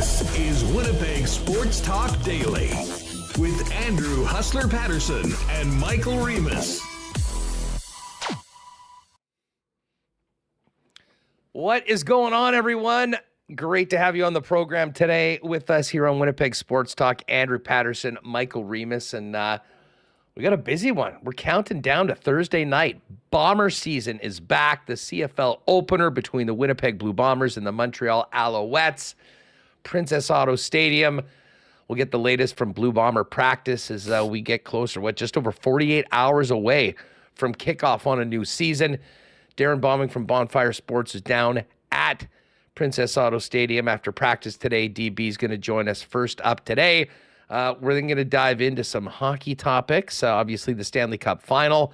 This is Winnipeg Sports Talk Daily with Andrew Hustler Paterson and Michael Remis. What is going on, everyone? Great to have you on the program today with us here on Winnipeg Sports Talk. Andrew Paterson, Michael Remis, and we got a busy one. We're counting down to Thursday night. Bomber season is back. The CFL opener between the Winnipeg Blue Bombers and the Montreal Alouettes. Princess Auto Stadium. We'll get the latest from Blue Bomber practice as we get closer. Just over 48 hours away from kickoff on a new season. Darrin Bauming from Bonfire Sports is down at Princess Auto Stadium after practice today. DB is going to join us first up today. We're then going to dive into some hockey topics, obviously the Stanley Cup Final,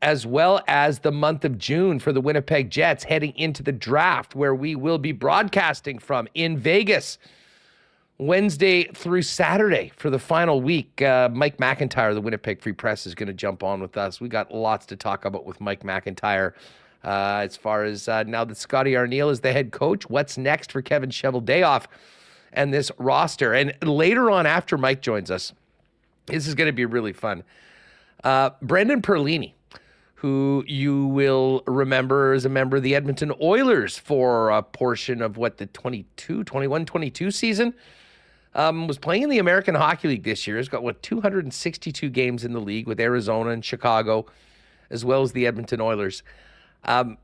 as well as the month of June for the Winnipeg Jets heading into the draft, where we will be broadcasting from in Vegas Wednesday through Saturday for the final week. Mike McIntyre, the Winnipeg Free Press, is going to jump on with us. We got lots to talk about with Mike McIntyre as far as now that Scotty Arniel is the head coach. What's next for Kevin Cheveldayoff and this roster? And later on, after Mike joins us, this is going to be really fun. Brendan Perlini, who you will remember as a member of the Edmonton Oilers for a portion of the 21-22 season, was playing in the American Hockey League this year. He's got 262 games in the league with Arizona and Chicago, as well as the Edmonton Oilers.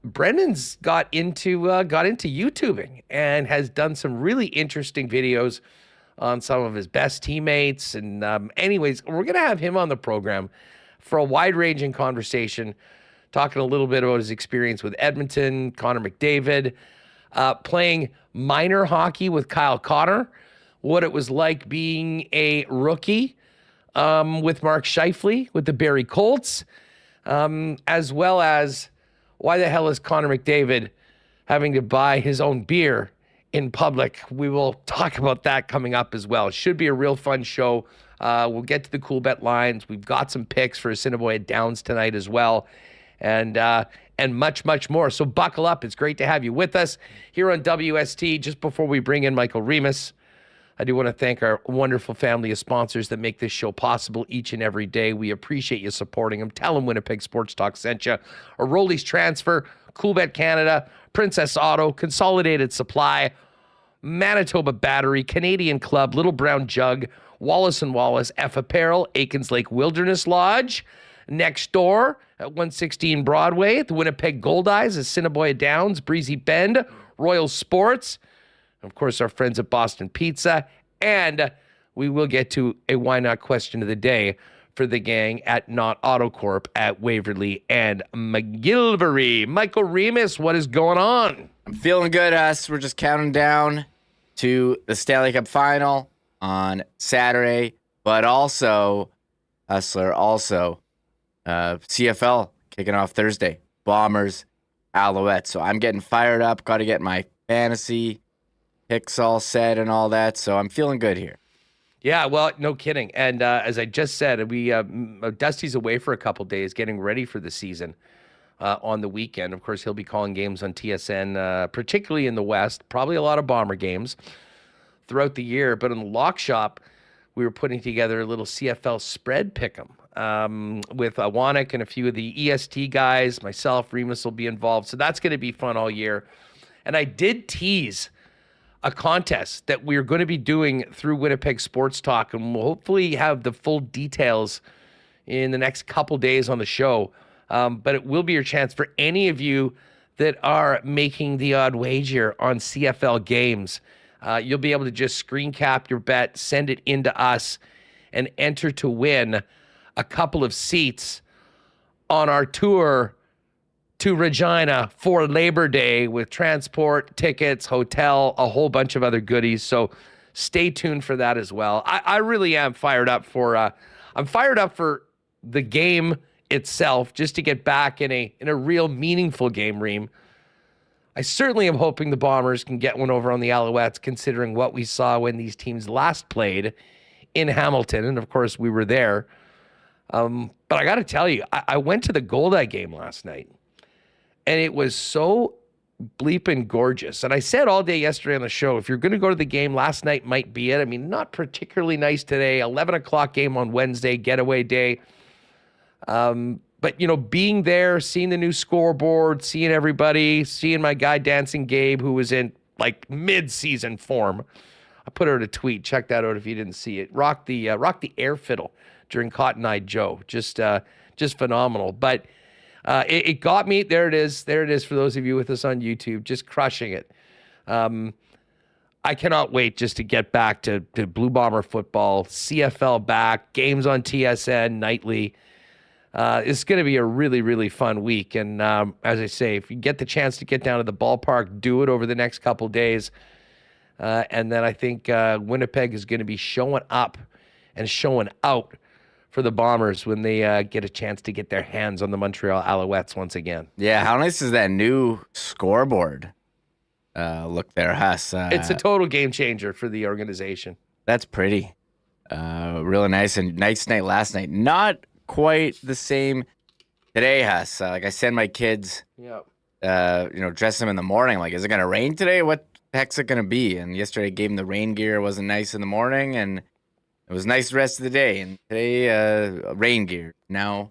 Brendan's got into YouTubing and has done some really interesting videos on some of his best teammates. And anyways, we're going to have him on the program for a wide-ranging conversation, talking a little bit about his experience with Edmonton, Connor McDavid, playing minor hockey with Kyle Connor, what it was like being a rookie with Mark Scheifele with the Barrie Colts, as well as why the hell is Connor McDavid having to buy his own beer in public? We will talk about that coming up as well. Should be a real fun show. We'll get to the Coolbet lines. We've got some picks for Assiniboia Downs tonight as well, and much, much more. So buckle up. It's great to have you with us here on WST. Just before we bring in Michael Remis, I do want to thank our wonderful family of sponsors that make this show possible each and every day. We appreciate you supporting them. Tell them Winnipeg Sports Talk sent you. Rollies Transfer, Coolbet Canada, Princess Auto, Consolidated Supply, Manitoba Battery, Canadian Club, Little Brown Jug, Wallace & Wallace, F Apparel, Aikens Lake Wilderness Lodge, next door at 116 Broadway, the Winnipeg Gold Eyes, Assiniboia Downs, Breezy Bend, Royal Sports, of course, our friends at Boston Pizza, and we will get to a why not question of the day for the gang at Not AutoCorp at Waverly and McGillivray. Michael Remis, what is going on? I'm feeling good, Huss. We're just counting down to the Stanley Cup Final on Saturday, but also, Hustler, CFL kicking off Thursday. Bombers, Alouettes. So I'm getting fired up. Got to get my fantasy picks all set and all that. So I'm feeling good here. Yeah, well, no kidding. And as I just said, Dusty's away for a couple days getting ready for the season on the weekend. Of course, he'll be calling games on TSN, particularly in the West, probably a lot of Bomber games throughout the year. But in the lock shop, we were putting together a little CFL spread pick'em with Wanik and a few of the EST guys. Myself, Remis will be involved. So that's going to be fun all year. And I did tease a contest that we're going to be doing through Winnipeg Sports Talk, and we'll hopefully have the full details in the next couple days on the show. But it will be your chance for any of you that are making the odd wager on CFL games. You'll be able to just screen cap your bet, send it into us, and enter to win a couple of seats on our tour to Regina for Labor Day with transport, tickets, hotel, a whole bunch of other goodies. So stay tuned for that as well. I really am fired up for I'm fired up for the game itself, just to get back in a real meaningful game, Reem. I certainly am hoping the Bombers can get one over on the Alouettes, considering what we saw when these teams last played in Hamilton. And of course, we were there. But I got to tell you, I went to the Goldeye game last night, and it was so bleeping gorgeous. And I said all day yesterday on the show, if you're going to go to the game, last night might be it. I mean, not particularly nice today. 11 o'clock game on Wednesday, getaway day. But, being there, seeing the new scoreboard, seeing everybody, seeing my guy Dancing Gabe, who was in like mid-season form. I put out a tweet. Check that out if you didn't see it. Rock the air fiddle during Cotton Eye Joe. Just phenomenal. But it got me. There it is. There it is for those of you with us on YouTube. Just crushing it. I cannot wait just to get back to Blue Bomber football, CFL back, games on TSN nightly. It's going to be a really, really fun week. And as I say, if you get the chance to get down to the ballpark, do it over the next couple days. And then I think Winnipeg is going to be showing up and showing out for the Bombers when they get a chance to get their hands on the Montreal Alouettes once again. Yeah, how nice is that new scoreboard look there, Huss? It's a total game changer for the organization. That's pretty. Really nice. And nice night last night. Not quite the same today, Huss. Like I send my kids, dress them in the morning. Like, is it going to rain today? What the heck's it going to be? And yesterday I gave them the rain gear. It wasn't nice in the morning, and it was nice the rest of the day. And today, rain gear. Now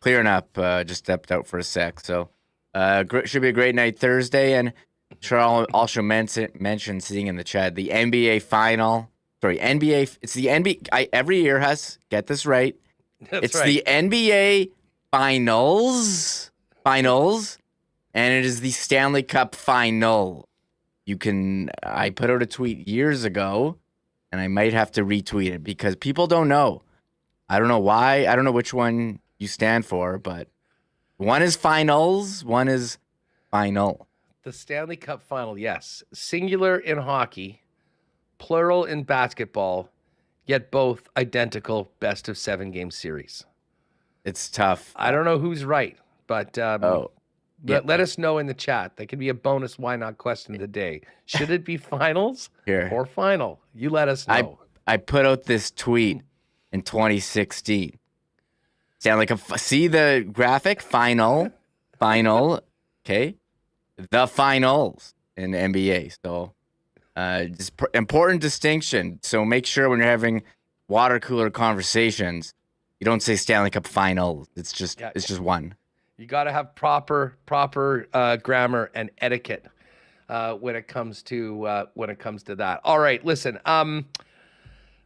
clearing up. Just stepped out for a sec. So should be a great night Thursday. And sure, I'll also mention seeing in the chat the NBA final. Sorry, NBA. It's the NBA. Every year, Huss, get this right. It's right. The NBA finals, and it is the Stanley Cup final. I put out a tweet years ago, and I might have to retweet it because people don't know. I don't know why. I don't know which one you stand for, but one is finals, one is final. The Stanley Cup final, yes. Singular in hockey, plural in basketball, yet both identical best of 7 game series. It's tough. I don't know who's right, but let us know in the chat. That could be a bonus why not question of the day. Should it be finals or final? You let us know. I put out this tweet in 2016. Stanley Cup. See the graphic? Final. Okay. The finals in the NBA. So just important distinction. So make sure when you're having water cooler conversations, you don't say Stanley Cup finals. It's just one. You got to have proper grammar and etiquette when it comes to that. All right, listen.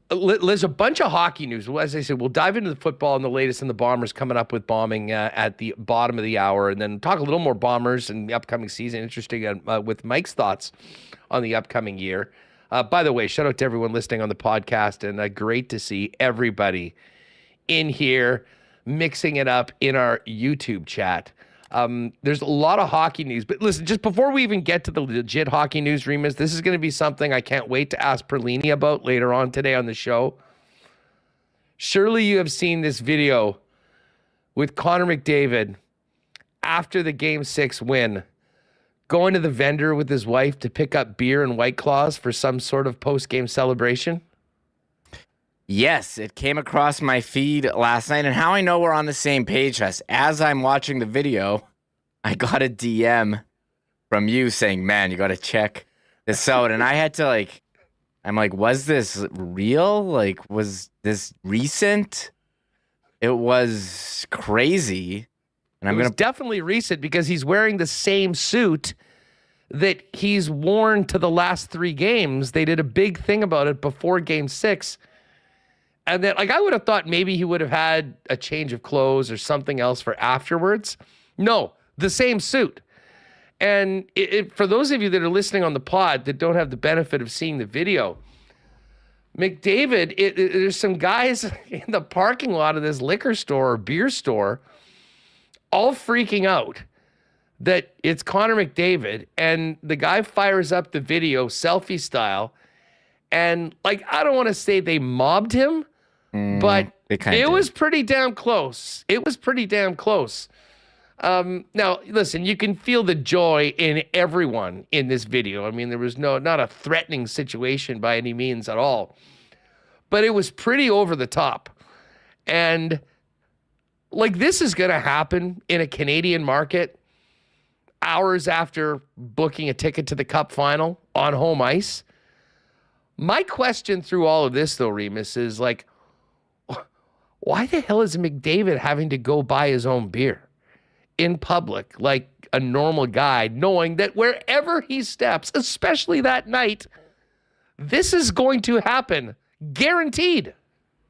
There's a bunch of hockey news. As I said, we'll dive into the football and the latest in the Bombers coming up with Bauming at the bottom of the hour, and then talk a little more Bombers and the upcoming season. Interesting with Mike's thoughts on the upcoming year. By the way, shout out to everyone listening on the podcast, and great to see everybody in here mixing it up in our YouTube chat. There's a lot of hockey news, but listen, just before we even get to the legit hockey news, Remis, this is going to be something I can't wait to ask Perlini about later on today on the show. Surely you have seen this video with Connor McDavid after the Game 6 win, going to the vendor with his wife to pick up beer and White Claws for some sort of post-game celebration. Yes, it came across my feed last night, and how I know we're on the same page, Huss, as I'm watching the video, I got a DM from you saying, man, you got to check this out, and I had to, I'm like, was this real? Like, was this recent? It was crazy, and it was definitely recent because he's wearing the same suit that he's worn to the last 3 games. They did a big thing about it before Game 6. And then, I would have thought maybe he would have had a change of clothes or something else for afterwards. No, the same suit. And for those of you that are listening on the pod that don't have the benefit of seeing the video, McDavid, there's some guys in the parking lot of this liquor store or beer store all freaking out that it's Connor McDavid, and the guy fires up the video selfie style, and I don't want to say they mobbed him, but it was pretty damn close. It was pretty damn close. Now, listen, you can feel the joy in everyone in this video. I mean, there was not a threatening situation by any means at all, but it was pretty over the top. And this is going to happen in a Canadian market. hours after booking a ticket to the Cup final on home ice. My question through all of this, though, Remis, is like, why the hell is McDavid having to go buy his own beer in public like a normal guy, knowing that wherever he steps, especially that night, this is going to happen, guaranteed?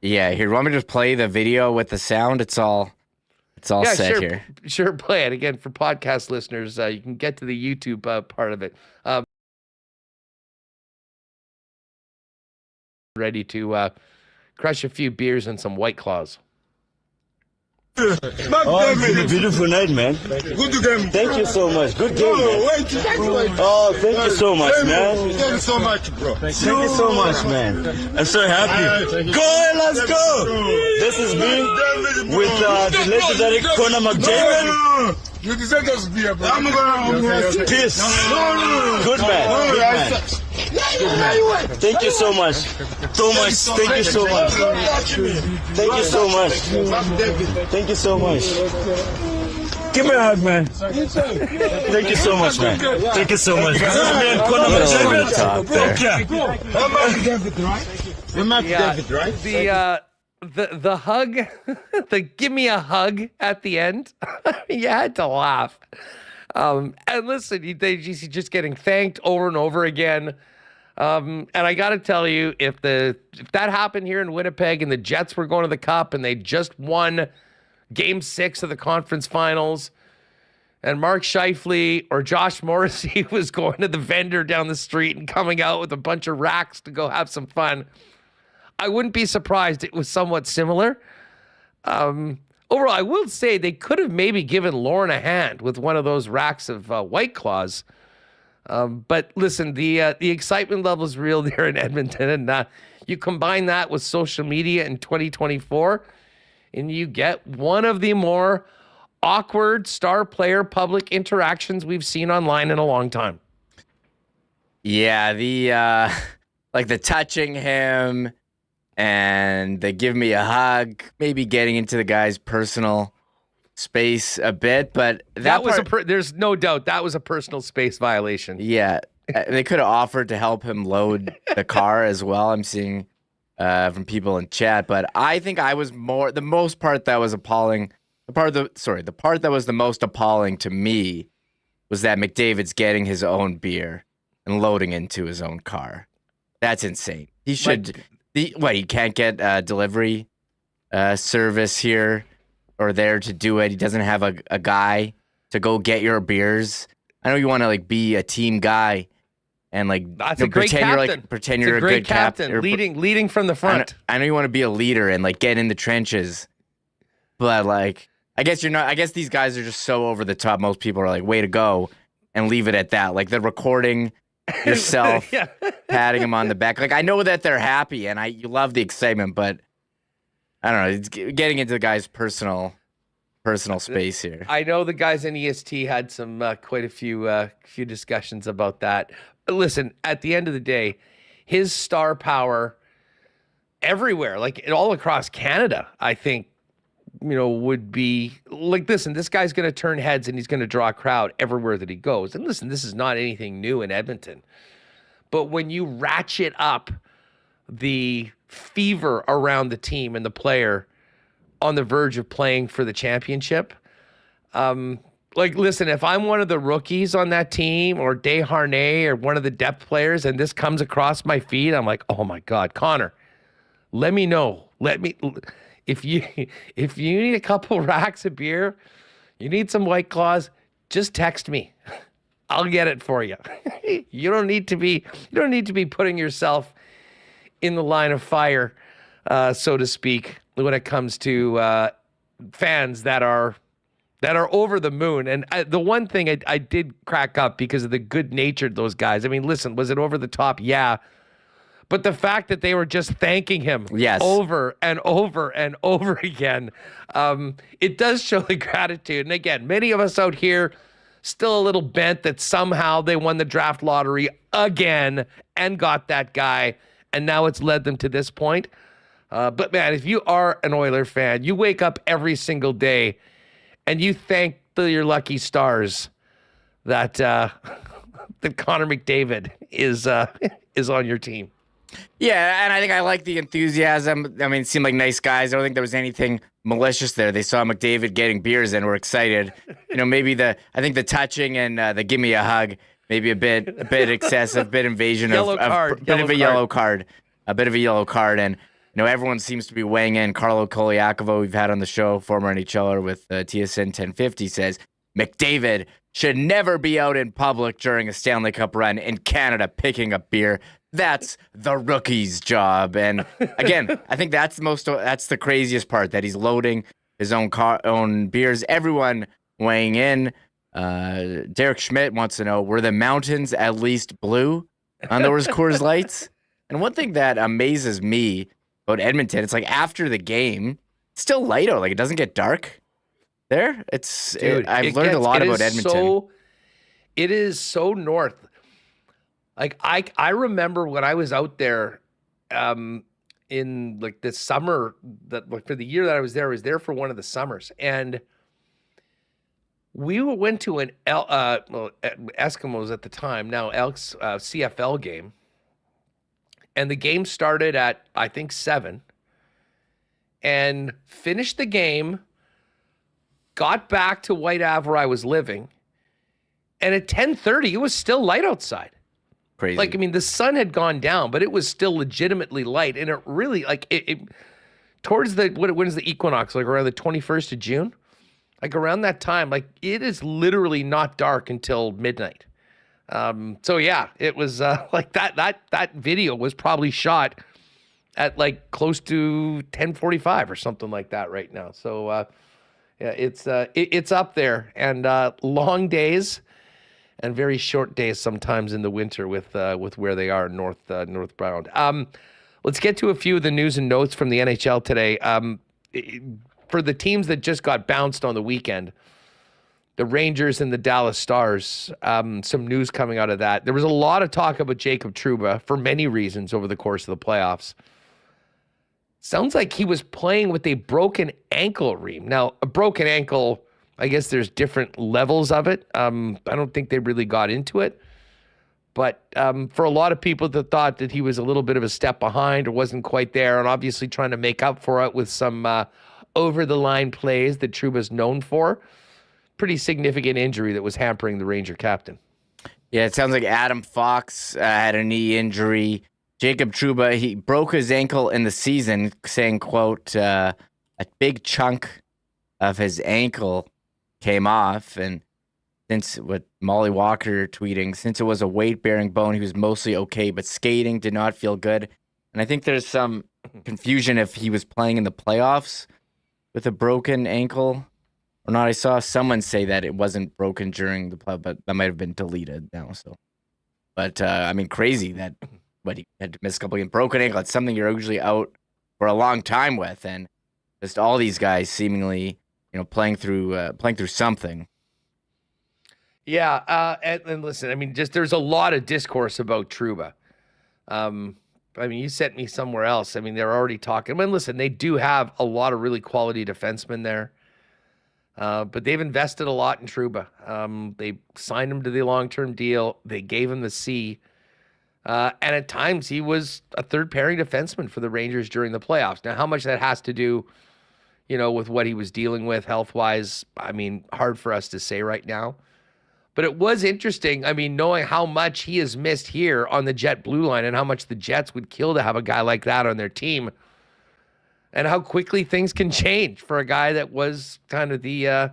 Yeah, here, want me to just play the video with the sound? It's all set sure, here. Sure, play it. Again, for podcast listeners, you can get to the YouTube part of it. Ready to crush a few beers and some White Claws. Oh, it's a beautiful night, man. Good game. Thank you so much. Good game, man. Oh, thank you so much, man. Thank you so much, bro. Thank you so much, man. I'm so happy. Go, let's go. This has been with the legendary Conor McDavid. You deserve us beer, bro. Peace. Good man. Good man. Thank you so much. Thank you so much. Thank you so much. Thank you so much. Give me a hug, man. Thank you so much, man. Thank you so much. This is me and Conor McDavid. The hug, the give me a hug at the end, you had to laugh. And listen, he's just getting thanked over and over again. And I got to tell you, if that happened here in Winnipeg and the Jets were going to the Cup and they just won Game 6 of the conference finals, and Mark Scheifele or Josh Morrissey was going to the vendor down the street and coming out with a bunch of racks to go have some fun, I wouldn't be surprised it was somewhat similar. Overall, I will say they could have maybe given Lauren a hand with one of those racks of White Claws. But listen, the excitement level is real there in Edmonton, and you combine that with social media in 2024, and you get one of the more awkward star player public interactions we've seen online in a long time. Yeah, the touching him and the give me a hug, maybe getting into the guy's personal space a bit, but that was there's no doubt that was a personal space violation. Yeah, they could have offered to help him load the car as well. I'm seeing from people in chat, but I think the most part that was appalling. The part that was the most appalling to me was that McDavid's getting his own beer and loading into his own car. That's insane. He should. He can't get delivery service here or there to do it. He doesn't have a guy to go get your beers. I know you want to be a team guy and that's a great captain. Pretend you're a good captain, leading from the front. I know you want to be a leader and get in the trenches, but I guess you're not. I guess these guys are just so over the top. Most people are way to go, and leave it at that. The recording yourself, yeah. Patting him on the back. I know that they're happy, and you love the excitement, but I don't know. It's getting into the guy's personal space here. I know the guys in EST had some quite a few discussions about that. But listen, at the end of the day, his star power everywhere, all across Canada, I think, would be listen, this guy's going to turn heads and he's going to draw a crowd everywhere that he goes. And listen, this is not anything new in Edmonton. But when you ratchet up the fever around the team and the player on the verge of playing for the championship, listen, if I'm one of the rookies on that team or Desharnais or one of the depth players and this comes across my feed, I'm like, oh my God, Connor, let me know. If you need a couple racks of beer, you need some White Claws, just text me. I'll get it for you. You don't need to be putting yourself in the line of fire, so to speak, when it comes to fans that are over the moon. And the one thing I did crack up because of the good natured those guys. I mean, listen, was it over the top? Yeah. But the fact that they were just thanking him over and over and over again, it does show the gratitude. And again, many of us out here still a little bent that somehow they won the draft lottery again and got that guy, and now it's led them to this point. But man, if you are an Oiler fan, you wake up every single day and you thank your lucky stars that that Connor McDavid is on your team. Yeah, and I think I like the enthusiasm. I mean, it seemed like nice guys. I don't think there was anything malicious there. They saw McDavid getting beers and were excited. Maybe I think the touching and the give me a hug, maybe a bit excessive, bit invasion of a bit of a yellow card. And everyone seems to be weighing in. Carlo Koliakovo, we've had on the show, former NHLer with TSN 1050, says McDavid should never be out in public during a Stanley Cup run in Canada picking up beer. That's the rookie's job. And again, I think that's the craziest part, that he's loading his own beers. Everyone weighing in. Derek Schmidt wants to know, were the mountains at least blue on those Coors Lights? And one thing that amazes me about Edmonton, it's like after the game, it's still light out. Like, it doesn't get dark there. I've learned a lot about Edmonton. It is so north. Like, I remember when I was out there in like the summer, for the year that I was there for one of the summers, and we went to an Eskimos at the time, now Elks CFL game, and the game started at I think 7, and finished the game, got back to White Ave where I was living, and at 10:30 it was still light outside. Crazy. Like, I mean, the sun had gone down, but it was still legitimately light. And it really, like, it towards when's the equinox? Like around the 21st of June? Like around that time, like, it is literally not dark until midnight. So yeah, it was like that video was probably shot at like close to 10:45 or something like that right now. So yeah, it's up there, and long days and very short days sometimes in the winter with where they are northbound. Let's get to a few of the news and notes from the NHL today. For the teams that just got bounced on the weekend, the Rangers and the Dallas Stars, some news coming out of that. There was a lot of talk about Jacob Trouba for many reasons over the course of the playoffs. Sounds like he was playing with a broken ankle, Reem. Now, a broken ankle, I guess there's different levels of it. I don't think they really got into it. But for a lot of people that thought that he was a little bit of a step behind or wasn't quite there, and obviously trying to make up for it with some over-the-line plays that Trouba's known for, pretty significant injury that was hampering the Ranger captain. Yeah, it sounds like Adam Fox had a knee injury. Jacob Trouba, he broke his ankle in the season, saying, quote, a big chunk of his ankle came off. And since what Molly Walker tweeting, since it was a weight-bearing bone, he was mostly okay, but skating did not feel good. And I think there's some confusion if he was playing in the playoffs with a broken ankle or not. I saw someone say that it wasn't broken during the play, but that might have been deleted now. So, but I mean, crazy that he had to miss a couple games. Broken ankle, it's something you're usually out for a long time with, and just all these guys seemingly, playing through something. Yeah, and listen, I mean, just there's a lot of discourse about Trouba. I mean, you sent me somewhere else. I mean, they're already talking. I mean, listen, they do have a lot of really quality defensemen there. But they've invested a lot in Trouba. They signed him to the long-term deal. They gave him the C. And at times he was a third-pairing defenseman for the Rangers during the playoffs. Now, how much that has to do, with what he was dealing with health-wise, I mean, hard for us to say right now. But it was interesting, I mean, knowing how much he has missed here on the Jet blue line and how much the Jets would kill to have a guy like that on their team. And how quickly things can change for a guy that was kind of the,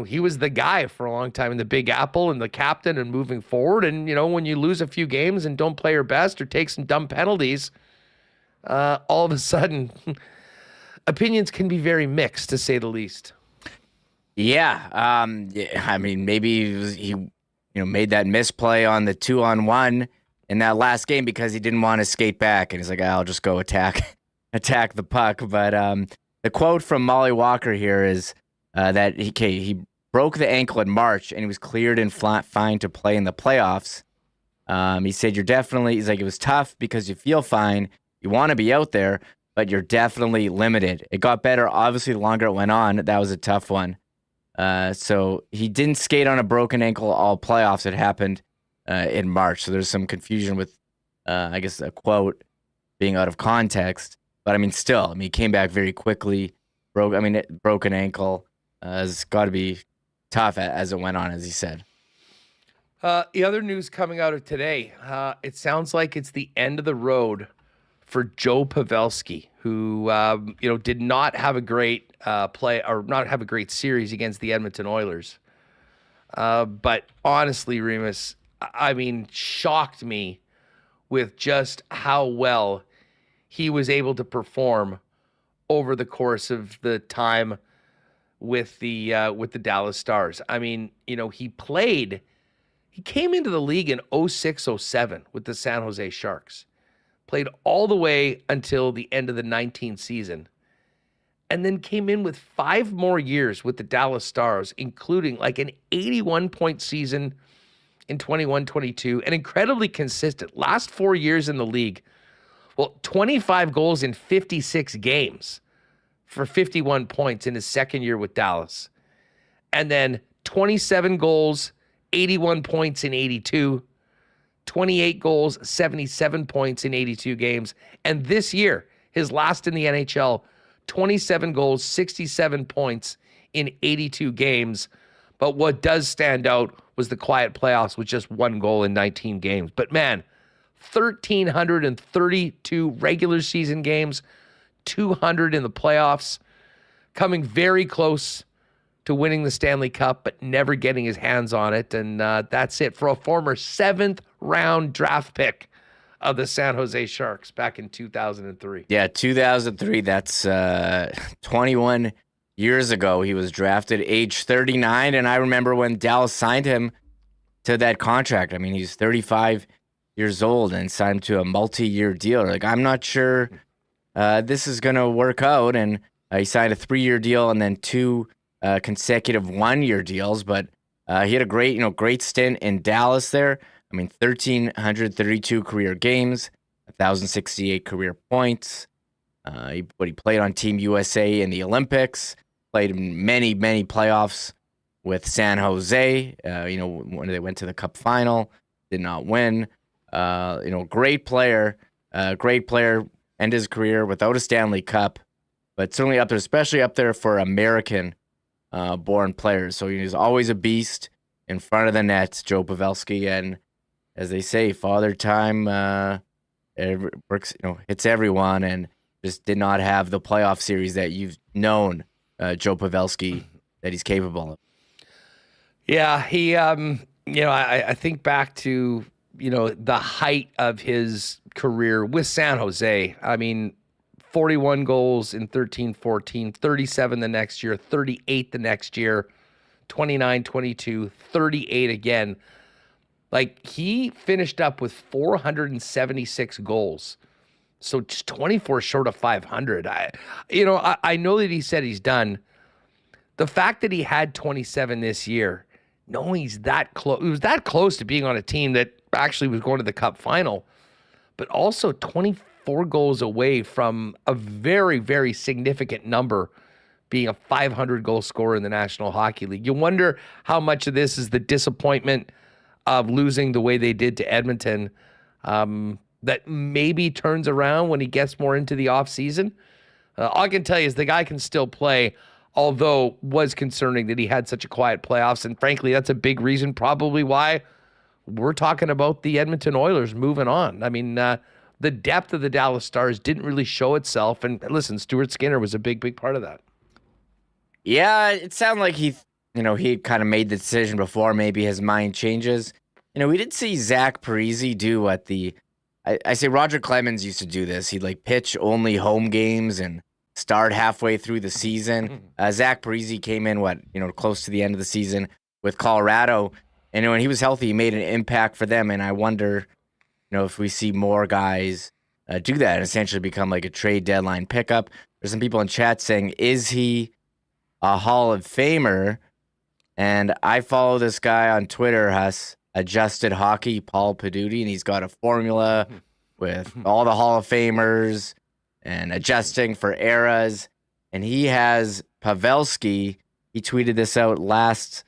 he was the guy for a long time in the Big Apple and the captain and moving forward. And, when you lose a few games and don't play your best or take some dumb penalties, all of a sudden, opinions can be very mixed, to say the least. Yeah. I mean, maybe he made that misplay on the 2-on-1 in that last game because he didn't want to skate back. And he's like, I'll just go attack the puck. But the quote from Molly Walker here is that he broke the ankle in March and he was cleared and fine to play in the playoffs. He said, he's like, it was tough because you feel fine. You want to be out there, but you're definitely limited. It got better, obviously, the longer it went on. That was a tough one. So he didn't skate on a broken ankle all playoffs. It happened in March. So there's some confusion with, I guess, a quote being out of context. But, I mean, still, he came back very quickly. Broken ankle has got to be tough as it went on, as he said. The other news coming out of today, it sounds like it's the end of the road for Joe Pavelski, who did not have a great not have a great series against the Edmonton Oilers. But honestly, Remis, shocked me with just how well he was able to perform over the course of the time with the Dallas Stars. He came into the league in 06-07 with the San Jose Sharks. Played all the way until the end of the 19th season. And then came in with 5 more years with the Dallas Stars, including like an 81-point season in 21-22, and incredibly consistent. Last 4 years in the league, 25 goals in 56 games for 51 points in his second year with Dallas. And then 27 goals, 81 points in 82, 28 goals, 77 points in 82 games. And this year, his last in the NHL, 27 goals, 67 points in 82 games. But what does stand out was the quiet playoffs with just 1 goal in 19 games. But man, 1,332 regular season games, 200 in the playoffs, coming very close to winning the Stanley Cup, but never getting his hands on it. And that's it for a former 7th-round draft pick of the San Jose Sharks back in 2003. Yeah, 2003. That's 21 years ago. He was drafted age 39, and I remember when Dallas signed him to that contract. He's 35 years old and signed him to a multi-year deal. I'm not sure this is going to work out, and he signed a 3-year deal and then 2 consecutive 1-year deals, but he had a great stint in Dallas there. 1,332 career games, 1,068 career points. He played on Team USA in the Olympics, played in many playoffs with San Jose. When they went to the Cup final, did not win. Great player, end his career without a Stanley Cup, but certainly up there, especially up there for American born players. So he's always a beast in front of the net, Joe Pavelski, and as they say, father time works, hits everyone, and just did not have the playoff series that you've known Joe Pavelski that he's capable of. Yeah, he I think back to the height of his career with San Jose. 41 goals in 13-14, 37 the next year, 38 the next year, 29-22, 38 again. He finished up with 476 goals. So just 24 short of 500. I know that he said he's done. The fact that he had 27 this year, knowing he's that close, it was that close to being on a team that actually was going to the Cup final, but also 24 goals away from a very, very significant number, being a 500 goal scorer in the National Hockey League. You wonder how much of this is the disappointment of losing the way they did to Edmonton, that maybe turns around when he gets more into the offseason. All I can tell you is the guy can still play, although was concerning that he had such a quiet playoffs. And frankly, that's a big reason probably why we're talking about the Edmonton Oilers moving on. The depth of the Dallas Stars didn't really show itself. And listen, Stuart Skinner was a big part of that. Yeah, it sounded like he kind of made the decision before maybe his mind changes. We did see Zach Parise do what I say Roger Clemens used to do this. He'd pitch only home games and start halfway through the season. Zach Parise came in close to the end of the season with Colorado, and when he was healthy, he made an impact for them. And I wonder, if we see more guys do that and essentially become like a trade deadline pickup. There's some people in chat saying, is he a Hall of Famer? And I follow this guy on Twitter, Adjusted Hockey, Paul Paduti, and he's got a formula with all the Hall of Famers and adjusting for eras. And he has Pavelski He tweeted this out last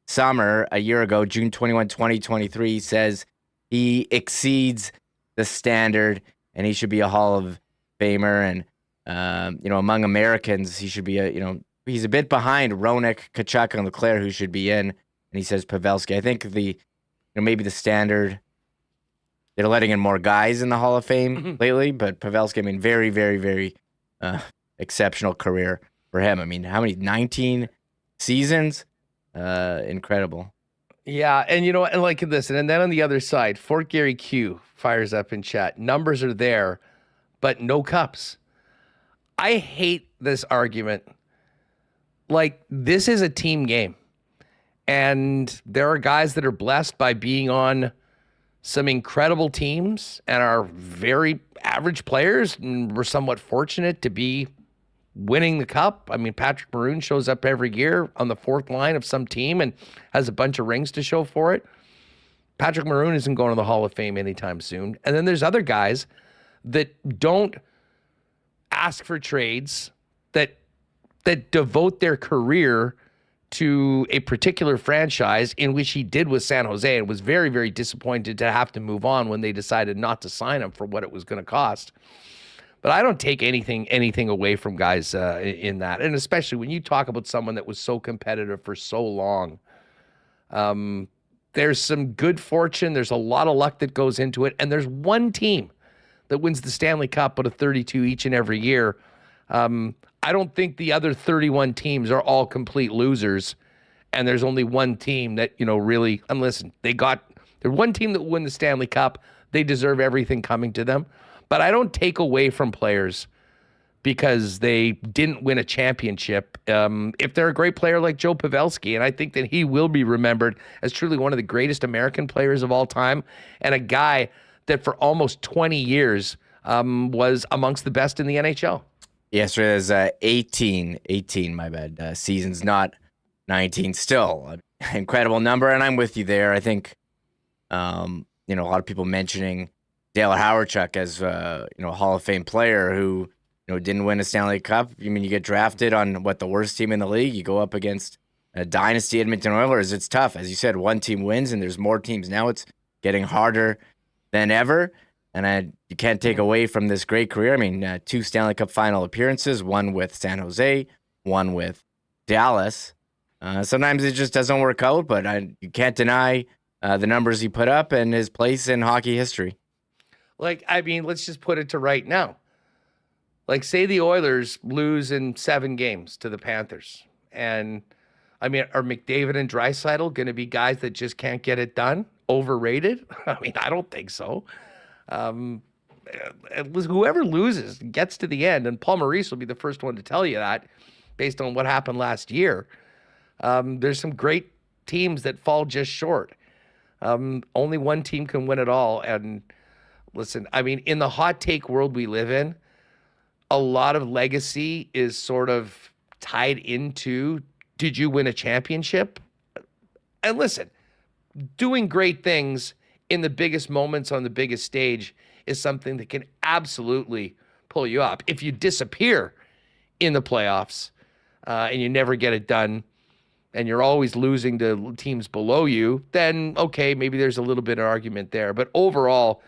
summer, a year ago, June 21, 2023. He says he exceeds the standard and he should be a Hall of Famer. And, among Americans, he should be he's a bit behind Roenick, Tkachuk, and Leclerc, who should be in. And he says Pavelski. I think maybe the standard, they're letting in more guys in the Hall of Fame lately, but Pavelski, very, very, very exceptional career for him. How many? 19 seasons? Incredible. Yeah, and and like this, and then on the other side, Fort Gary Q fires up in chat. Numbers are there, but no cups. I hate this argument. Like, this is a team game. And there are guys that are blessed by being on some incredible teams and are very average players, and we're somewhat fortunate to be winning the cup. Patrick Maroon shows up every year on the fourth line of some team and has a bunch of rings to show for it. Patrick Maroon isn't going to the Hall of Fame anytime soon. And then there's other guys that don't ask for trades, that devote their career to a particular franchise, in which he did with San Jose, and was very, very disappointed to have to move on when they decided not to sign him for what it was going to cost. But I don't take anything away from guys in that. And especially when you talk about someone that was so competitive for so long, there's some good fortune. There's a lot of luck that goes into it. And there's one team that wins the Stanley Cup out of 32 each and every year. I don't think the other 31 teams are all complete losers. And there's only one team that, really, and listen, there's one team that will win the Stanley Cup. They deserve everything coming to them. But I don't take away from players because they didn't win a championship. If they're a great player like Joe Pavelski, and I think that he will be remembered as truly one of the greatest American players of all time, and a guy that for almost 20 years was amongst the best in the NHL. Yes, there's 18, my bad, seasons, not 19. Still, an incredible number, and I'm with you there. I think, a lot of people mentioning Dale Hawerchuk as a Hall of Fame player who didn't win a Stanley Cup. You get drafted on the worst team in the league? You go up against a dynasty Edmonton Oilers. It's tough, as you said. One team wins, and there's more teams now. It's getting harder than ever, and you can't take away from this great career. 2 Stanley Cup final appearances, one with San Jose, one with Dallas. Sometimes it just doesn't work out, but you can't deny the numbers he put up and his place in hockey history. Let's just put it to right now. Say the Oilers lose in 7 games to the Panthers. And, are McDavid and Draisaitl going to be guys that just can't get it done? Overrated? I don't think so. Whoever loses gets to the end, and Paul Maurice will be the first one to tell you that based on what happened last year. There's some great teams that fall just short. Only one team can win it all. And listen, in the hot take world we live in, a lot of legacy is sort of tied into, did you win a championship? And listen, doing great things in the biggest moments on the biggest stage is something that can absolutely pull you up. If you disappear in the playoffs and you never get it done, and you're always losing to teams below you, then okay, maybe there's a little bit of argument there. But overall,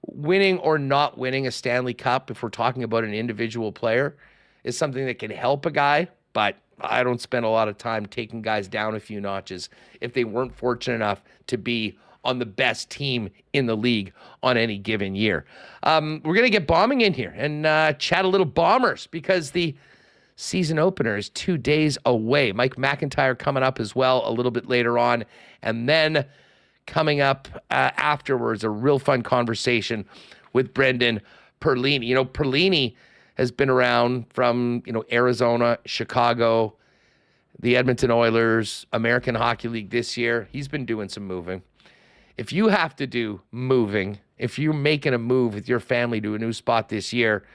winning or not winning a Stanley Cup, if we're talking about an individual player, is something that can help a guy, but I don't spend a lot of time taking guys down a few notches if they weren't fortunate enough to be on the best team in the league on any given year. We're going to get Bauming in here and chat a little Bombers, because the season opener is 2 days away. Mike McIntyre coming up as well a little bit later on. And then coming up afterwards, a real fun conversation with Brendan Perlini. Perlini has been around from, Arizona, Chicago, the Edmonton Oilers, American Hockey League this year. He's been doing some moving. If you have to do moving, if you're making a move with your family to a new spot this year,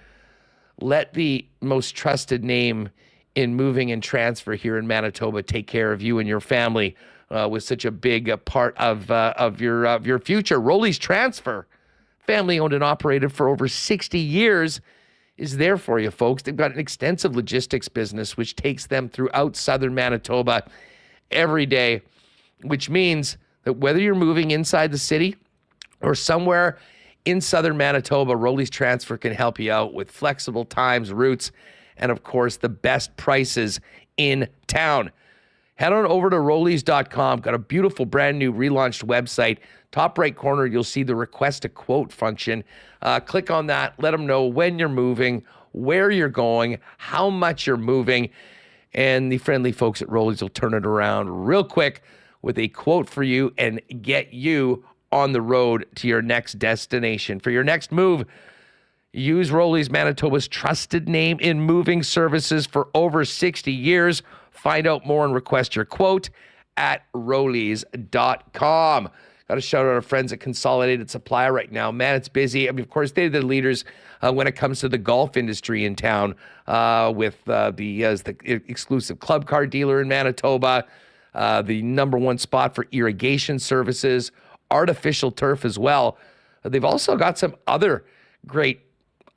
let the most trusted name in moving and transfer here in Manitoba take care of you and your family with such a big part of your future. Rolly's Transfer, family owned and operated for over 60 years is there for you, folks. They've got an extensive logistics business, which takes them throughout southern Manitoba every day, which means that whether you're moving inside the city or somewhere in southern Manitoba, Rolly's Transfer can help you out with flexible times, routes, and of course, the best prices in town. Head on over to Rollies.com. Got a beautiful brand new relaunched website. Top right corner, you'll see the request a quote function. Click on that. Let them know when you're moving, where you're going, how much you're moving. And the friendly folks at Rollies will turn it around real quick with a quote for you and get you on the road to your next destination. For your next move, use Rollies, Manitoba's trusted name in moving services for over 60 years. Find out more and request your quote at Rollies.com. Got to shout out our friends at Consolidated Supply right now. Man, it's busy. I mean, of course, they're the leaders when it comes to the golf industry in town with the exclusive club car dealer in Manitoba, the number one spot for irrigation services, artificial turf as well. They've also got some other great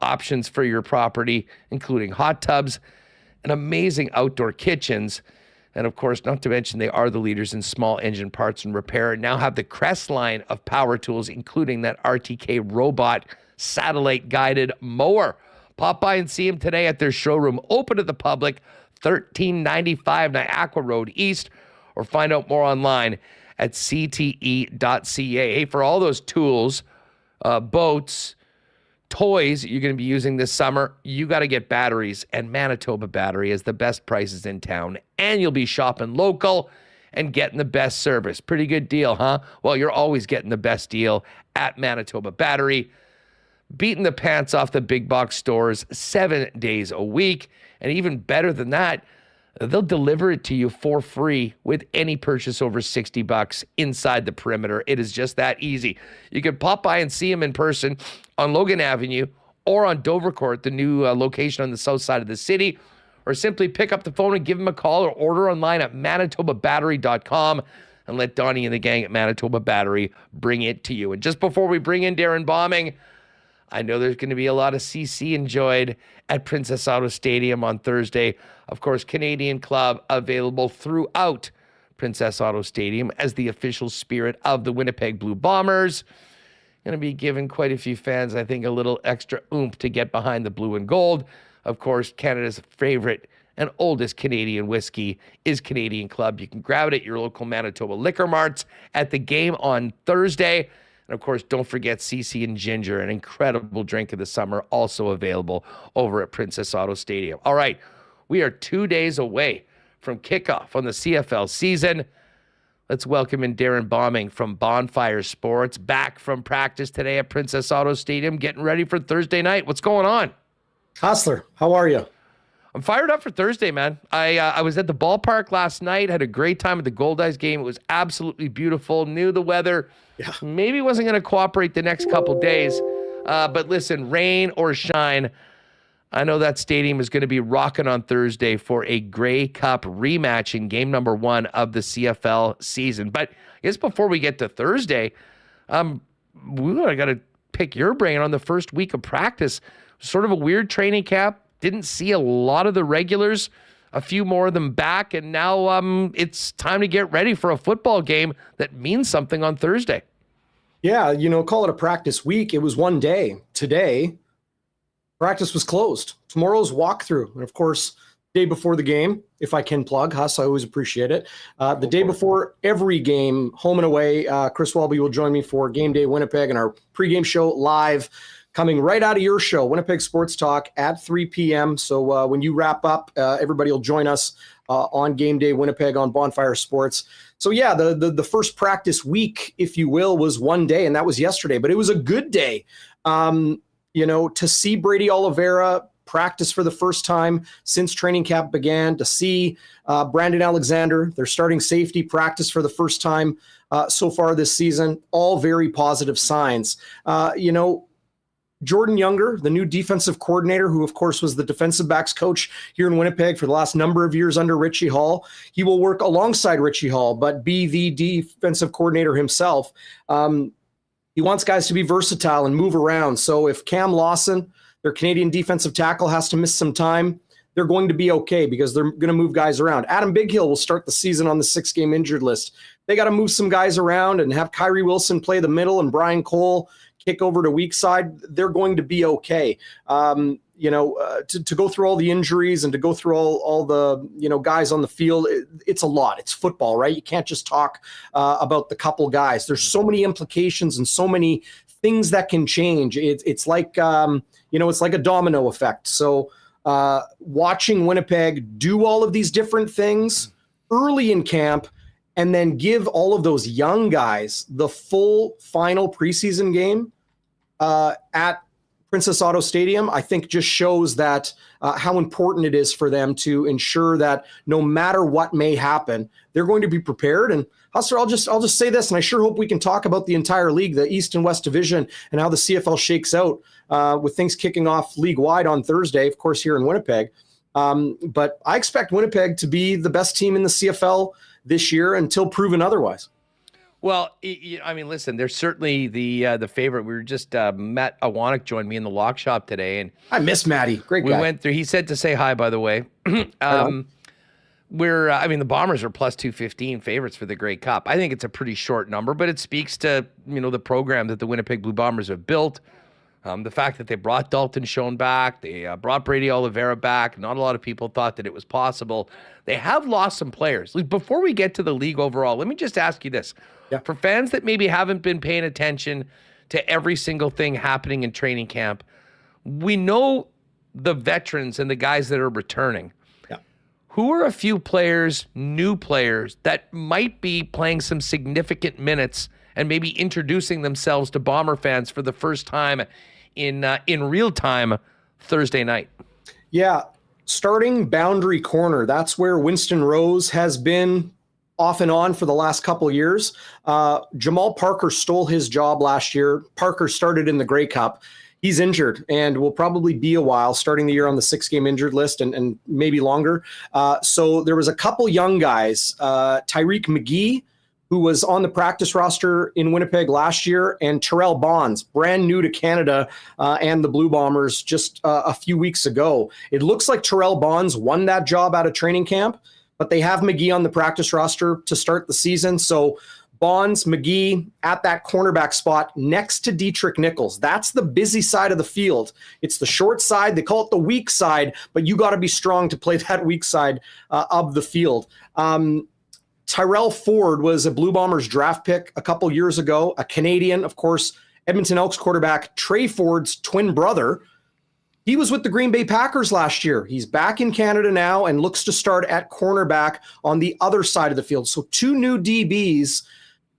options for your property, including hot tubs and amazing outdoor kitchens. And of course, not to mention, they are the leaders in small engine parts and repair, and now have the Crest line of power tools, including that RTK robot satellite guided mower. Pop by and see them today at their showroom, open to the public, 1395 Niagara Road East, or find out more online at cte.ca. Hey, for all those tools, boats, toys you're going to be using this summer, you got to get batteries, and Manitoba Battery is the best prices in town, and you'll be shopping local and getting the best service. Pretty good deal, huh? Well, you're always getting the best deal at Manitoba Battery, beating the pants off the big box stores 7 days a week, and even better than that, they'll deliver it to you for free with any purchase over $60 inside the perimeter. It is just that easy. You can pop by and see them in person on Logan Avenue or on Dovercourt, the new location on the south side of the city, or simply pick up the phone and give them a call or order online at manitobabattery.com and let Donnie and the gang at Manitoba Battery bring it to you. And just before we bring in Darrin Bauming, I know there's going to be a lot of CC enjoyed at Princess Auto Stadium on Thursday. Of course, Canadian Club available throughout Princess Auto Stadium as the official spirit of the Winnipeg Blue Bombers. Going to be giving quite a few fans, I think, a little extra oomph to get behind the blue and gold. Of course, Canada's favorite and oldest Canadian whiskey is Canadian Club. You can grab it at your local Manitoba liquor marts at the game on Thursday. And of course, don't forget CC and Ginger, an incredible drink of the summer, also available over at Princess Auto Stadium. All right, we are 2 days away from kickoff on the CFL season. Let's welcome in Darrin Bauming from Bonfire Sports, back from practice today at Princess Auto Stadium, getting ready for Thursday night. What's going on? Hustler, how are you? I'm fired up for Thursday, man. I was at the ballpark last night, had a great time at the Gold-Eyes game. It was absolutely beautiful. Knew the weather maybe wasn't going to cooperate the next couple days. But listen, rain or shine, I know that stadium is going to be rocking on Thursday for a Grey Cup rematch in game number 1 of the CFL season. But I guess before we get to Thursday, we got to pick your brain on the first week of practice. Sort of a weird training camp. Didn't see a lot of the regulars, a few more of them back, and now it's time to get ready for a football game that means something on Thursday. Yeah, call it a practice week. It was one day. Today, practice was closed. Tomorrow's walkthrough. And of course, day before the game, if I can plug, Huss, I always appreciate it. The day before every game, home and away, Chris Welby will join me for Game Day Winnipeg and our pregame show live, coming right out of your show, Winnipeg Sports Talk at 3 p.m. So when you wrap up, everybody will join us on Game Day Winnipeg on Bonfire Sports. So yeah, the first practice week, if you will, was one day, and that was yesterday. But it was a good day, to see Brady Oliveira practice for the first time since training camp began, to see Brandon Alexander, their starting safety, practice for the first time so far this season. All very positive signs. Jordan Younger, the new defensive coordinator, who of course was the defensive backs coach here in Winnipeg for the last number of years under Richie Hall. He will work alongside Richie Hall, but be the defensive coordinator himself. He wants guys to be versatile and move around. So if Cam Lawson, Their Canadian defensive tackle has to miss some time. They're going to be okay because they're going to move guys around. Adam Bighill will start the season on the 6-game injured list. They got to move some guys around and have Kyrie Wilson play the middle and Brian Cole kick over to weak side. They're going to be okay. To go through all the injuries and to go through all the, guys on the field, it's a lot. It's football, right? You can't just talk about the couple guys. There's so many implications and so many things that can change. It's like, it's like a domino effect. So watching Winnipeg do all of these different things early in camp and then give all of those young guys the full final preseason game at Princess Auto Stadium, I think just shows that how important it is for them to ensure that no matter what may happen, they're going to be prepared. And Hustler, I'll just say this, and I sure hope we can talk about the entire league, the East and West Division, and how the CFL shakes out with things kicking off league-wide on Thursday, of course, here in Winnipeg. But I expect Winnipeg to be the best team in the CFL this year until proven otherwise. Well, I mean, listen, they're certainly the favorite. We were just Matt Awanek joined me in the lock shop today, and I miss Matty. Great guy. We went through. He said to say hi, by the way. The Bombers are plus 215 favorites for the Grey Cup. I think it's a pretty short number, but it speaks to the program that the Winnipeg Blue Bombers have built. The fact that they brought Dalton Schoen back, they brought Brady Oliveira back. Not a lot of people thought that it was possible. They have lost some players. Before we get to the league overall, let me just ask you this. Yeah. For fans that maybe haven't been paying attention to every single thing happening in training camp, we know the veterans and the guys that are returning. Yeah. Who are a few players, new players, that might be playing some significant minutes and maybe introducing themselves to Bomber fans for the first time in real time Thursday night? Yeah, starting boundary corner. That's where Winston Rose has been off and on for the last couple of years. Jamal Parker stole his job last year. Parker started in the Grey Cup. He's injured and will probably be a while, starting the year on the 6-game injured list and maybe longer. So there was a couple young guys, Tyreek McGee, who was on the practice roster in Winnipeg last year, and Terrell Bonds, brand new to Canada and the Blue Bombers just a few weeks ago. It looks like Terrell Bonds won that job out of training camp, but they have McGee on the practice roster to start the season. So Bonds, McGee at that cornerback spot next to Dietrich Nichols. That's the busy side of the field. It's the short side. They call it the weak side, but you got to be strong to play that weak side of the field. Tyrell Ford was a Blue Bombers draft pick a couple years ago, a Canadian, of course, Edmonton Elks quarterback Trey Ford's twin brother. He was with the Green Bay Packers last year. He's back in Canada now and looks to start at cornerback on the other side of the field. So two new DBs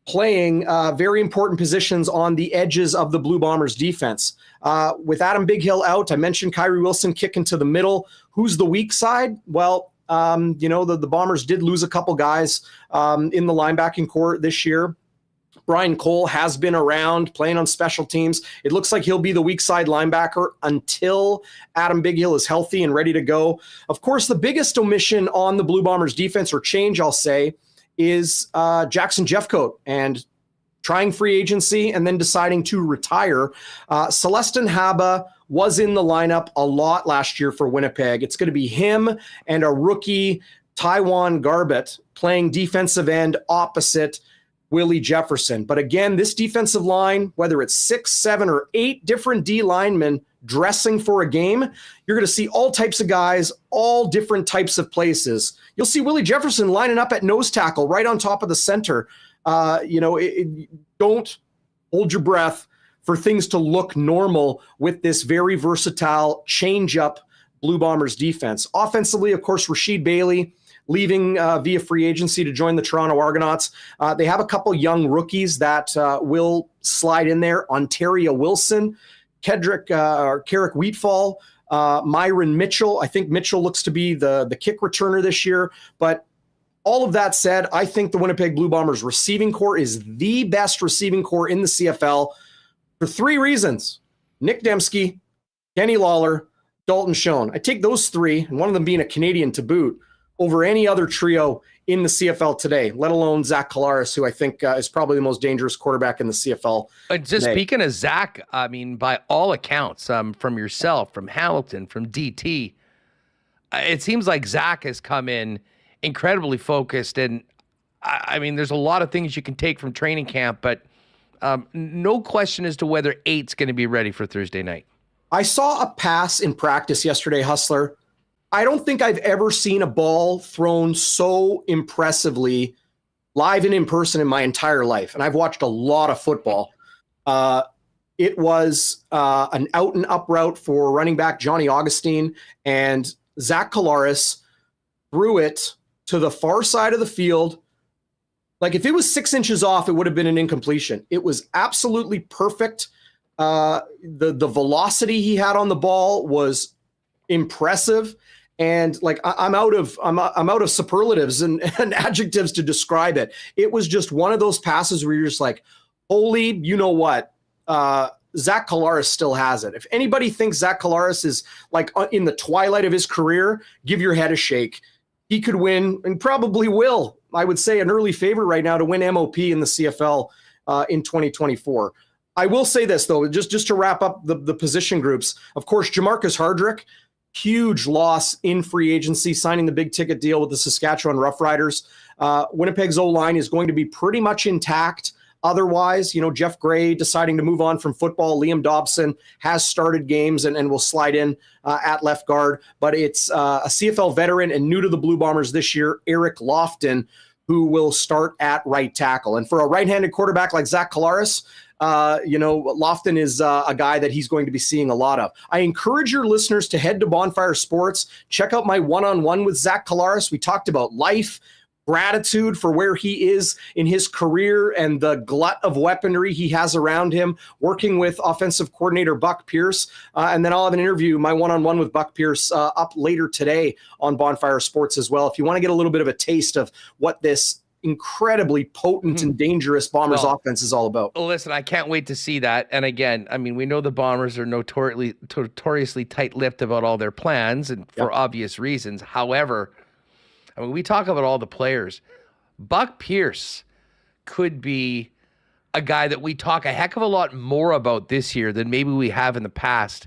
playing very important positions on the edges of the Blue Bombers defense. With Adam Bighill out, I mentioned Kyrie Wilson kicking to the middle. Who's the weak side? Well, the Bombers did lose a couple guys in the linebacking core this year. Brian Cole has been around playing on special teams. It looks like he'll be the weak side linebacker until Adam Bighill is healthy and ready to go. Of course, the biggest omission on the Blue Bombers defense, or change, I'll say, is Jackson Jeffcoat and trying free agency and then deciding to retire. Celestin Haba was in the lineup a lot last year for Winnipeg. It's going to be him and a rookie, Taiwan Garbett, playing defensive end opposite Willie Jefferson. But again, this defensive line, whether it's 6, 7, or 8 different D linemen dressing for a game, you're going to see all types of guys, all different types of places. You'll see Willie Jefferson lining up at nose tackle right on top of the center. Don't hold your breath for things to look normal with this very versatile change-up Blue Bombers defense. Offensively, of course, Rasheed Bailey leaving via free agency to join the Toronto Argonauts. They have a couple young rookies that will slide in there. Ontario Wilson, Carrick Wheatfall, Myron Mitchell. I think Mitchell looks to be the kick returner this year. But all of that said, I think the Winnipeg Blue Bombers receiving core is the best receiving core in the CFL for 3 reasons. Nick Dembski, Kenny Lawler, Dalton Schoen. I take those 3, and one of them being a Canadian to boot, over any other trio in the CFL today, let alone Zach Collaros, who I think is probably the most dangerous quarterback in the CFL. Just today. Speaking of Zach, I mean, by all accounts, from yourself, from Hamilton, from DT, it seems like Zach has come in incredibly focused. And I mean, there's a lot of things you can take from training camp, but no question as to whether 8's going to be ready for Thursday night. I saw a pass in practice yesterday, Hustler. I don't think I've ever seen a ball thrown so impressively live and in person in my entire life. And I've watched a lot of football. It was an out and up route for running back Johnny Augustine, and Zach Collaros threw it to the far side of the field. Like if it was 6 inches off, it would have been an incompletion. It was absolutely perfect. The velocity he had on the ball was impressive. And like I'm out of superlatives and adjectives to describe it. It was just one of those passes where you're just like, holy, you know what? Zach Collaros still has it. If anybody thinks Zach Collaros is like in the twilight of his career, give your head a shake. He could win and probably will. I would say an early favorite right now to win MOP in the CFL in 2024. I will say this though, just to wrap up the position groups. Of course, Jamarcus Hardrick. Huge loss in free agency, signing the big ticket deal with the Saskatchewan Roughriders. Winnipeg's O-line is going to be pretty much intact. Otherwise, Jeff Gray deciding to move on from football. Liam Dobson has started games and will slide in at left guard. But it's a CFL veteran and new to the Blue Bombers this year, Eric Lofton, who will start at right tackle. And for a right-handed quarterback like Zach Collaros, Lofton is a guy that he's going to be seeing a lot of. I encourage your listeners to head to Bonfire Sports, check out my one-on-one with Zach Collaros. We talked about life, gratitude for where he is in his career and the glut of weaponry he has around him, working with offensive coordinator Buck Pierce. And then I'll have an interview, my one-on-one with Buck Pierce, up later today on Bonfire Sports as well. If you want to get a little bit of a taste of what this incredibly potent and dangerous Bombers offense is all about. Listen, I can't wait to see that. And again, I mean, we know the Bombers are notoriously tight-lipped about all their plans and for obvious reasons. However, I mean, we talk about all the players. Buck Pierce could be a guy that we talk a heck of a lot more about this year than maybe we have in the past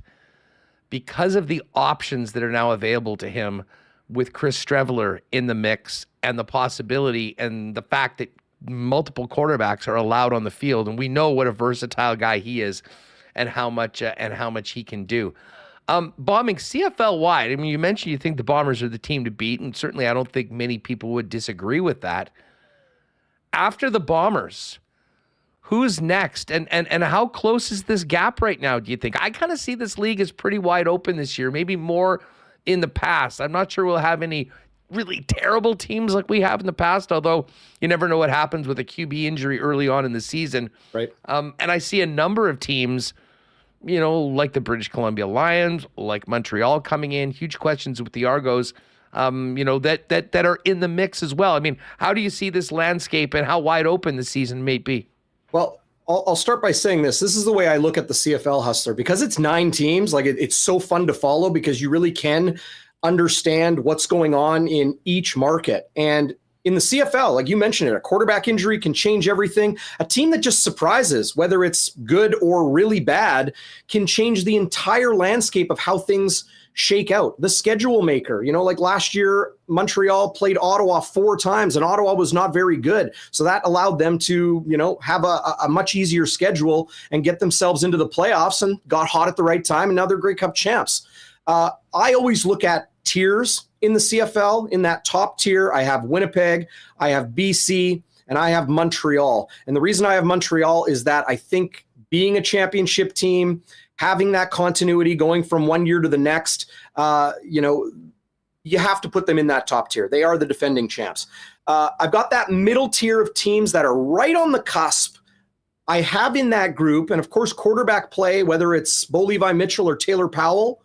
because of the options that are now available to him with Chris Streveler in the mix and the possibility and the fact that multiple quarterbacks are allowed on the field. And we know what a versatile guy he is and how much he can do. Bauming, CFL wide, I mean, you mentioned you think the Bombers are the team to beat, and certainly I don't think many people would disagree with that. After the Bombers, who's next? And how close is this gap right now, do you think? I kind of see this league as pretty wide open this year, maybe more in the past. I'm not sure we'll have any really terrible teams like we have in the past, although you never know what happens with a QB injury early on in the season. Right. And I see a number of teams, like the British Columbia Lions, like Montreal coming in, huge questions with the Argos, that are in the mix as well. I mean, how do you see this landscape and how wide open the season may be? Well, I'll start by saying this. This is the way I look at the CFL, Hustler, because it's 9 teams. Like it's so fun to follow because you really can understand what's going on in each market. And in the CFL, like you mentioned it, a quarterback injury can change everything. A team that just surprises, whether it's good or really bad, can change the entire landscape of how things shake out. The schedule maker, like last year, Montreal played Ottawa 4 times and Ottawa was not very good. So that allowed them to, have a much easier schedule and get themselves into the playoffs and got hot at the right time. And now they're Grey Cup champs. I always look at tiers in the CFL. In that top tier, I have Winnipeg, I have BC, and I have Montreal. And the reason I have Montreal is that I think being a championship team, having that continuity going from one year to the next, you have to put them in that top tier. They are the defending champs. I've got that middle tier of teams that are right on the cusp. I have in that group, and of course, quarterback play, whether it's Bo Levi Mitchell or Taylor Powell,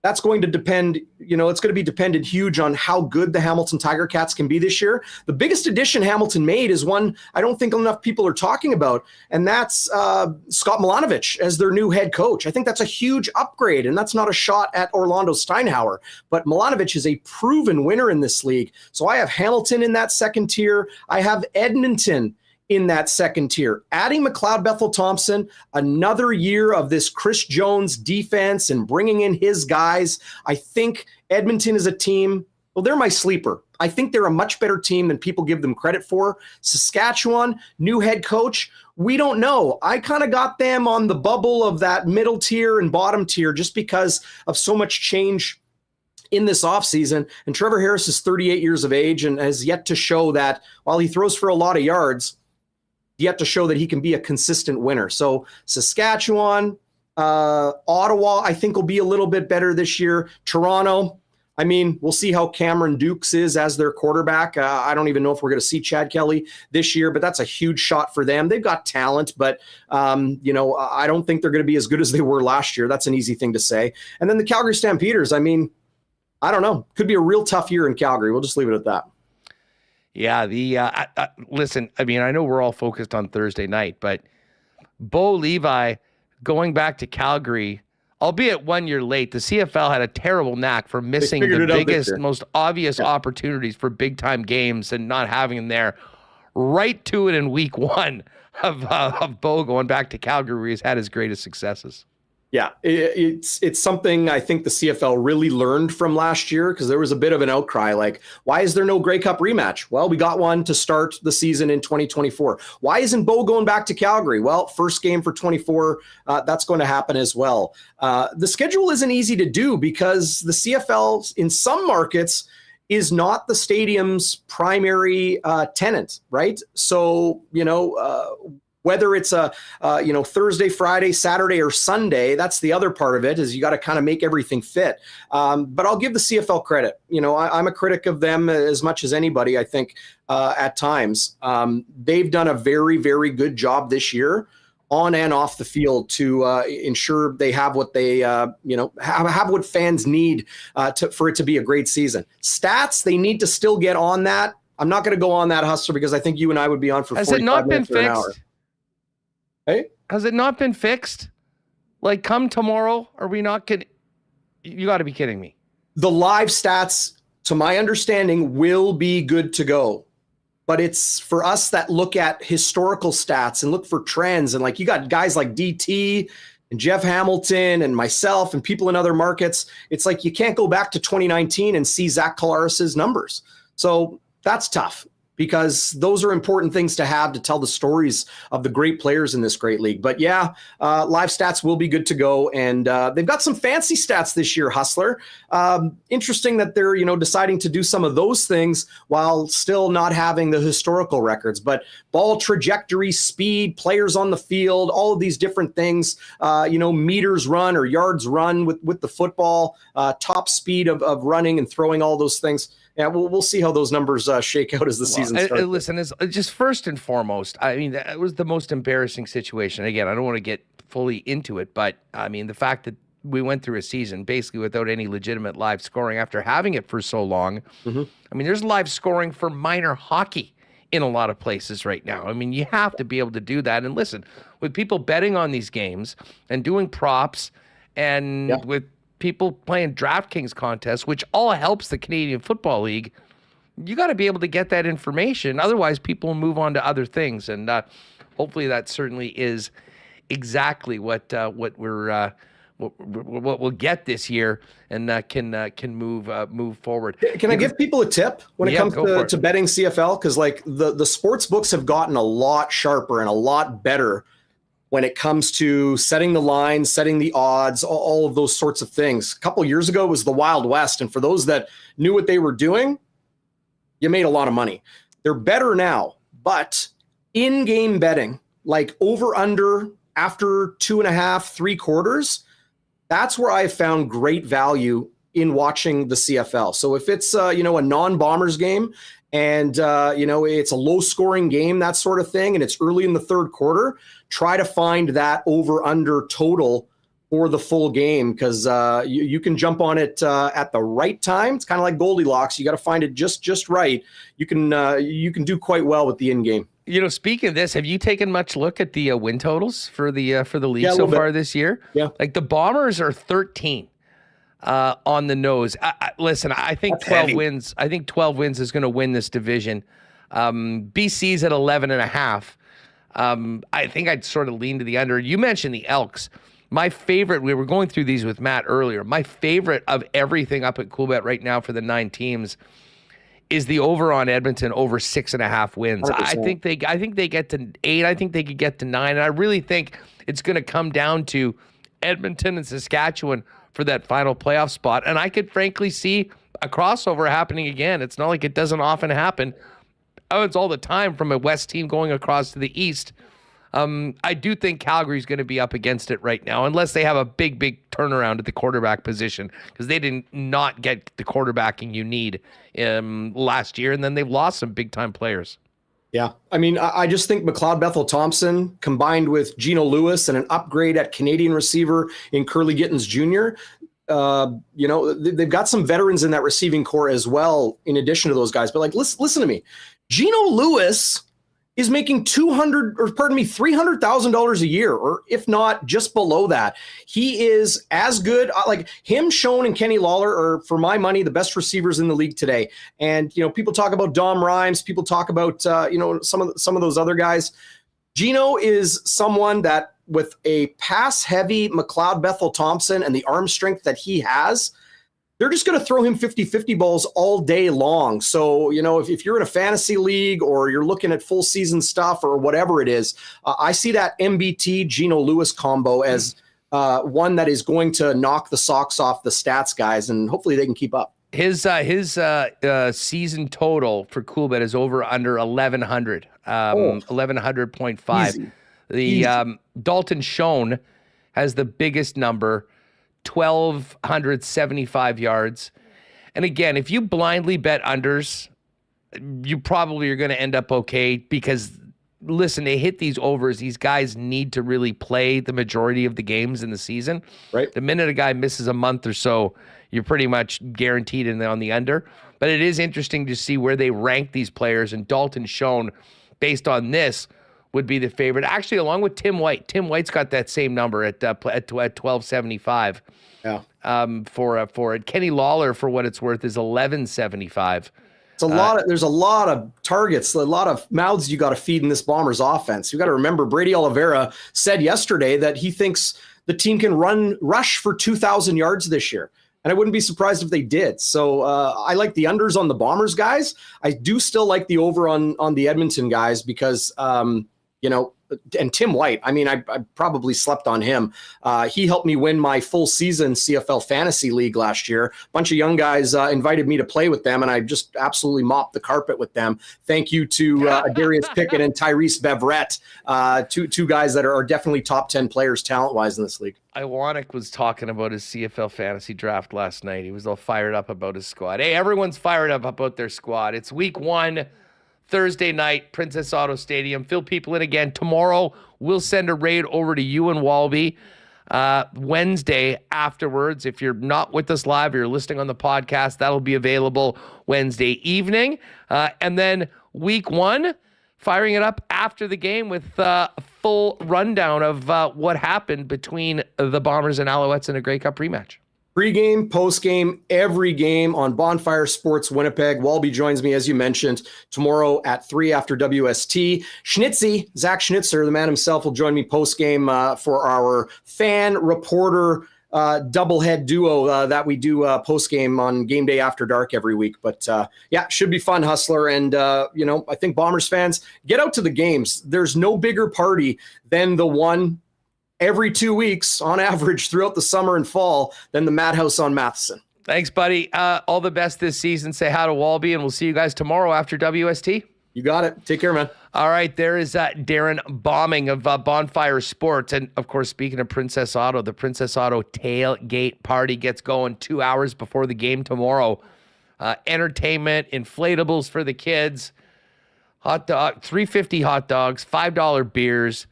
That's going to depend, it's going to be dependent huge on how good the Hamilton Tiger Cats can be this year. The biggest addition Hamilton made is one I don't think enough people are talking about, and that's Scott Milanovic as their new head coach. I think that's a huge upgrade, and that's not a shot at Orlando Steinhauer, but Milanovic is a proven winner in this league. So I have Hamilton in that second tier. I have Edmonton in that second tier. Adding McLeod Bethel-Thompson, another year of this Chris Jones defense and bringing in his guys. I think Edmonton is a team, well, they're my sleeper. I think they're a much better team than people give them credit for. Saskatchewan, new head coach, we don't know. I kind of got them on the bubble of that middle tier and bottom tier just because of so much change in this offseason. And Trevor Harris is 38 years of age and has yet to show that while he throws for a lot of yards, yet to show that he can be a consistent winner. So Saskatchewan, Ottawa, I think will be a little bit better this year. Toronto, I mean, we'll see how Cameron Dukes is as their quarterback. I don't even know if we're going to see Chad Kelly this year, but that's a huge shot for them. They've got talent, but I don't think they're going to be as good as they were last year. That's an easy thing to say. And then the Calgary Stampeders, I mean, I don't know. Could be a real tough year in Calgary. We'll just leave it at that. Yeah, listen, I mean, I know we're all focused on Thursday night, but Bo Levi going back to Calgary, albeit 1 year late, the CFL had a terrible knack for missing the biggest, most obvious opportunities for big-time games and not having them there. Right to it in week one of Bo going back to Calgary, where he's had his greatest successes. Yeah, it's something I think the CFL really learned from last year, because there was a bit of an outcry like, why is there no Grey Cup rematch? Well, we got one to start the season in 2024. Why isn't Bo going back to Calgary? Well, first game for 24, that's going to happen as well. The schedule isn't easy to do because the CFL in some markets is not the stadium's primary tenant, right? So, whether it's a Thursday, Friday, Saturday, or Sunday, that's the other part of it, is you got to kind of make everything fit. But I'll give the CFL credit. I'm a critic of them as much as anybody, I think, at times. They've done a very, very good job this year on and off the field to ensure they have what they, have what fans need for it to be a great season. Stats, they need to still get on that. I'm not going to go on that, Hustler, because I think you and I would be on for 45 minutes or an hour. Hey? Has it not been fixed? Like, come tomorrow, are we not going to... You got to be kidding me. The live stats, to my understanding, will be good to go. But it's for us that look at historical stats and look for trends. And, you got guys like DT and Jeff Hamilton and myself and people in other markets. It's like you can't go back to 2019 and see Zach Collaros' numbers. So that's tough, because those are important things to have to tell the stories of the great players in this great league. But yeah, live stats will be good to go. And they've got some fancy stats this year, Hustler. Interesting that they're, deciding to do some of those things while still not having the historical records. But ball trajectory, speed, players on the field, all of these different things, meters run or yards run with the football, top speed of running and throwing, all those things. Yeah, we'll see how those numbers shake out as the season starts. Listen, it's just first and foremost, I mean, that was the most embarrassing situation. Again, I don't want to get fully into it, but I mean, the fact that we went through a season basically without any legitimate live scoring after having it for so long. Mm-hmm. I mean, there's live scoring for minor hockey in a lot of places right now. I mean, you have to be able to do that. And listen, with people betting on these games and doing props and with people playing DraftKings contests, which all helps the Canadian Football League, you got to be able to get that information. Otherwise, people will move on to other things. And hopefully that certainly is exactly what we'll get this year, and can move forward. Can I give people a tip when it comes to betting CFL? Because the sports books have gotten a lot sharper and a lot better when it comes to setting the lines, setting the odds, all of those sorts of things. A couple of years ago, it was the Wild West. And for those that knew what they were doing, you made a lot of money. They're better now, but in-game betting, like over-under after 2.5, 3 quarters, that's where I found great value in watching the CFL. So if it's, a non-Bombers game and, it's a low-scoring game, that sort of thing, and it's early in the third quarter, try to find that over-under total for the full game because you can jump on it at the right time. It's kind of like Goldilocks. You got to find it just right. You can do quite well with the in-game. Speaking of this, have you taken much look at the win totals for the league so far this year? Yeah. Like the Bombers are 13 on the nose. Listen, I think That's 12 heavy. wins. I think 12 wins is going to win this division. BC's at 11.5. I think I'd sort of lean to the under. You mentioned the Elks. My favorite, we were going through these with Matt earlier. My favorite of everything up at Coolbet right now for the 9 teams is the over on Edmonton over 6.5 wins. 100%. I think they get to 8. I think they could get to 9. And I really think it's going to come down to Edmonton and Saskatchewan for that final playoff spot. And I could frankly see a crossover happening again. It's not like it doesn't often happen. Oh, it's all the time from a West team going across to the East. I do think Calgary's going to be up against it right now, unless they have a big turnaround at the quarterback position, because they did not get the quarterbacking you need last year, and then they've lost some big-time players. Yeah. I mean, I just think McLeod Bethel-Thompson combined with Geno Lewis and an upgrade at Canadian receiver in Curly Gittins Jr., they've got some veterans in that receiving core as well, in addition to those guys. But listen to me. Geno Lewis is making $300,000 a year, or if not just below that. He is as good. Like him, Schoen, and Kenny Lawler are, for my money, the best receivers in the league today. And people talk about Dom Rhymes, people talk about some of those other guys. Geno is someone that, with a pass-heavy McLeod Bethel-Thompson and the arm strength that he has, they're just going to throw him 50-50 balls all day long. So, if you're in a fantasy league or you're looking at full season stuff or whatever it is, I see that MBT Geno Lewis combo as one that is going to knock the socks off the stats guys, and hopefully they can keep up. His season total for Coolbet is over under 1,100, 1,100.5. The Dalton Schoen has the biggest number, 1,275 yards. And again, if you blindly bet unders, you probably are going to end up okay, because listen, they hit these overs. These guys need to really play the majority of the games in the season. Right. The minute a guy misses a month or so, you're pretty much guaranteed on the under. But it is interesting to see where they rank these players, and Dalton Schoen, based on this, would be the favorite. Actually, along with Tim White. Tim White's got that same number at 1,275. Yeah. For it. Kenny Lawler, for what it's worth, is 1,175. It's there's a lot of targets, a lot of mouths you got to feed in this Bombers offense. You got to remember, Brady Oliveira said yesterday that he thinks the team can rush for 2,000 yards this year. And I wouldn't be surprised if they did. So I like the unders on the Bombers guys. I do still like the over on the Edmonton guys because, and Tim White, I mean, I probably slept on him. He helped me win my full season CFL fantasy league last year. A bunch of young guys invited me to play with them, and I just absolutely mopped the carpet with them. Thank you to Darius Pickett and Tyrese Beverett, two guys that are definitely top 10 players talent-wise in this league. Iwanek was talking about his CFL fantasy draft last night. He was all fired up about his squad. Hey, everyone's fired up about their squad. It's week 1. Thursday night, Princess Auto Stadium. Fill people in again. Tomorrow, we'll send a raid over to you and Walby. Wednesday afterwards, if you're not with us live or you're listening on the podcast, that'll be available Wednesday evening. And then week 1, firing it up after the game with a full rundown of what happened between the Bombers and Alouettes in a Grey Cup rematch. Pre-game, post-game, every game on Bonfire Sports Winnipeg. Walby joins me, as you mentioned, tomorrow at 3 after WST. Zach Schnitzer, the man himself, will join me post-game for our fan reporter doublehead duo that we do post-game on Game Day After Dark every week. But should be fun, Hustler. And, I think Bombers fans, get out to the games. There's no bigger party than the one every 2 weeks on average throughout the summer and fall than the Madhouse on Matheson. Thanks, buddy. All the best this season. Say hi to Walby, and we'll see you guys tomorrow after WST. You got it. Take care, man. All right, there is Darrin Bauming of Bonfire Sports. And, of course, speaking of Princess Auto, the Princess Auto tailgate party gets going 2 hours before the game tomorrow. Entertainment, inflatables for the kids, hot dog, $3.50 hot dogs, $5 beers.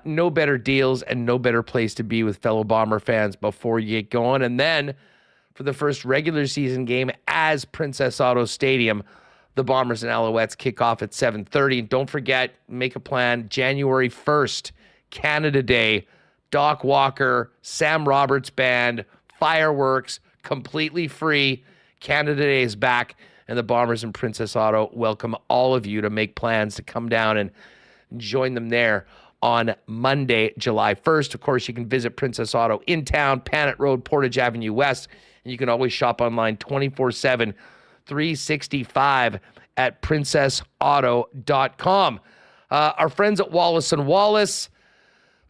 No better deals and no better place to be with fellow Bomber fans before you get going. And then for the first regular season game as Princess Auto Stadium, the Bombers and Alouettes kick off at 7:30. And don't forget, make a plan, January 1st, Canada Day, Doc Walker, Sam Roberts Band, fireworks, completely free. Canada Day is back, and the Bombers and Princess Auto welcome all of you to make plans to come down and join them there on Monday, July 1st. Of course, you can visit Princess Auto in town, Panet Road, Portage Avenue West, and you can always shop online 24/7, 365 at princessauto.com. Our friends at Wallace & Wallace,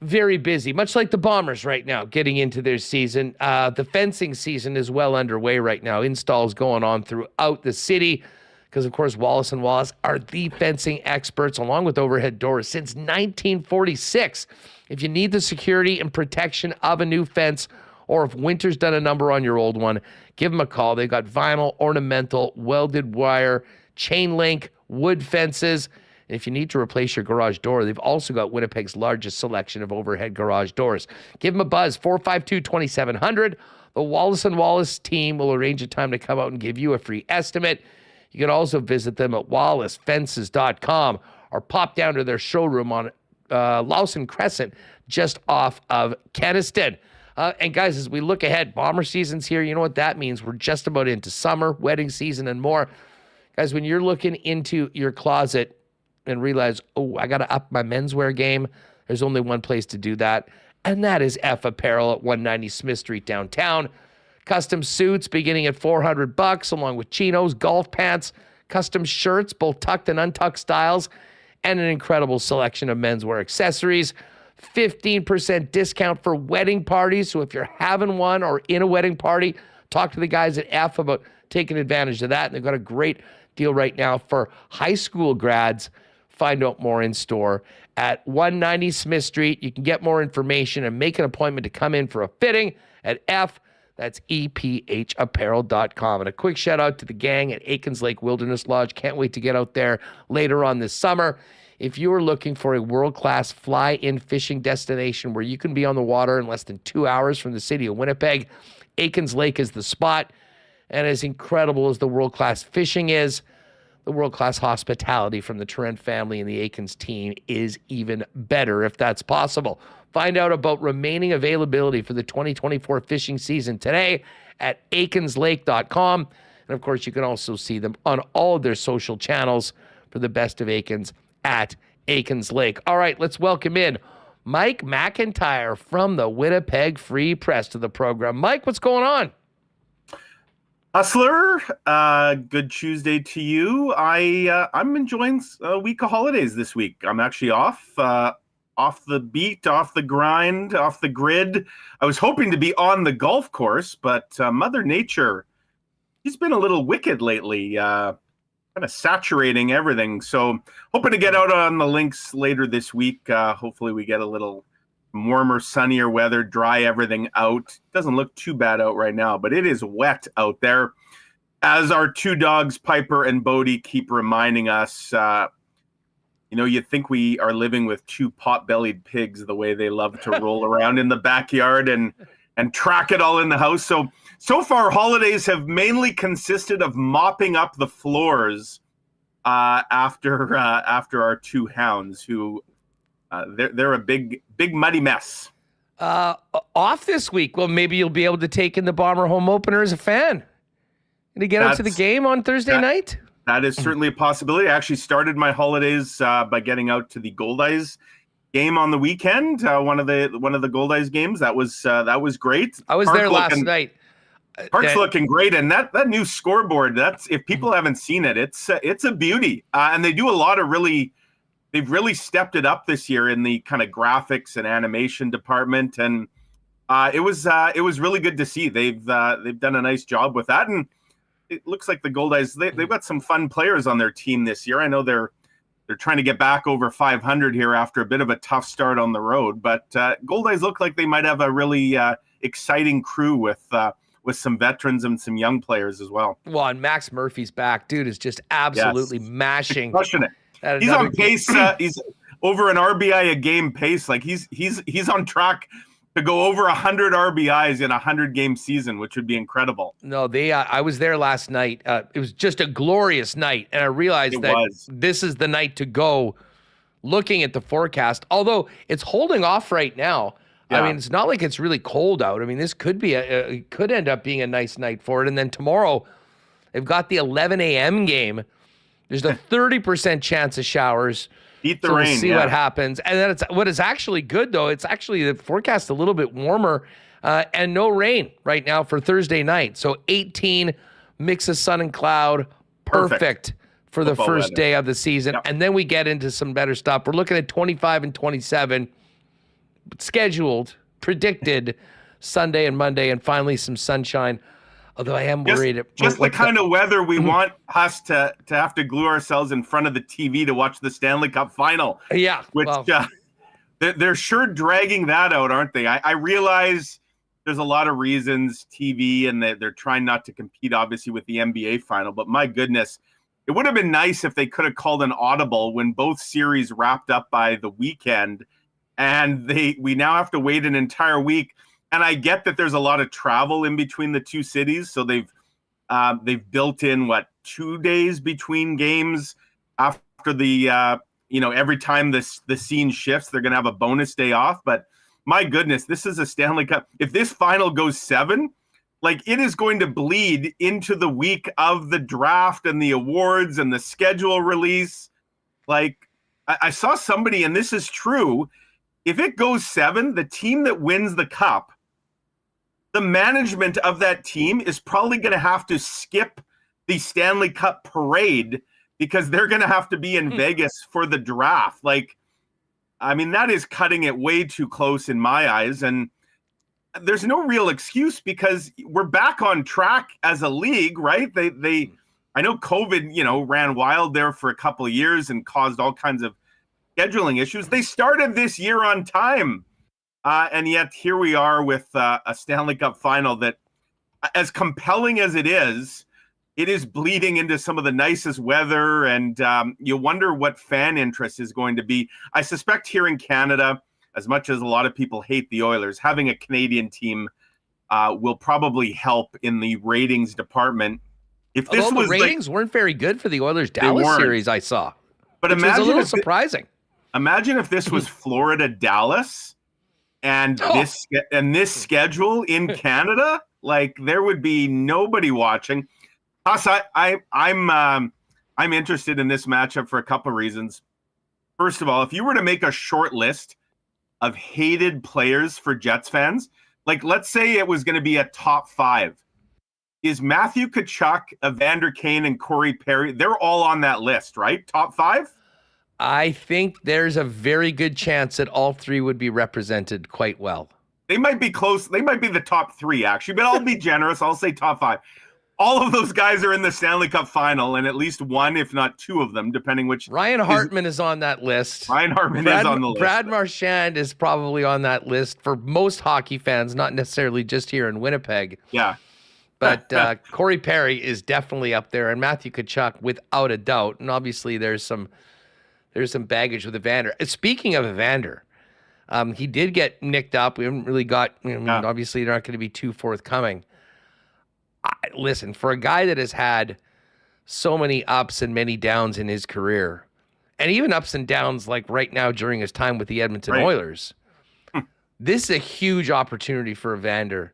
very busy, much like the Bombers right now, getting into their season. The fencing season is well underway right now. Installs going on throughout the city because, of course, Wallace & Wallace are the fencing experts along with overhead doors since 1946. If you need the security and protection of a new fence, or if winter's done a number on your old one, give them a call. They've got vinyl, ornamental, welded wire, chain link, wood fences. And if you need to replace your garage door, they've also got Winnipeg's largest selection of overhead garage doors. Give them a buzz, 452-2700. The Wallace & Wallace team will arrange a time to come out and give you a free estimate. You can also visit them at wallacefences.com or pop down to their showroom on Lawson Crescent, just off of Kenniston. And guys, as we look ahead, Bomber season's here. You know what that means? We're just about into summer, wedding season, and more. Guys, when you're looking into your closet and realize, oh, I got to up my menswear game, there's only one place to do that, and that is F Apparel at 190 Smith Street downtown. Custom suits beginning at $400, along with chinos, golf pants, custom shirts, both tucked and untucked styles, and an incredible selection of menswear accessories. 15% discount for wedding parties. So if you're having one or in a wedding party, talk to the guys at F about taking advantage of that. And they've got a great deal right now for high school grads. Find out more in store at 190 Smith Street. You can get more information and make an appointment to come in for a fitting at F. That's EPHapparel.com. And a quick shout out to the gang at Aikens Lake Wilderness Lodge. Can't wait to get out there later on this summer. If you are looking for a world-class fly-in fishing destination where you can be on the water in less than 2 hours from the city of Winnipeg, Aikens Lake is the spot. And as incredible as the world-class fishing is, the world-class hospitality from the Trent family and the Aikens team is even better if that's possible. Find out about remaining availability for the 2024 fishing season today at aikenslake.com. And of course, you can also see them on all of their social channels for the best of Aikens at Aikens Lake. All right, let's welcome in Mike McIntyre from the Winnipeg Free Press to the program. Mike, what's going on? Hustler, good Tuesday to you. I'm enjoying a week of holidays this week. I'm actually off the beat, off the grind, off the grid. I was hoping to be on the golf course, but Mother Nature, she's been a little wicked lately, kind of saturating everything. So hoping to get out on the links later this week. Hopefully we get a little warmer, sunnier weather, dry everything out. Doesn't look too bad out right now, but it is wet out there. As our two dogs, Piper and Bodie, keep reminding us, you think we are living with two pot-bellied pigs, the way they love to roll around in the backyard and track it all in the house. So far, holidays have mainly consisted of mopping up the floors after our two hounds, who they're a big muddy mess. Off this week. Well, maybe you'll be able to take in the Bomber home opener as a fan. Going to get out to the game on Thursday night? That is certainly a possibility. I actually started my holidays by getting out to the Goldeyes game on the weekend. One of the Goldeyes games. That was great. I was there last night. Park's looking great, and that new scoreboard. That's, if people haven't seen it, it's a beauty. And they do a lot of they've really stepped it up this year in the kind of graphics and animation department, and it was really good to see. They've done a nice job with that, and it looks like the Goldeyes, they've got some fun players on their team this year. I know they're trying to get back over 500 here after a bit of a tough start on the road, but Goldeyes look like they might have a really exciting crew with some veterans and some young players as well. Well, and Max Murphy's back. Dude is just absolutely mashing. Crushing it. He's on pace. over an RBI a game pace. Like he's on track to go over 100 RBIs in a 100-game season, which would be incredible. No, I was there last night. It was just a glorious night, and I realized this is the night to go. Looking at the forecast, although it's holding off right now. Yeah. I mean, it's not like it's really cold out. I mean, this could be it could end up being a nice night for it. And then tomorrow, they've got the 11 a.m. game. There's a 30% chance of showers. Beat the rain. We'll see what happens. And then what is actually good, though, it's actually the forecast a little bit warmer and no rain right now for Thursday night. So 18, mix of sun and cloud, perfect for the first day of the season. Yep. And then we get into some better stuff. We're looking at 25 and 27 scheduled, predicted Sunday and Monday, and finally some sunshine. Although I am worried. Just the kind of weather we want us to have to glue ourselves in front of the TV to watch the Stanley Cup Final. Yeah. Which they're sure dragging that out, aren't they? I realize there's a lot of reasons, TV, and they're trying not to compete, obviously, with the NBA Final. But my goodness, it would have been nice if they could have called an audible when both series wrapped up by the weekend. And we now have to wait an entire week. And I get that there's a lot of travel in between the two cities. So they've built in, 2 days between games after the, every time the scene shifts, they're going to have a bonus day off. But my goodness, this is a Stanley Cup. If this final goes 7, it is going to bleed into the week of the draft and the awards and the schedule release. I saw somebody, and this is true, if it goes 7, the team that wins the cup, the management of that team is probably going to have to skip the Stanley Cup parade because they're going to have to be in Vegas for the draft. That is cutting it way too close in my eyes. And there's no real excuse because we're back on track as a league, right? I know COVID, ran wild there for a couple of years and caused all kinds of scheduling issues. They started this year on time. And yet here we are with a Stanley Cup Final that, as compelling as it is bleeding into some of the nicest weather. And you wonder what fan interest is going to be. I suspect here in Canada, as much as a lot of people hate the Oilers, having a Canadian team will probably help in the ratings department. The ratings weren't very good for the Oilers-Dallas series, I saw. But imagine, was a little surprising. Imagine if this was Florida-Dallas and this schedule in Canada, there would be nobody watching. Us, I'm interested in this matchup for a couple of reasons. First of all, if you were to make a short list of hated players for Jets fans, let's say it was going to be a top 5. Is Matthew Tkachuk, Evander Kane, and Corey Perry, they're all on that list, right? Top 5? I think there's a very good chance that all 3 would be represented quite well. They might be close. They might be the top 3, actually, but I'll be generous. I'll say top 5. All of those guys are in the Stanley Cup Final, and at least one, if not 2 of them, depending which. Ryan Hartman is on that list. Ryan Hartman is on the list. Brad Marchand is probably on that list for most hockey fans, not necessarily just here in Winnipeg. Yeah. But Corey Perry is definitely up there, and Matthew Tkachuk, without a doubt. And obviously, there's some baggage with Evander. Speaking of Evander, he did get nicked up. We haven't really got. Obviously, they're not going to be too forthcoming. Listen, for a guy that has had so many ups and many downs in his career, and even ups and downs right now during his time with the Edmonton Oilers, this is a huge opportunity for Evander,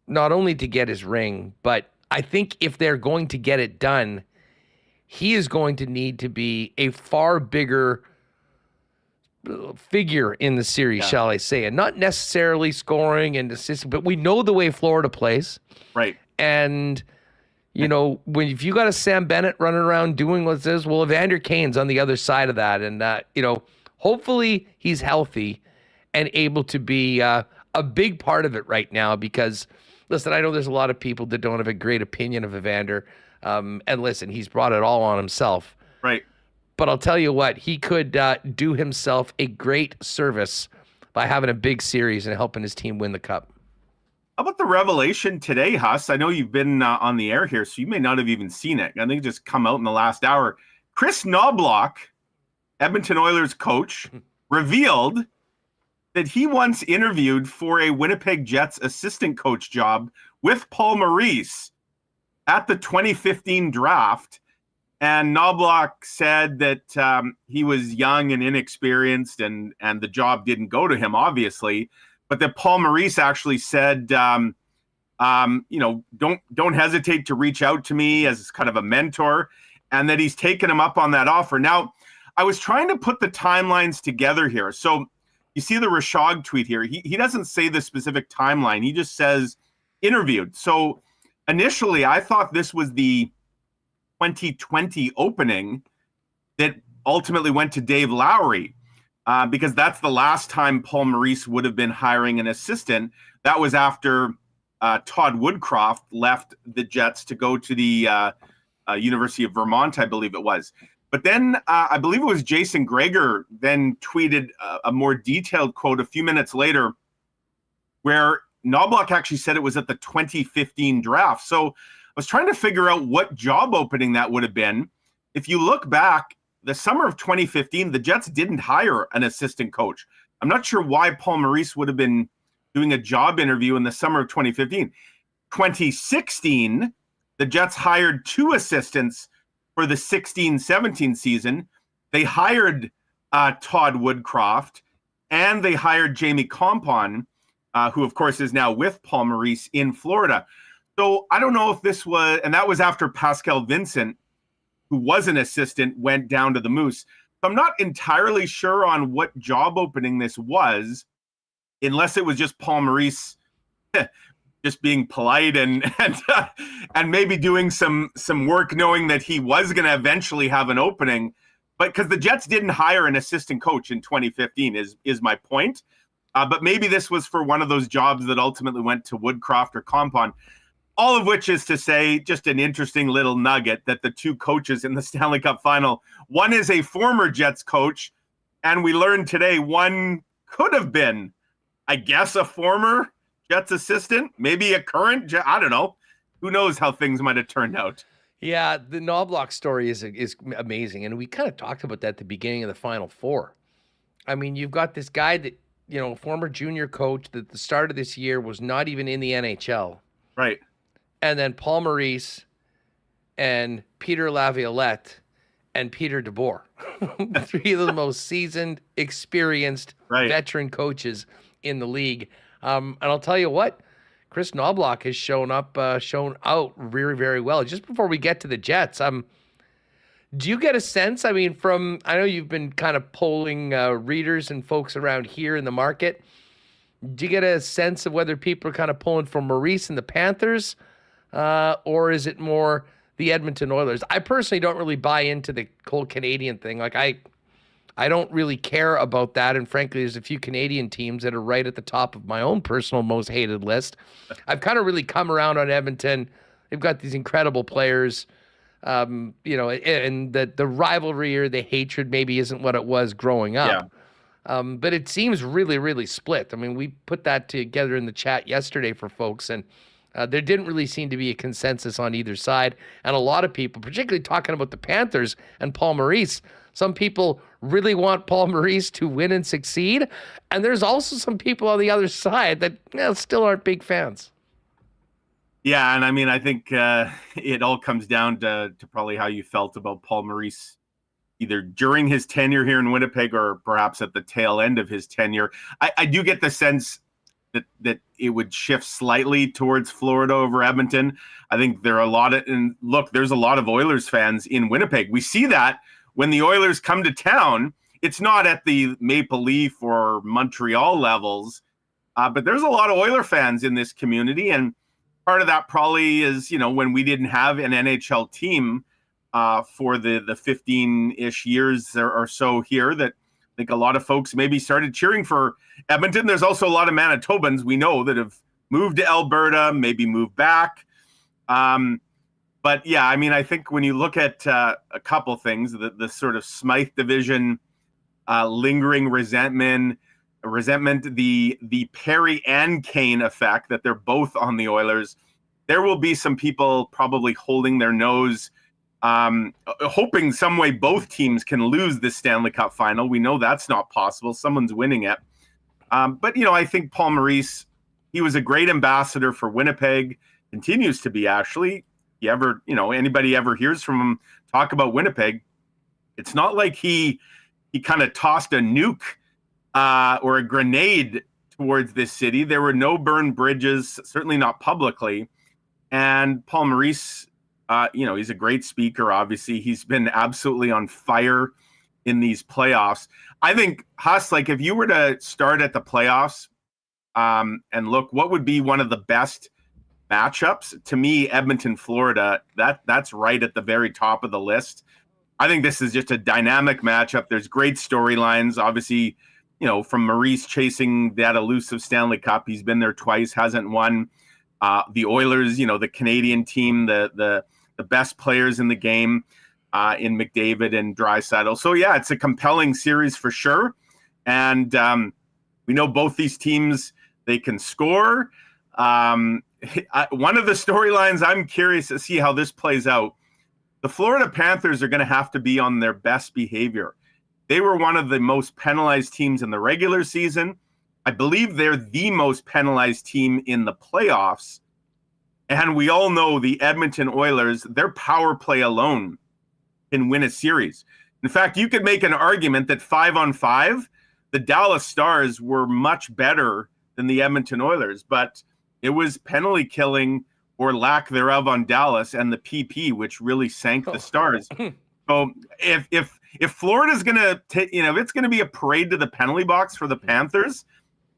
not only to get his ring, but I think if they're going to get it done, he is going to need to be a far bigger figure in the series, shall I say, and not necessarily scoring and assisting, but we know the way Florida plays. Right. And, if you got a Sam Bennett running around doing what this, well, Evander Kane's on the other side of that. And, hopefully he's healthy and able to be a big part of it right now because, listen, I know there's a lot of people that don't have a great opinion of Evander. And listen, he's brought it all on himself. Right. But I'll tell you what, he could do himself a great service by having a big series and helping his team win the cup. How about the revelation today, Huss? I know you've been on the air here, so you may not have even seen it. I think it just come out in the last hour. Chris Knobloch Edmonton Oilers coach, revealed that he once interviewed for a Winnipeg Jets assistant coach job with Paul Maurice at the 2015 draft. And Knobloch said that he was young and inexperienced and the job didn't go to him, obviously, but that Paul Maurice actually said, don't hesitate to reach out to me as kind of a mentor, and that he's taken him up on that offer. Now, I was trying to put the timelines together here. So you see the Rashog tweet here. He doesn't say the specific timeline. He just says interviewed. So initially, I thought this was the 2020 opening that ultimately went to Dave Lowry, because that's the last time Paul Maurice would have been hiring an assistant. That was after Todd Woodcroft left the Jets to go to the University of Vermont, I believe it was. But then I believe it was Jason Greger then tweeted a more detailed quote a few minutes later where Knobloch actually said it was at the 2015 draft. So I was trying to figure out what job opening that would have been. If you look back, the summer of 2015, the Jets didn't hire an assistant coach. I'm not sure why Paul Maurice would have been doing a job interview in the summer of 2015. 2016, the Jets hired 2 assistants for the 16-17 season. They hired Todd Woodcroft, and they hired Jamie Compon, who of course is now with Paul Maurice in Florida. So I don't know if this was, and that was after Pascal Vincent, who was an assistant, went down to the Moose. So I'm not entirely sure on what job opening this was, unless it was just Paul Maurice just being polite and maybe doing some work, knowing that he was going to eventually have an opening. But because the Jets didn't hire an assistant coach in 2015 is my point. But maybe this was for one of those jobs that ultimately went to Woodcroft or Compon. All of which is to say, just an interesting little nugget that the 2 coaches in the Stanley Cup Final, one is a former Jets coach, and we learned today one could have been, I guess, a former Jets assistant, maybe a current, I don't know. Who knows how things might have turned out. Yeah, the Knobloch story is amazing, and we kind of talked about that at the beginning of the Final Four. I mean, you've got this guy that, former junior coach that at the start of this year was not even in the NHL. Right. And then Paul Maurice and Peter Laviolette and Peter DeBoer, 3 of the most seasoned, experienced, veteran coaches in the league. And I'll tell you what, Chris Knobloch has shown out very, very well. Just before we get to the Jets, do you get a sense, I know you've been kind of polling readers and folks around here in the market. Do you get a sense of whether people are kind of pulling for Maurice and the Panthers? Or is it more the Edmonton Oilers? I personally don't really buy into the whole Canadian thing. Like I don't really care about that. And frankly, there's a few Canadian teams that are right at the top of my own personal most hated list. I've kind of really come around on Edmonton. They've got these incredible players, and the rivalry or the hatred maybe isn't what it was growing up. Yeah. But it seems really, really split. I mean, we put that together in the chat yesterday for folks, and there didn't really seem to be a consensus on either side. And a lot of people, particularly talking about the Panthers and Paul Maurice, some people really want Paul Maurice to win and succeed. And there's also some people on the other side that still aren't big fans. Yeah, and I think it all comes down to probably how you felt about Paul Maurice, either during his tenure here in Winnipeg or perhaps at the tail end of his tenure. I do get the sense that it would shift slightly towards Florida over Edmonton. I think there's a lot of Oilers fans in Winnipeg. We see that when the Oilers come to town. It's not at the Maple Leaf or Montreal levels, but there's a lot of Oiler fans in this community. And part of that probably is, when we didn't have an NHL team for the 15-ish years or so here, that I think a lot of folks maybe started cheering for Edmonton. There's also a lot of Manitobans we know that have moved to Alberta, maybe moved back. But yeah, I think when you look at a couple things, the sort of Smythe division, lingering resentment, the Perry and Kane effect that they're both on the Oilers, there will be some people probably holding their nose hoping some way both teams can lose this Stanley Cup final. We know that's not possible. Someone's winning it. But, I think Paul Maurice, he was a great ambassador for Winnipeg, continues to be actually. Anybody ever hears from him talk about Winnipeg, it's not like he kind of tossed a nuke or a grenade towards this city. There were no burned bridges, certainly not publicly. And Paul Maurice, he's a great speaker, obviously. He's been absolutely on fire in these playoffs. I think, Huss, if you were to start at the playoffs and look, what would be one of the best matchups? To me, Edmonton, Florida, that's right at the very top of the list. I think this is just a dynamic matchup. There's great storylines. Obviously, from Maurice chasing that elusive Stanley Cup, he's been there twice, hasn't won. The Oilers, the Canadian team, the best players in the game in McDavid and Draisaitl. So, yeah, it's a compelling series for sure. And we know both these teams, they can score. One of the storylines I'm curious to see how this plays out. The Florida Panthers are going to have to be on their best behavior. They were one of the most penalized teams in the regular season. I believe they're the most penalized team in the playoffs. And we all know the Edmonton Oilers, their power play alone can win a series. In fact, you could make an argument that 5-on-5, the Dallas Stars were much better than the Edmonton Oilers, but it was penalty killing or lack thereof on Dallas and the PP, which really sank the Stars. So if Florida's going to take, if it's going to be a parade to the penalty box for the Panthers,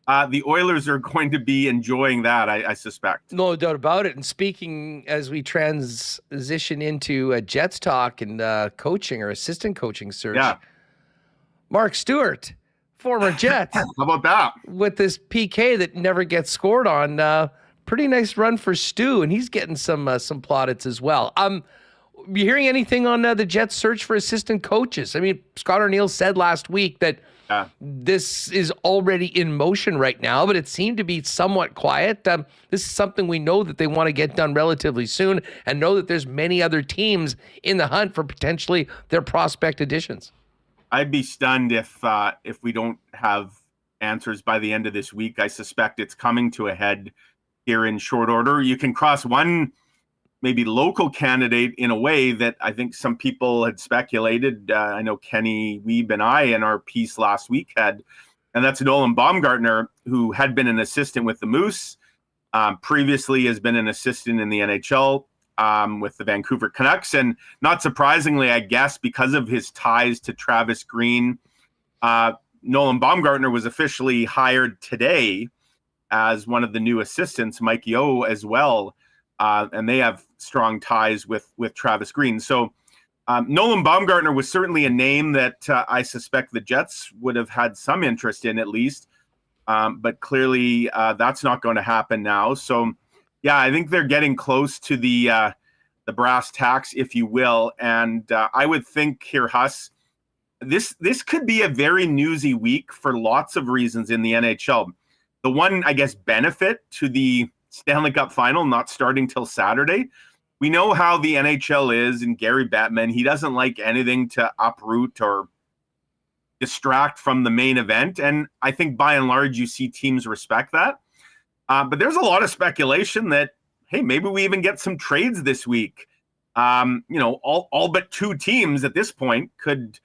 the Oilers are going to be enjoying that, I suspect. No doubt about it. And speaking as we transition into Jets talk and coaching or assistant coaching search, Mark Stewart, former Jet. How about that? With this PK that never gets scored on. Pretty nice run for Stu, and he's getting some plaudits as well. You hearing anything on the Jets' search for assistant coaches? I mean, Scott O'Neill said last week that this is already in motion right now, but it seemed to be somewhat quiet. This is something we know that they want to get done relatively soon, and know that there's many other teams in the hunt for potentially their prospect additions. I'd be stunned if we don't have answers by the end of this week. I suspect it's coming to a head here in short order. You can cross one maybe local candidate in a way that I think some people had speculated. I know Kenny Weeb and I in our piece last week had, and that's Nolan Baumgartner, who had been an assistant with the Moose, previously has been an assistant in the NHL with the Vancouver Canucks. And not surprisingly, I guess, because of his ties to Travis Green, Nolan Baumgartner was officially hired today as one of the new assistants, Mike Yeo as well. And they have strong ties with Travis Green. So Nolan Baumgartner was certainly a name that I suspect the Jets would have had some interest in at least. But clearly that's not going to happen now. So, yeah, I think they're getting close to the brass tacks, if you will. And I would think here, Huss, this could be a very newsy week for lots of reasons in the NHL. The one, I guess, benefit to the Stanley Cup Final not starting till Saturday. We know how the NHL is, and Gary Bettman, he doesn't like anything to uproot or distract from the main event. And I think by and large, you see teams respect that. But there's a lot of speculation that, hey, maybe we even get some trades this week. All but two teams at this point could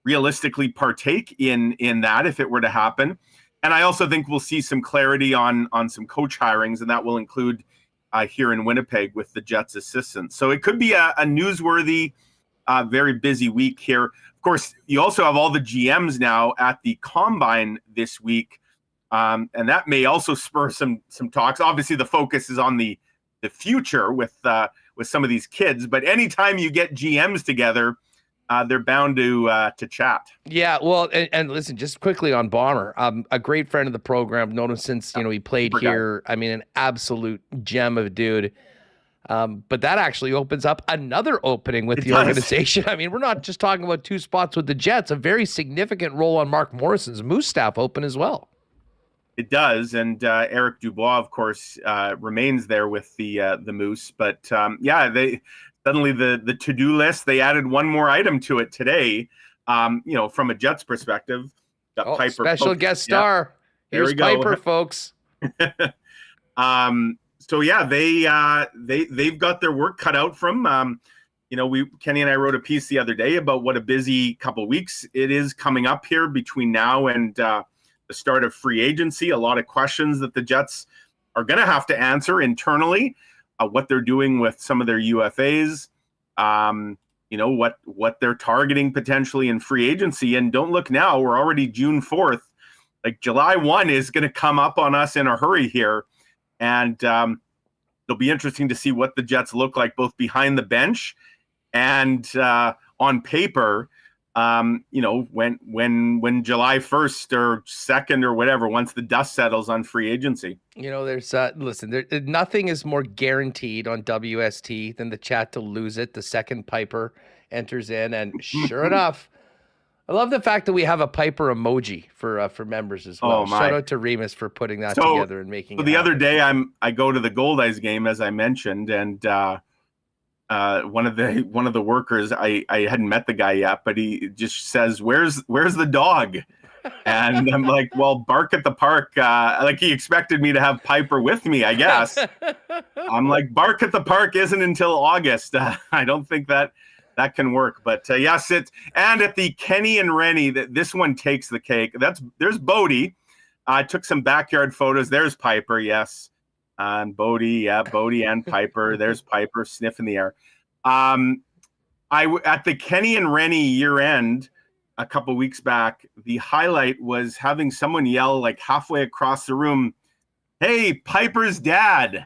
realistically partake in that if it were to happen. And I also think we'll see some clarity on some coach hirings, and that will include here in Winnipeg with the Jets assistants. So it could be a newsworthy, very busy week here. Of course, you also have all the GMs now at the Combine this week, and that may also spur some talks. Obviously, the focus is on the future with some of these kids, but anytime you get GMs together, they're bound to chat. Yeah, well, and listen, just quickly on Bomber, a great friend of the program, known him since he played here. I mean, an absolute gem of a dude. But that actually opens up another opening with the organization. I mean, we're not just talking about two spots with the Jets. A very significant role on Mark Morrison's Moose staff open as well. It does, and Eric Dubois, of course, remains there with the Moose. But suddenly the to-do list, they added one more item to it today. From a Jets perspective, got Piper. Special guest star. Yeah. Here's Piper, folks. So yeah, they've got their work cut out from. Kenny and I wrote a piece the other day about what a busy couple of weeks it is coming up here between now and the start of free agency. A lot of questions that the Jets are going to have to answer internally. What they're doing with some of their UFAs. What they're targeting potentially in free agency. And don't look now, we're already June 4th. Like July 1 is going to come up on us in a hurry here. And it'll be interesting to see what the Jets look like both behind the bench and on paper, when July 1st or 2nd or whatever, once the dust settles on free agency. There's nothing is more guaranteed on WST than the chat to lose it the second Piper enters in. And sure enough, I love the fact that we have a Piper emoji for members as well. Shout out to Remis for putting that together and making it the happen. Other day I go to the Gold Eyes game, as I mentioned, and one of the workers, I hadn't met the guy yet, but he just says, where's the dog? And I'm like, well, bark at the park. Like he expected me to have Piper with me, I guess. I'm like, bark at the park isn't until August. I don't think that can work. But yes, and at the Kenny and Rennie, this one takes the cake. There's Bodie. I took some backyard photos. There's Piper, yes. And Bodie and Piper. There's Piper sniffing the air. At the Kenny and Rennie year end a couple weeks back, the highlight was having someone yell like halfway across the room, "Hey, Piper's dad!"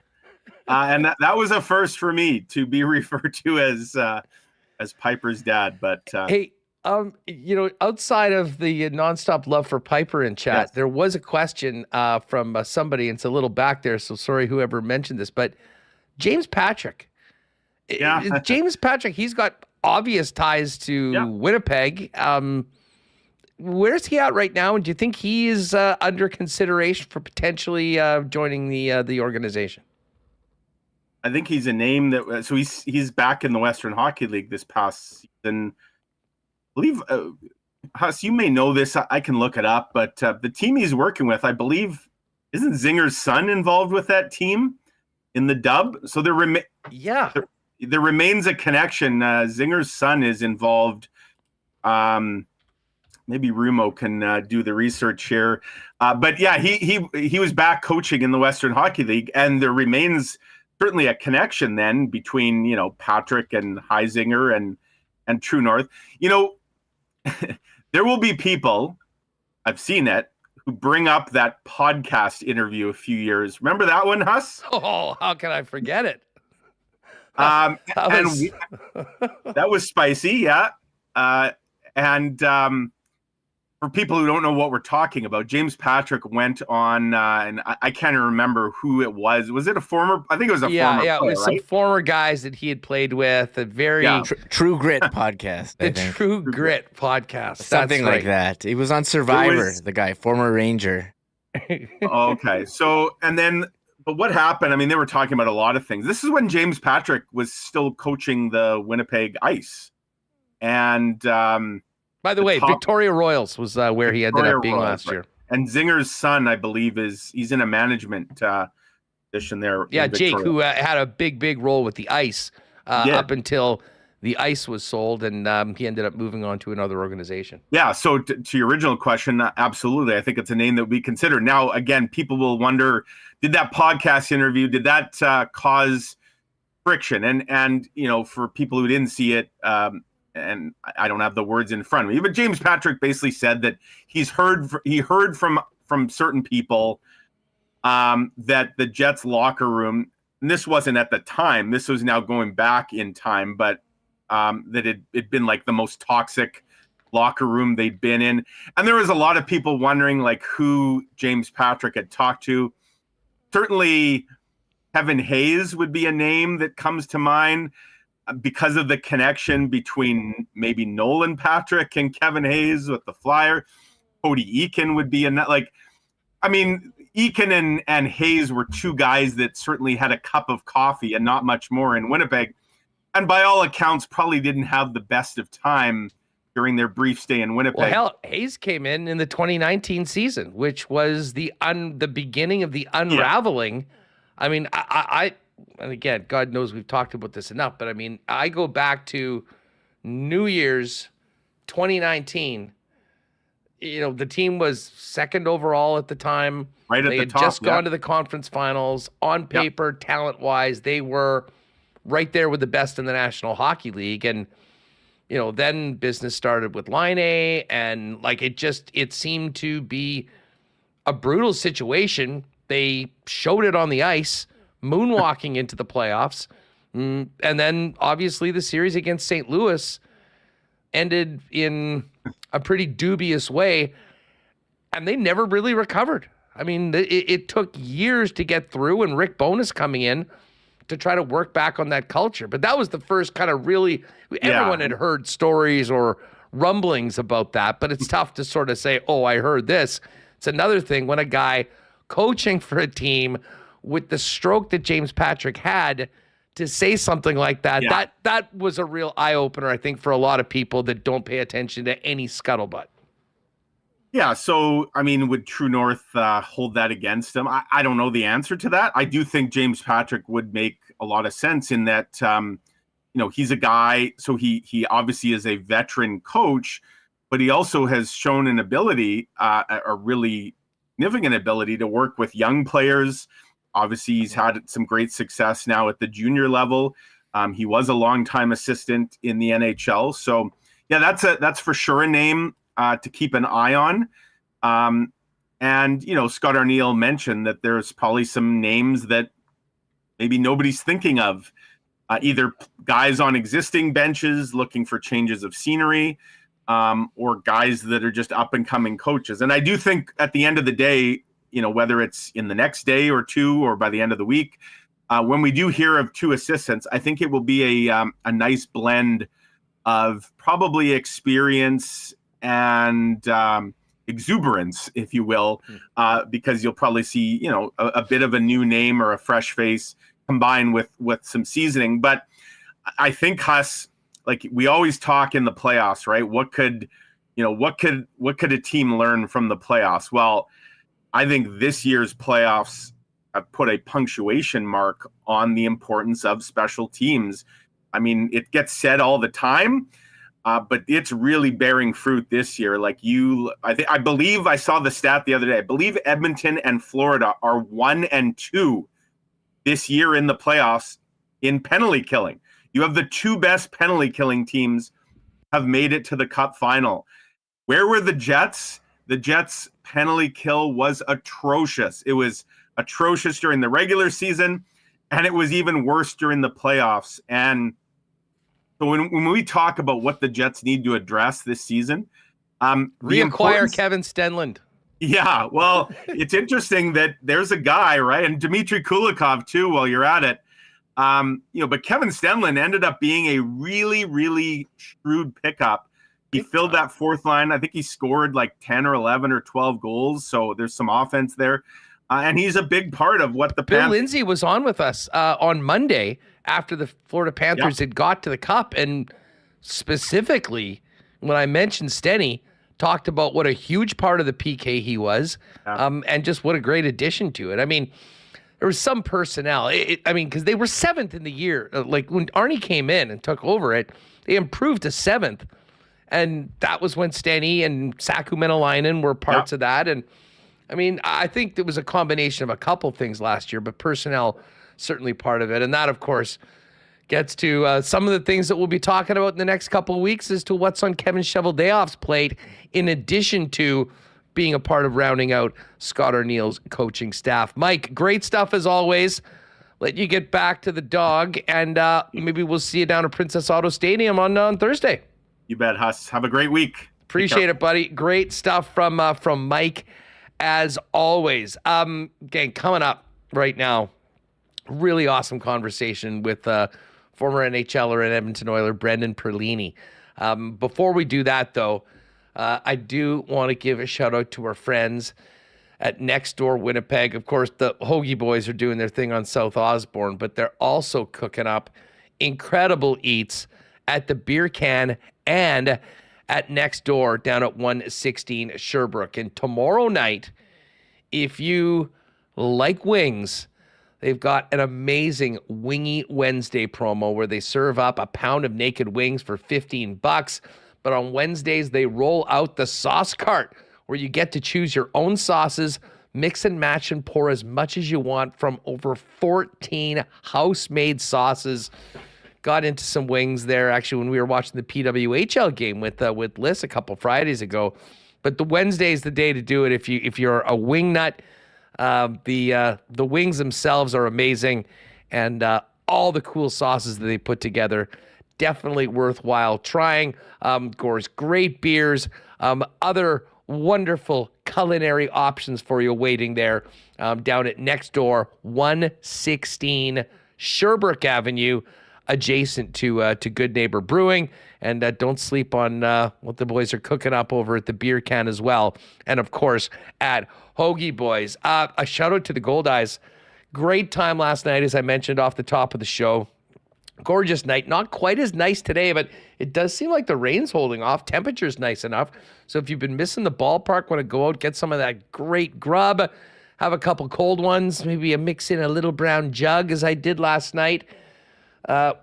And that was a first for me to be referred to as Piper's dad. But hey, outside of the nonstop love for Piper in chat, yes, there was a question from somebody, and it's a little back there, so sorry whoever mentioned this, but James Patrick. Yeah. James Patrick, he's got obvious ties to Winnipeg. Where's he at right now? And do you think he is under consideration for potentially joining the organization? I think he's a name that. So he's back in the Western Hockey League this past season. I believe, Huss, you may know this. I can look it up, but the team he's working with, I believe, isn't Zinger's son involved with that team in the Dub? So there remains a connection. Zinger's son is involved. Maybe Rumo can do the research here. But yeah, he was back coaching in the Western Hockey League, and there remains certainly a connection then between Patrick and Heisinger and True North. There will be people, I've seen it, who bring up that podcast interview a few years. Remember that one, Huss? Oh, how can I forget it? That was spicy, yeah. For people who don't know what we're talking about, James Patrick went on, and I can't even remember who it was. Was it a former? I think it was a former. Yeah, it was some former guys that he had played with. A very True Grit podcast. True Grit podcast, something like that. He was on Survivor. The guy, former Ranger. Okay, so but what happened? I mean, they were talking about a lot of things. This is when James Patrick was still coaching the Winnipeg Ice, and. By the way, Victoria Royals was where he ended up being last year. And Zinger's son, I believe, he's in a management position there. Yeah, Jake, who had a big role with the Ice up until the Ice was sold, and he ended up moving on to another organization. Yeah, so to your original question, absolutely. I think it's a name that we consider. Now, again, people will wonder, did that podcast interview, did that cause friction? And for people who didn't see it, and I don't have the words in front of me, but James Patrick basically said that he heard from certain people that the Jets locker room, and this wasn't at the time, this was now going back in time, but that it'd been like the most toxic locker room they'd been in. And there was a lot of people wondering like who James Patrick had talked to. Certainly Kevin Hayes would be a name that comes to mind, because of the connection between maybe Nolan Patrick and Kevin Hayes with the Flyer. Cody Eakin would be Eakin and Hayes were two guys that certainly had a cup of coffee and not much more in Winnipeg. and by all accounts, probably didn't have the best of time during their brief stay in Winnipeg. Well, hell, Hayes came in the 2019 season, which was the beginning of the unraveling. Yeah. I mean, I and again, God knows we've talked about this enough, but I mean, I go back to New Year's 2019. You know, the team was second overall at the time. Right at they the had top, just gone to the conference finals. On paper, talent-wise, they were right there with the best in the National Hockey League. And, you know, then business started with Line A, and like it seemed to be a brutal situation. They showed it on the ice, moonwalking into the playoffs. And then obviously the series against St. Louis ended in a pretty dubious way, and they never really recovered. I mean, it took years to get through, and Rick Bowness coming in to try to work back on that culture. But that was the first kind of really, everyone had heard stories or rumblings about that, but it's tough to sort of say, oh, I heard this. It's another thing when a guy coaching for a team with the stroke that James Patrick had to say something like that, that was a real eye-opener, I think, for a lot of people that don't pay attention to any scuttlebutt. Yeah, so, I mean, would True North hold that against him? I don't know the answer to that. I do think James Patrick would make a lot of sense in that, you know, he's a guy, so he obviously is a veteran coach, but he also has shown an ability, a really significant ability to work with young players. Obviously, he's had some great success now at the junior level. He was a longtime assistant in the NHL. So, yeah, that's for sure a name to keep an eye on. And, you know, Scott Arniel mentioned that there's probably some names that maybe nobody's thinking of, either guys on existing benches looking for changes of scenery, or guys that are just up-and-coming coaches. And I do think at the end of the day, you know, whether it's in the next day or two or by the end of the week, when we do hear of two assistants, I think it will be a nice blend of probably experience and exuberance, if you will, because you'll probably see, you know, a bit of a new name or a fresh face combined with some seasoning. But I think, Huss, like we always talk in the playoffs, right? What could a team learn from the playoffs? Well, I think this year's playoffs have put a punctuation mark on the importance of special teams. I mean, it gets said all the time, but it's really bearing fruit this year. Like I believe I saw the stat the other day. I believe Edmonton and Florida are 1 and 2 this year in the playoffs in penalty killing. You have the two best penalty killing teams have made it to the Cup final. Where were the Jets? The Jets' penalty kill was atrocious. It was atrocious during the regular season, and it was even worse during the playoffs. And so when we talk about what the Jets need to address this season, reacquire Kevin Stenlund. Yeah, well, it's interesting that there's a guy, right? And Dmitry Kulikov, too, while you're at it. You know, but Kevin Stenlund ended up being a really, really shrewd pickup. He filled that fourth line. I think he scored like 10 or 11 or 12 goals. So there's some offense there. And he's a big part of what the Bill Lindsay was on with us on Monday after the Florida Panthers had got to the Cup. And specifically, when I mentioned Stenny, talked about what a huge part of the PK he was, and just what a great addition to it. I mean, there was some personnel. I mean, because they were 7th in the year. Like when Arnie came in and took over it, they improved to 7th. And that was when Stenny and Saku Menelainen were parts of that. And I mean, I think there was a combination of a couple things last year, but personnel certainly part of it. And that, of course, gets to some of the things that we'll be talking about in the next couple of weeks as to what's on Kevin Cheveldayoff's plate, in addition to being a part of rounding out Scott Arniel's coaching staff. Mike, great stuff as always. Let you get back to the dog, and maybe we'll see you down at Princess Auto Stadium on Thursday. You bet, Huss. Have a great week. Appreciate it, buddy. Great stuff from Mike, as always. Gang, coming up right now, really awesome conversation with former NHLer and Edmonton Oiler Brendan Perlini. Before we do that, though, I do want to give a shout out to our friends at Next Door Winnipeg. Of course, the Hoagie Boys are doing their thing on South Osborne, but they're also cooking up incredible eats at the Beer Can and at Next Door down at 116 Sherbrooke. And tomorrow night, if you like wings, they've got an amazing Wingy Wednesday promo where they serve up a pound of naked wings for $15. But on Wednesdays, they roll out the sauce cart where you get to choose your own sauces, mix and match and pour as much as you want from over 14 house-made sauces. Got into some wings there actually when we were watching the PWHL game with Liz a couple Fridays ago. But the Wednesday is the day to do it if you're a wing nut. The wings themselves are amazing, and all the cool sauces that they put together, definitely worthwhile trying. Of course, great beers, other wonderful culinary options for you waiting there down at Next Door, 116 Sherbrooke Avenue, adjacent to Good Neighbor Brewing. And don't sleep on what the boys are cooking up over at the Beer Can as well. And, of course, at Hoagie Boys. A shout-out to the Gold Eyes. Great time last night, as I mentioned off the top of the show. Gorgeous night. Not quite as nice today, but it does seem like the rain's holding off. Temperature's nice enough. So if you've been missing the ballpark, want to go out, get some of that great grub, have a couple cold ones, maybe a mix in a little brown jug as I did last night.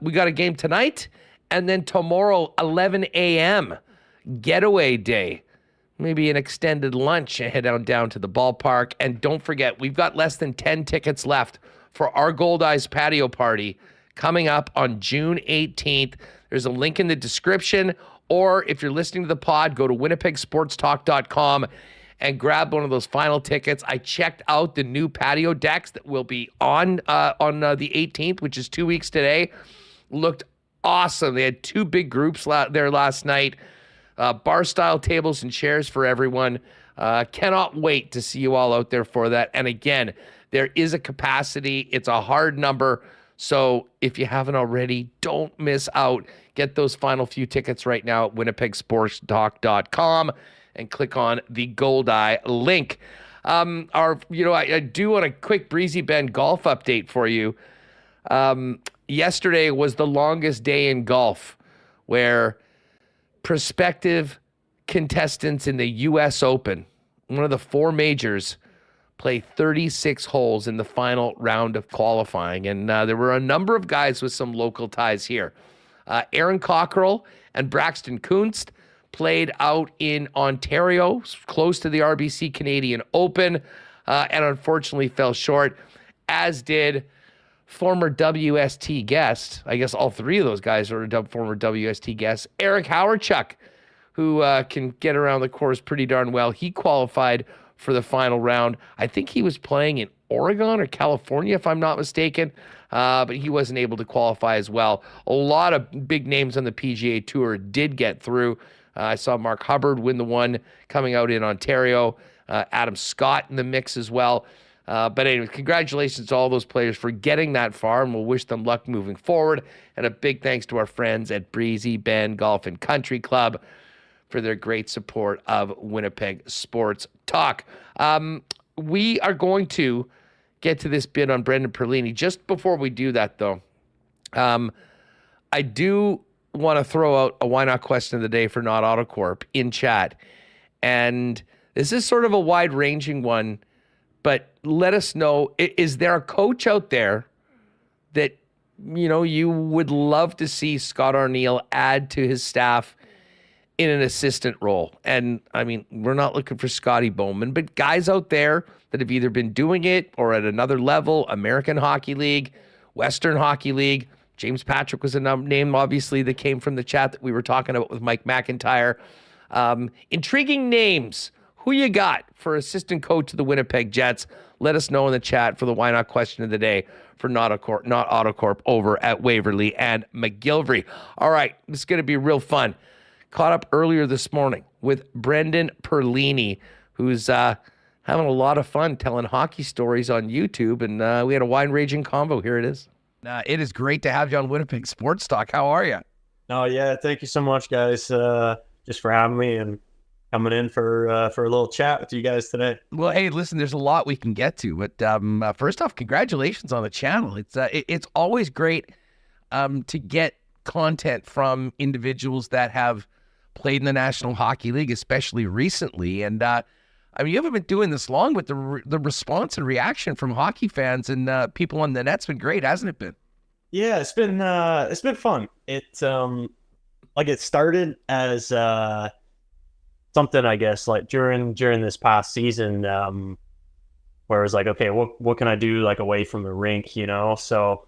We got a game tonight, and then tomorrow, 11 a.m., getaway day. Maybe an extended lunch and head on down to the ballpark. And don't forget, we've got less than 10 tickets left for our Gold Eyes patio party coming up on June 18th. There's a link in the description, or if you're listening to the pod, go to winnipegsportstalk.com and grab one of those final tickets. I checked out the new patio decks that will be on the 18th, which is 2 weeks today. Looked awesome. They had two big groups there last night. Bar-style tables and chairs for everyone. Cannot wait to see you all out there for that. And again, there is a capacity. It's a hard number. So if you haven't already, don't miss out. Get those final few tickets right now at winnipegsportstalk.com and click on the Gold Eye link. I do want a quick Breezy Bend golf update for you. Yesterday was the longest day in golf where prospective contestants in the U.S. Open, one of the four majors, play 36 holes in the final round of qualifying. And there were a number of guys with some local ties here. Aaron Cockrell and Braxton Kunst played out in Ontario, close to the RBC Canadian Open, and unfortunately fell short, as did former WST guest. I guess all three of those guys are former WST guests. Eric Howardchuk, who can get around the course pretty darn well. He qualified for the final round. I think he was playing in Oregon or California, if I'm not mistaken, but he wasn't able to qualify as well. A lot of big names on the PGA Tour did get through. I saw Mark Hubbard win the one coming out in Ontario. Adam Scott in the mix as well. But anyway, congratulations to all those players for getting that far, and we'll wish them luck moving forward. And a big thanks to our friends at Breezy Bend Golf and Country Club for their great support of Winnipeg Sports Talk. We are going to get to this bit on Brendan Perlini. Just before we do that, though, I do want to throw out a why not question of the day for Not Autocorp in chat. And this is sort of a wide-ranging one, but let us know, is there a coach out there that, you would love to see Scott Arniel add to his staff in an assistant role? And I mean, we're not looking for Scotty Bowman, but guys out there that have either been doing it or at another level, American Hockey League, Western Hockey League. James Patrick was a name, obviously, that came from the chat that we were talking about with Mike McIntyre. Intriguing names. Who you got for assistant coach of the Winnipeg Jets? Let us know in the chat for the why not question of the day for Not Autocorp over at Waverly and McGillivray. All right, this is going to be real fun. Caught up earlier this morning with Brendan Perlini, who's having a lot of fun telling hockey stories on YouTube, and we had a wide-ranging convo. Here it is. It is great to have you on Winnipeg Sports Talk. How are you? Oh, yeah. Thank you so much, guys, just for having me and coming in for a little chat with you guys today. Well, hey, listen, there's a lot we can get to, but first off, congratulations on the channel. It's always great to get content from individuals that have played in the National Hockey League, especially recently. And you haven't been doing this long, but the response and reaction from hockey fans and people on the net's been great, hasn't it been? Yeah, it's been fun. It started as something, I guess, like during this past season, where it was like, okay, what can I do like away from the rink, you know? So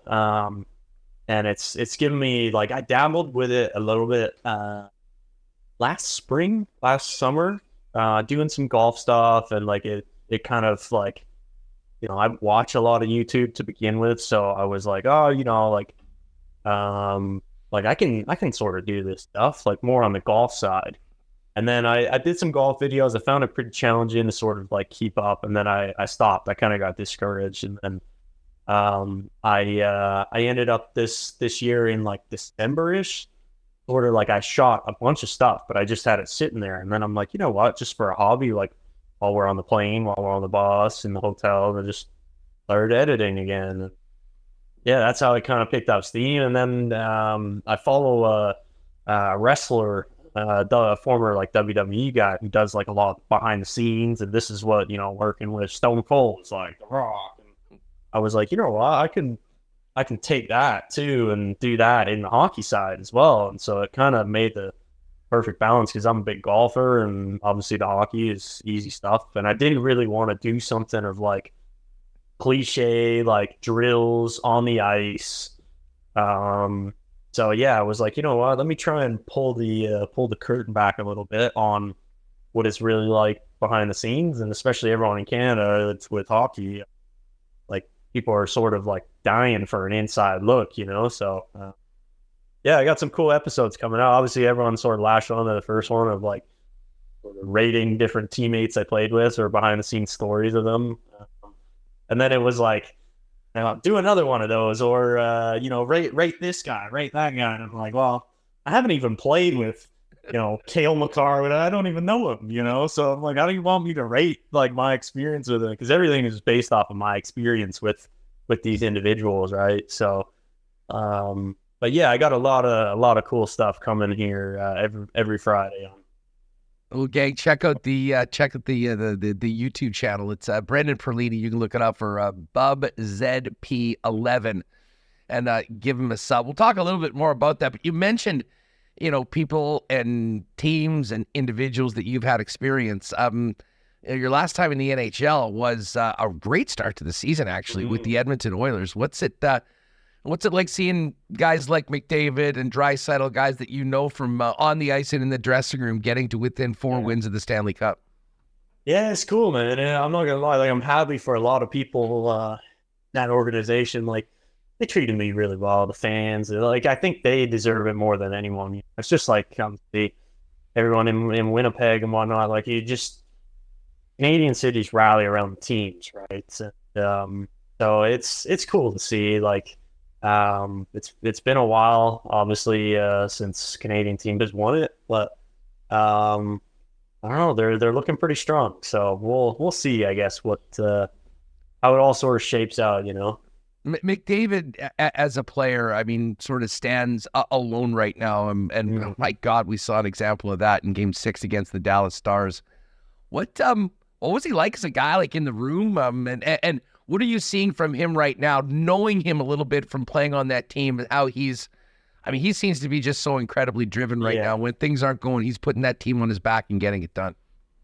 and it's given me, like, I dabbled with it a little bit last summer, doing some golf stuff, and like it kind of like, you know, I watch a lot of YouTube to begin with, so I was like, oh, you know, like I can sort of do this stuff like more on the golf side. And then I did some golf videos. I found it pretty challenging to sort of like keep up, and then I stopped. I kind of got discouraged, and then I ended up this year in like December-ish, sort of like I shot a bunch of stuff, but I just had it sitting there. And then I'm like, you know what, just for a hobby, like while we're on the plane, while we're on the bus in the hotel, and just started editing again. And yeah, that's how it kind of picked up steam. And then I follow a wrestler, the former like WWE guy who does like a lot behind the scenes, and this is what, you know, working with Stone Cold is like, The Rock. And I was like, you know what, I can take that too and do that in the hockey side as well. And so it kind of made the perfect balance, because I'm a big golfer, and obviously the hockey is easy stuff, and I didn't really want to do something of like cliche like drills on the ice. So yeah, I was like, you know what, let me try and pull the curtain back a little bit on what it's really like behind the scenes, and especially everyone in Canada, it's with hockey, like people are sort of like dying for an inside look, you know. So yeah, I got some cool episodes coming out. Obviously everyone sort of lashed on to the first one of like sort of rating different teammates I played with or behind the scenes stories of them, and then it was like, now do another one of those, or you know, rate this guy, rate that guy. And I'm like, well, I haven't even played with, you know, Cale Makar, and I don't even know him, you know. So I'm like, how do you want me to rate like my experience with it? Because everything is based off of my experience with these individuals, right? So, but yeah, I got a lot of cool stuff coming here every Friday. Well, gang, check out the YouTube channel. It's Brendan Perlini. You can look it up for BubZP11 and give him a sub. We'll talk a little bit more about that. But you mentioned, you know, people and teams and individuals that you've had experience. Your last time in the NHL was a great start to the season, actually, with the Edmonton Oilers. What's it like seeing guys like McDavid and Draisaitl, guys that you know from on the ice and in the dressing room, getting to within 4 wins of the Stanley Cup? Yeah, it's cool, man. And I'm not gonna lie, like I'm happy for a lot of people that organization. Like they treated me really well. The fans, like I think they deserve it more than anyone. It's just like everyone in Winnipeg and whatnot. Like you just Canadian cities rally around the teams, right? So it's cool to see. Like. It's been a while, obviously, since Canadian team has won it, but I don't know, they're looking pretty strong. So we'll see, I guess, what how it all sort of shapes out, you know. McDavid as a player, I mean, sort of stands alone right now, and my God, we saw an example of that in Game 6 against the Dallas Stars. What was he like as a guy, like in the room, and what are you seeing from him right now, knowing him a little bit from playing on that team, and how he seems to be just so incredibly driven right now. When things aren't going, he's putting that team on his back and getting it done.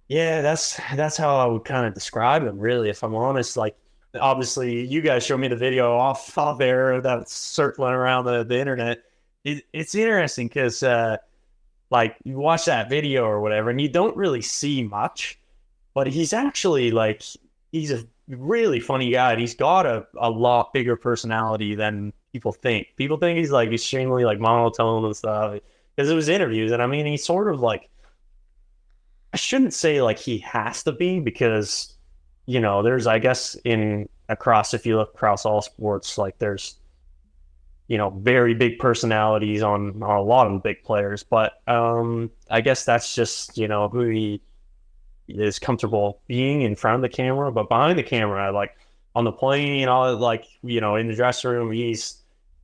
Yeah, that's how I would kind of describe him, really, if I'm honest. Like, obviously, you guys showed me the video off there that's circling around the internet. It's interesting because, like, you watch that video or whatever, and you don't really see much, but he's actually, like, he's a really funny guy, and he's got a lot bigger personality than people think. People think he's like extremely like monotone and stuff, because it was interviews, and I mean, he's sort of like, I shouldn't say like he has to be, because, you know, there's, I guess, if you look across all sports, like there's, you know, very big personalities on a lot of the big players, but I guess that's just, you know, who he is comfortable being in front of the camera. But behind the camera, like on the plane, all, like, you know, in the dressing room, he's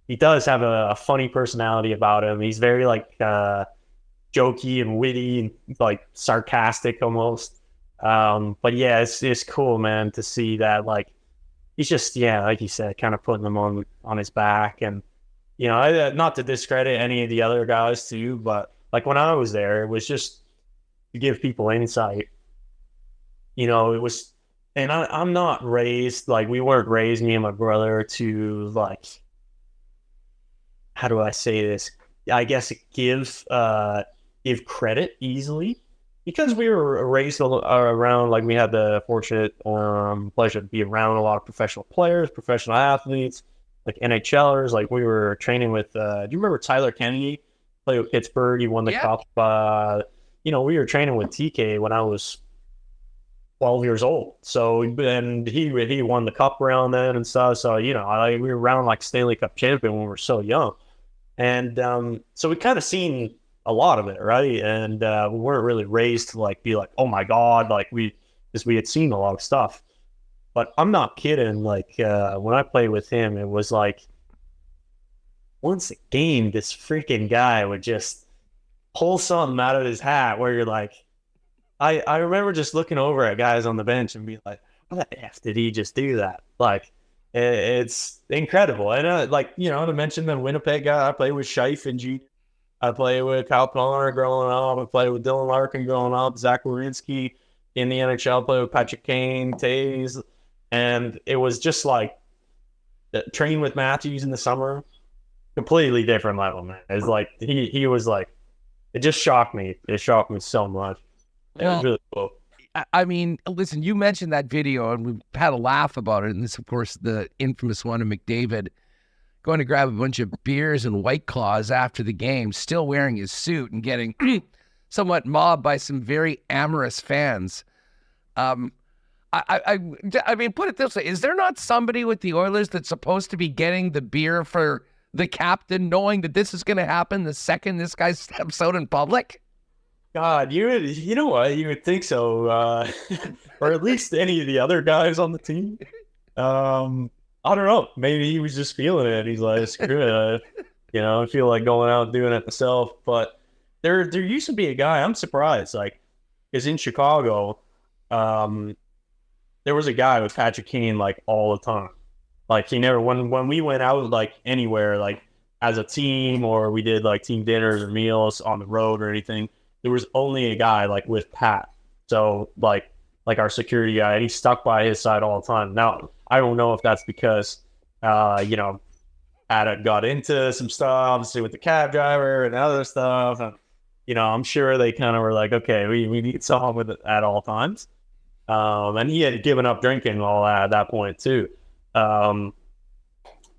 he does have a funny personality about him. He's very like jokey and witty and like sarcastic almost. But yeah, it's cool, man, to see that like he's just, yeah, like you said, kind of putting them on his back. And not to discredit any of the other guys too, but like when I was there, it was just to give people insight. It was, and I'm not raised, like we weren't raised, me and my brother, to like, how do I say this? I guess give credit easily, because we were raised around, like we had the fortunate pleasure to be around a lot of professional players, professional athletes, like NHLers. Like we were training with, do you remember Tyler Kennedy? Played with Pittsburgh. He won the cup. We were training with TK when I was 12 years old. So, and he won the cup around then and stuff. So, we were around like Stanley Cup champion when we were so young. And so we kind of seen a lot of it, right? And we weren't really raised to like be like, oh my God, like because we had seen a lot of stuff. But I'm not kidding. Like when I played with him, it was like once a game, this freaking guy would just pull something out of his hat where you're like, I remember just looking over at guys on the bench and being like, how the F did he just do that? Like, it's incredible. And to mention the Winnipeg guy, I played with Scheif and G. I played with Kyle Palmer growing up. I played with Dylan Larkin growing up. Zach Werenski in the NHL. Played with Patrick Kane, Taves. And it was just like training with Matthews in the summer. Completely different level, man. It's like he was like, it just shocked me. It shocked me so much. It was really cool. I mean, listen, you mentioned that video, and we've had a laugh about it. And this, of course, the infamous one of McDavid going to grab a bunch of beers and White Claws after the game, still wearing his suit and getting somewhat mobbed by some very amorous fans. I mean, put it this way. Is there not somebody with the Oilers that's supposed to be getting the beer for the captain, knowing that this is going to happen the second this guy steps out in public? God, you know what? You would think so, or at least any of the other guys on the team. I don't know. Maybe he was just feeling it. He's like, screw it. I feel like going out and doing it myself. But there used to be a guy. I'm surprised, like, because in Chicago, there was a guy with Patrick Kane like all the time. Like he never when we went out like anywhere, like as a team, or we did like team dinners or meals on the road or anything. There was only a guy like with Pat. So like our security guy, and he stuck by his side all the time. Now, I don't know if that's because, Pat had got into some stuff with the cab driver and other stuff. And, I'm sure they kind of were like, okay, we need someone with it at all times. And he had given up drinking all at that point too.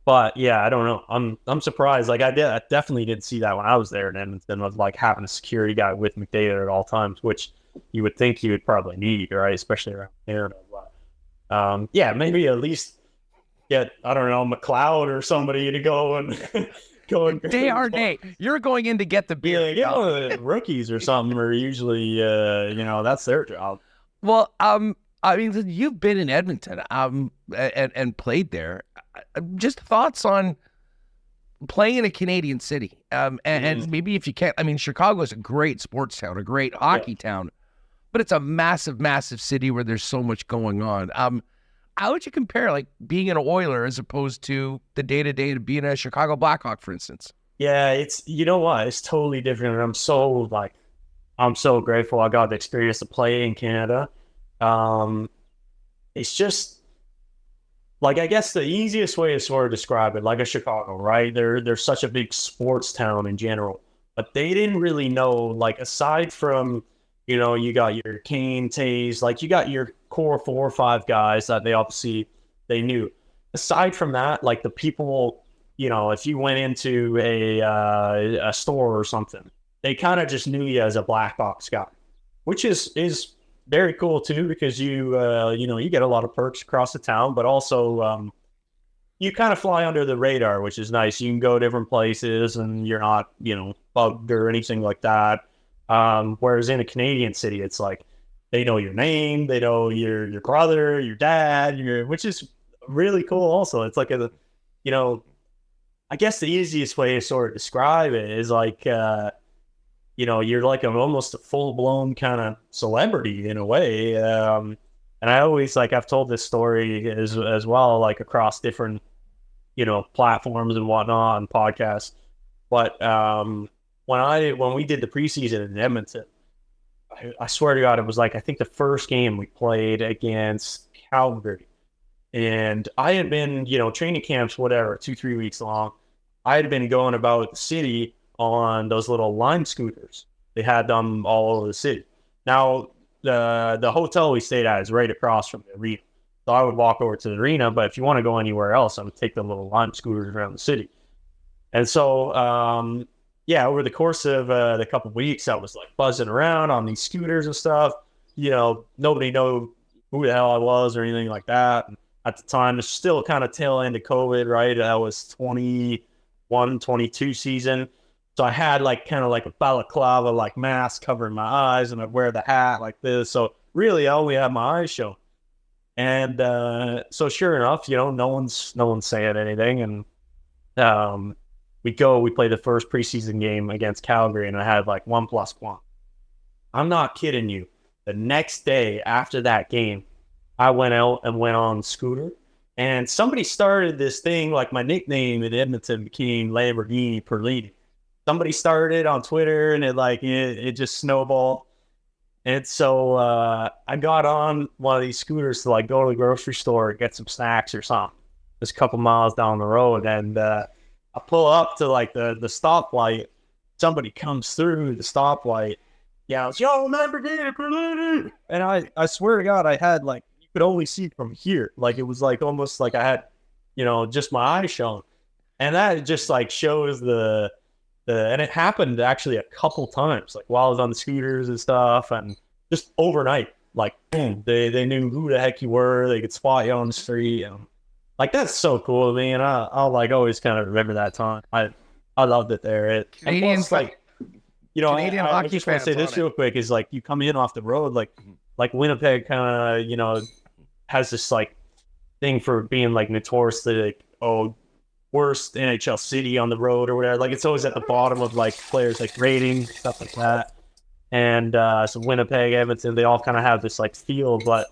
But yeah, I don't know. I'm surprised. Like I definitely didn't see that when I was there in Edmonton, of like having a security guy with McDavid at all times, which you would think you would probably need, right? Especially around here. But, maybe at least get, I don't know, McLeod or somebody to go and Darrin, you're going in to get the beer. Yeah, one of the rookies or something are usually, that's their job. Well, I mean, you've been in Edmonton and played there. Just thoughts on playing in a Canadian city, and maybe if you can't. I mean, Chicago is a great sports town, a great hockey town, but it's a massive, massive city where there's so much going on. How would you compare, like, being an Oiler as opposed to the day-to-day to being a Chicago Blackhawk, for instance? Yeah, it's, you know what, it's totally different. And I'm so grateful I got the experience to play in Canada. It's just, like, I guess the easiest way to sort of describe it, like a Chicago, right? They're such a big sports town in general, but they didn't really know, like, aside from, you got your Kane, Taves, like, you got your core 4 or 5 guys that they knew. Aside from that, like, the people, if you went into a store or something, they kind of just knew you as a Blackhawks guy, which is very cool too, because you get a lot of perks across the town, but also you kind of fly under the radar, which is nice. You can go different places and you're not, bugged or anything like that. Whereas in a Canadian city, it's like they know your name, they know your brother, your dad, which is really cool. Also, it's like I guess the easiest way to sort of describe it is like, you're like almost a full-blown kind of celebrity in a way. And I always, like, I've told this story as well, like across different, platforms and whatnot and podcasts. But when we did the preseason in Edmonton, I swear to God, it was like, I think the first game we played against Calgary. And I had been, training camps, whatever, 2-3 weeks long. I had been going about the city on those little Lime scooters. They had them all over the city. Now, the hotel we stayed at is right across from the arena. So I would walk over to the arena, but if you want to go anywhere else, I would take the little Lime scooters around the city. And so, over the course of the couple of weeks, I was like buzzing around on these scooters and stuff. Nobody knew who the hell I was or anything like that. And at the time, it's still kind of tail end of COVID, right? That was 21, 22 season. So I had like kind of like a balaclava like mask covering my eyes, and I'd wear the hat like this. So really, I only had my eyes shown. And so sure enough, no one's saying anything. And we play the first preseason game against Calgary, and I had like 1+1. I'm not kidding you. The next day after that game, I went out and went on scooter, and somebody started this thing, like my nickname in Edmonton became Lamborghini Perlini. Somebody started it on Twitter, and it just snowballed. And so I got on one of these scooters to like go to the grocery store and get some snacks or something. Just a couple miles down the road, and I pull up to like the stoplight. Somebody comes through the stoplight, yells, "Yo, Lamborghini Perlini!" And I swear to God, I had like, you could only see from here. Like it was like almost like I had, just my eyes shown. And that just like shows and it happened actually a couple times, like while I was on the scooters and stuff, and just overnight, like boom, they knew who the heck you were. They could spot you on the street, and like that's so cool to me. And I'll like always kind of remember that time. I loved it there. Canadians, like, Canadian I hockey just want to say this real quick is like, you come in off the road, like Winnipeg kind of, has this like thing for being like notoriously like, worst NHL city on the road or whatever. Like it's always at the bottom of like players like rating, stuff like that. And so Winnipeg, Edmonton, they all kind of have this like feel. But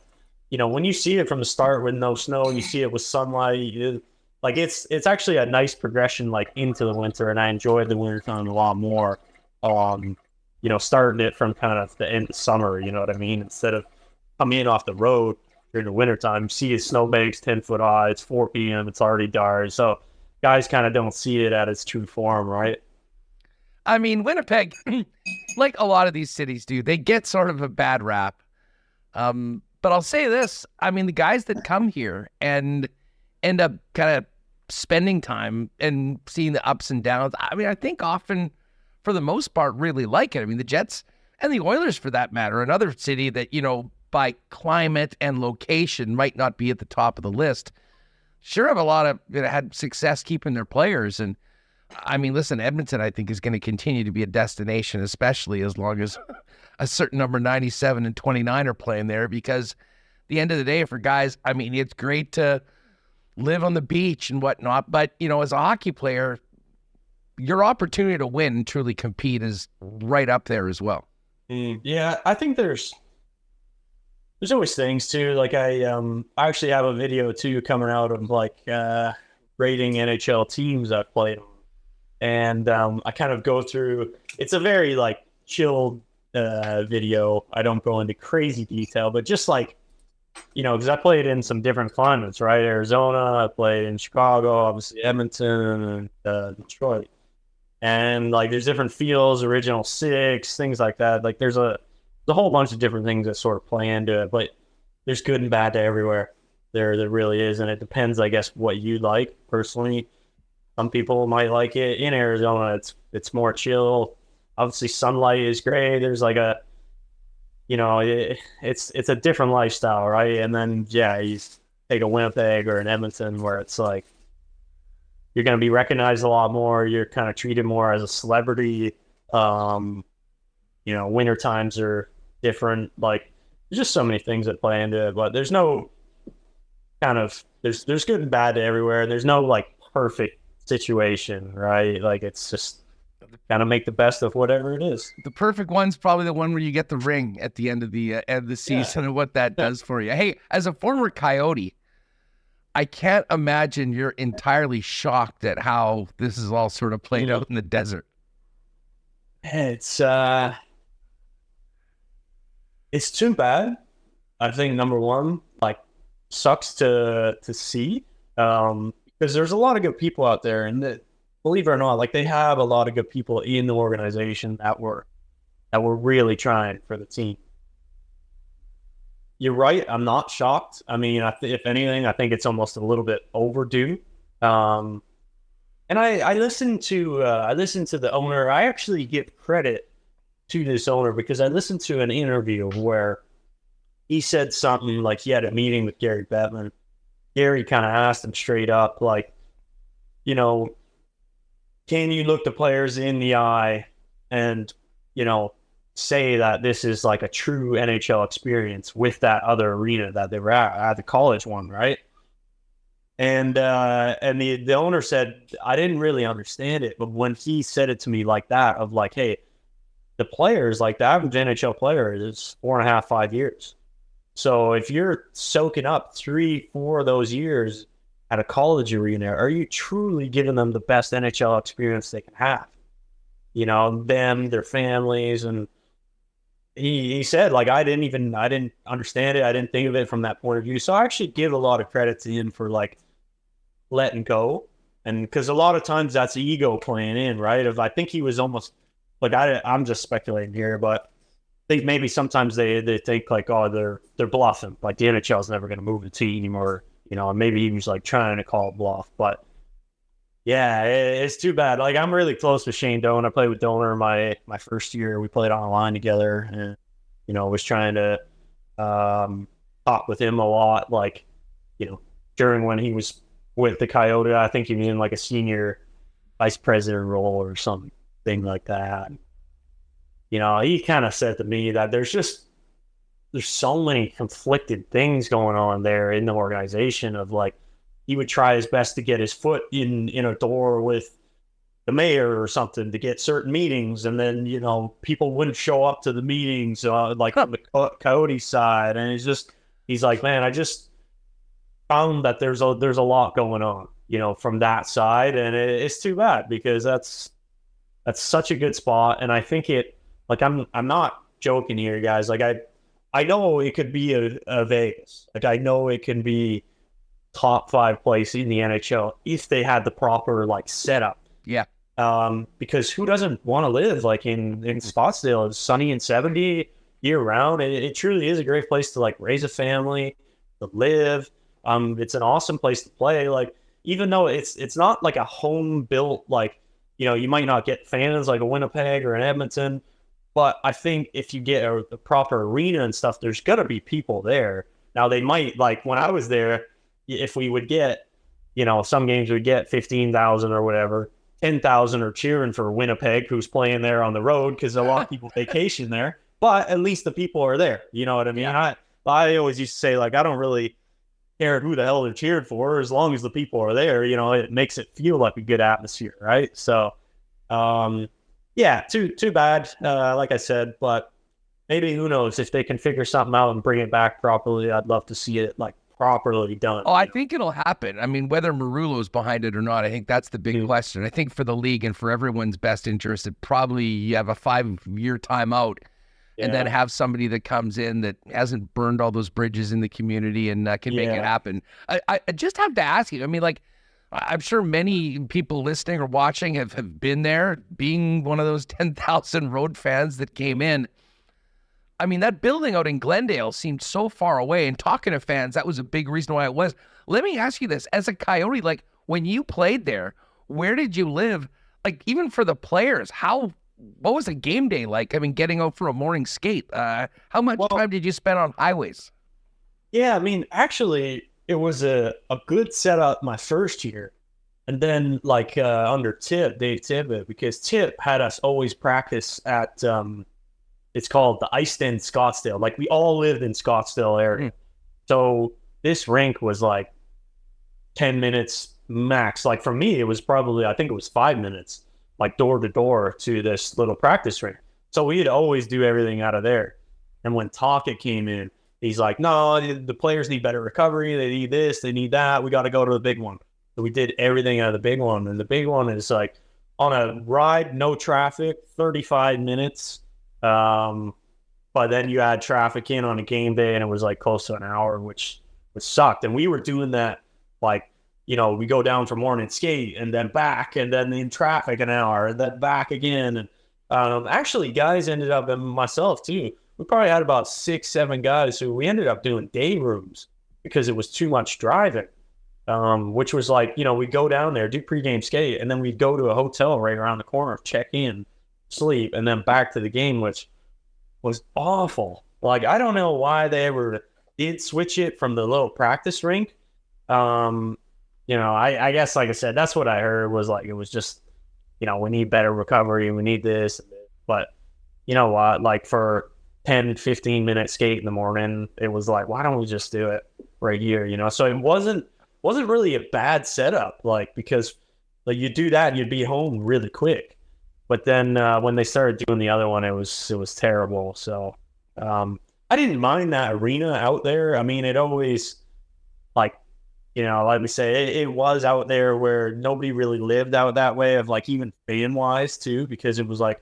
when you see it from the start with no snow, and you see it with sunlight, it's actually a nice progression like into the winter. And I enjoyed the winter time a lot more. Starting it from kind of the end of summer, you know what I mean? Instead of coming in off the road during the wintertime, you see a snowbanks 10 foot high, it's 4 p.m., it's already dark. So guys kind of don't see it at its true form, right? I mean, Winnipeg, like a lot of these cities do, they get sort of a bad rap. But I'll say this, I mean, the guys that come here and end up kind of spending time and seeing the ups and downs, I mean, I think often, for the most part, really like it. I mean, the Jets and the Oilers, for that matter, another city that, by climate and location might not be at the top of the list, sure have a lot of had success keeping their players. And I mean, listen, Edmonton, I think, is going to continue to be a destination, especially as long as a certain number 97 and 29 are playing there, because at the end of the day, for guys, I mean, it's great to live on the beach and whatnot, but as a hockey player, your opportunity to win and truly compete is right up there as well. Yeah, I think there's always things too. Like I actually have a video too coming out of like rating NHL teams I've played on, and I kind of go through. It's a very like chilled video. I don't go into crazy detail, but just like because I played in some different climates, right? Arizona, I played in Chicago, obviously Edmonton, and Detroit, and like there's different feels, original six, things like that. Like there's a whole bunch of different things that sort of play into it, but there's good and bad to everywhere. There really is, and it depends, I guess, what you like personally. Some people might like it in Arizona. It's more chill. Obviously, sunlight is great. There's like a, it's a different lifestyle, right? And then you take a Winnipeg or an Edmonton where it's like you're going to be recognized a lot more. You're kind of treated more as a celebrity. Winter times are different. Like there's just so many things that play into it, but there's no kind of there's good and bad to everywhere. There's no like perfect situation, right? Like it's just kind of make the best of whatever it is. The perfect one's probably the one where you get the ring at the end of the season and what that does for you. Hey, as a former Coyote, I can't imagine you're entirely shocked at how this is all sort of played out in the desert. It's too bad. I think number one, like, sucks to see, because there's a lot of good people out there, and that, believe it or not, like they have a lot of good people in the organization that were really trying for the team. You're right. I'm not shocked. I mean, if anything, I think it's almost a little bit overdue. And I listened to the owner. I actually give credit to this owner because I listened to an interview where he said something like he had a meeting with Gary Bettman. Gary kind of asked him straight up, like, you know, can you look the players in the eye and, you know, say that this is like a true NHL experience with that other arena that they were at the college one, right? And the owner said, I didn't really understand it, but when he said it to me like that, of like, hey, the players, like the average NHL player is 4.5, 5 years. So if you're soaking up 3-4 of those years at a college arena, are you truly giving them the best NHL experience they can have? You know, them, their families, and he said, like, I didn't understand it. I didn't think of it from that point of view. So I actually give a lot of credit to him for like letting go. And because a lot of times that's ego playing in, right? I think he was almost like, I'm just speculating here, but I think maybe sometimes they think like, oh, they're bluffing. Like the NHL is never going to move the team, or, you know, and maybe he was like trying to call it bluff. But yeah, it's too bad. Like I'm really close with Shane Doan. I played with Doner my first year. We played online together, and you know, was trying to talk with him a lot. Like, you know, during when he was with the Coyote, I think he was in like a senior vice president role or something like that. You know, he kind of said to me that there's so many conflicted things going on there in the organization, of like, he would try his best to get his foot in a door with the mayor or something to get certain meetings. And then, you know, people wouldn't show up to the meetings, like on the Coyote side. And he's like, man, I just found that there's a lot going on, you know, from that side. And it's too bad, because that's such a good spot. And I think like, I'm not joking here, guys. Like I know it could be a Vegas. Like I know it can be top 5 place in the NHL if they had the proper like setup. Yeah. Because who doesn't want to live like in Scottsdale? It's sunny and 70 year round. It truly is a great place to like raise a family, to live. It's an awesome place to play. Like, even though it's not like a home built, like, you know, you might not get fans like a Winnipeg or an Edmonton, but I think if you get a proper arena and stuff, there's gonna be people there. Now they might, like when I was there, if we would get, you know, some games would get 15,000 or whatever, 10,000 are cheering for Winnipeg, who's playing there on the road, because a lot of people vacation there. But at least the people are there. You know what I mean? Yeah. I always used to say, like, I don't really care who the hell they're cheering for, as long as the people are there. You know, it makes it feel like a good atmosphere, right? So, yeah, too bad, like I said. But maybe, who knows, if they can figure something out and bring it back properly, I'd love to see it like properly done. Oh, I think it'll happen. I mean, whether Marullo's behind it or not, I think that's the big question. I think for the league and for everyone's best interest, it probably you have a 5-year timeout, and then have somebody that comes in that hasn't burned all those bridges in the community and can make it happen. I just have to ask you, I mean, like, I'm sure many people listening or watching have been there, being one of those 10,000 road fans that came in. I mean, that building out in Glendale seemed so far away, and talking to fans, that was a big reason why it was. Let me ask you this. As a Coyote, like, when you played there, where did you live? Like, even for the players, what was a game day like? I mean, getting out for a morning skate, how much time did you spend on highways? Yeah, I mean, actually, it was a good setup my first year. And then, like, under Dave Tibbett, because Tip had us always practice at... it's called the Ice Den Scottsdale. Like, we all lived in Scottsdale area. So this rink was like 10 minutes max. Like for me, it was probably, I think it was 5 minutes, like door to door to this little practice rink. So we'd always do everything out of there. And when Tocchet came in, he's like, no, the players need better recovery. They need this, they need that. We got to go to the big one. So we did everything out of the big one. And the big one is like on a ride, no traffic, 35 minutes. But then you add traffic in on a game day and it was like close to an hour, which sucked. And we were doing that like, you know, we go down for morning skate and then back and then in traffic an hour and then back again. And actually guys ended up, and myself too, we probably had about 6-7 guys who we ended up doing day rooms because it was too much driving, which was like, you know, we'd go down there, do pregame skate, and then we'd go to a hotel right around the corner, check in, sleep, and then back to the game, which was awful. Like, I don't know why they ever did switch it from the little practice rink. You know, I guess, like I said, that's what I heard was like, it was just, you know, we need better recovery, we need this. But you know what, like for 10-15 minute skate in the morning, it was like, why don't we just do it right here, you know? So it wasn't really a bad setup, like, because like you do that and you'd be home really quick. But then when they started doing the other one, it was terrible. So I didn't mind that arena out there. I mean, it always, like, you know, like we say, it was out there where nobody really lived out that way, of like even fan wise too, because it was like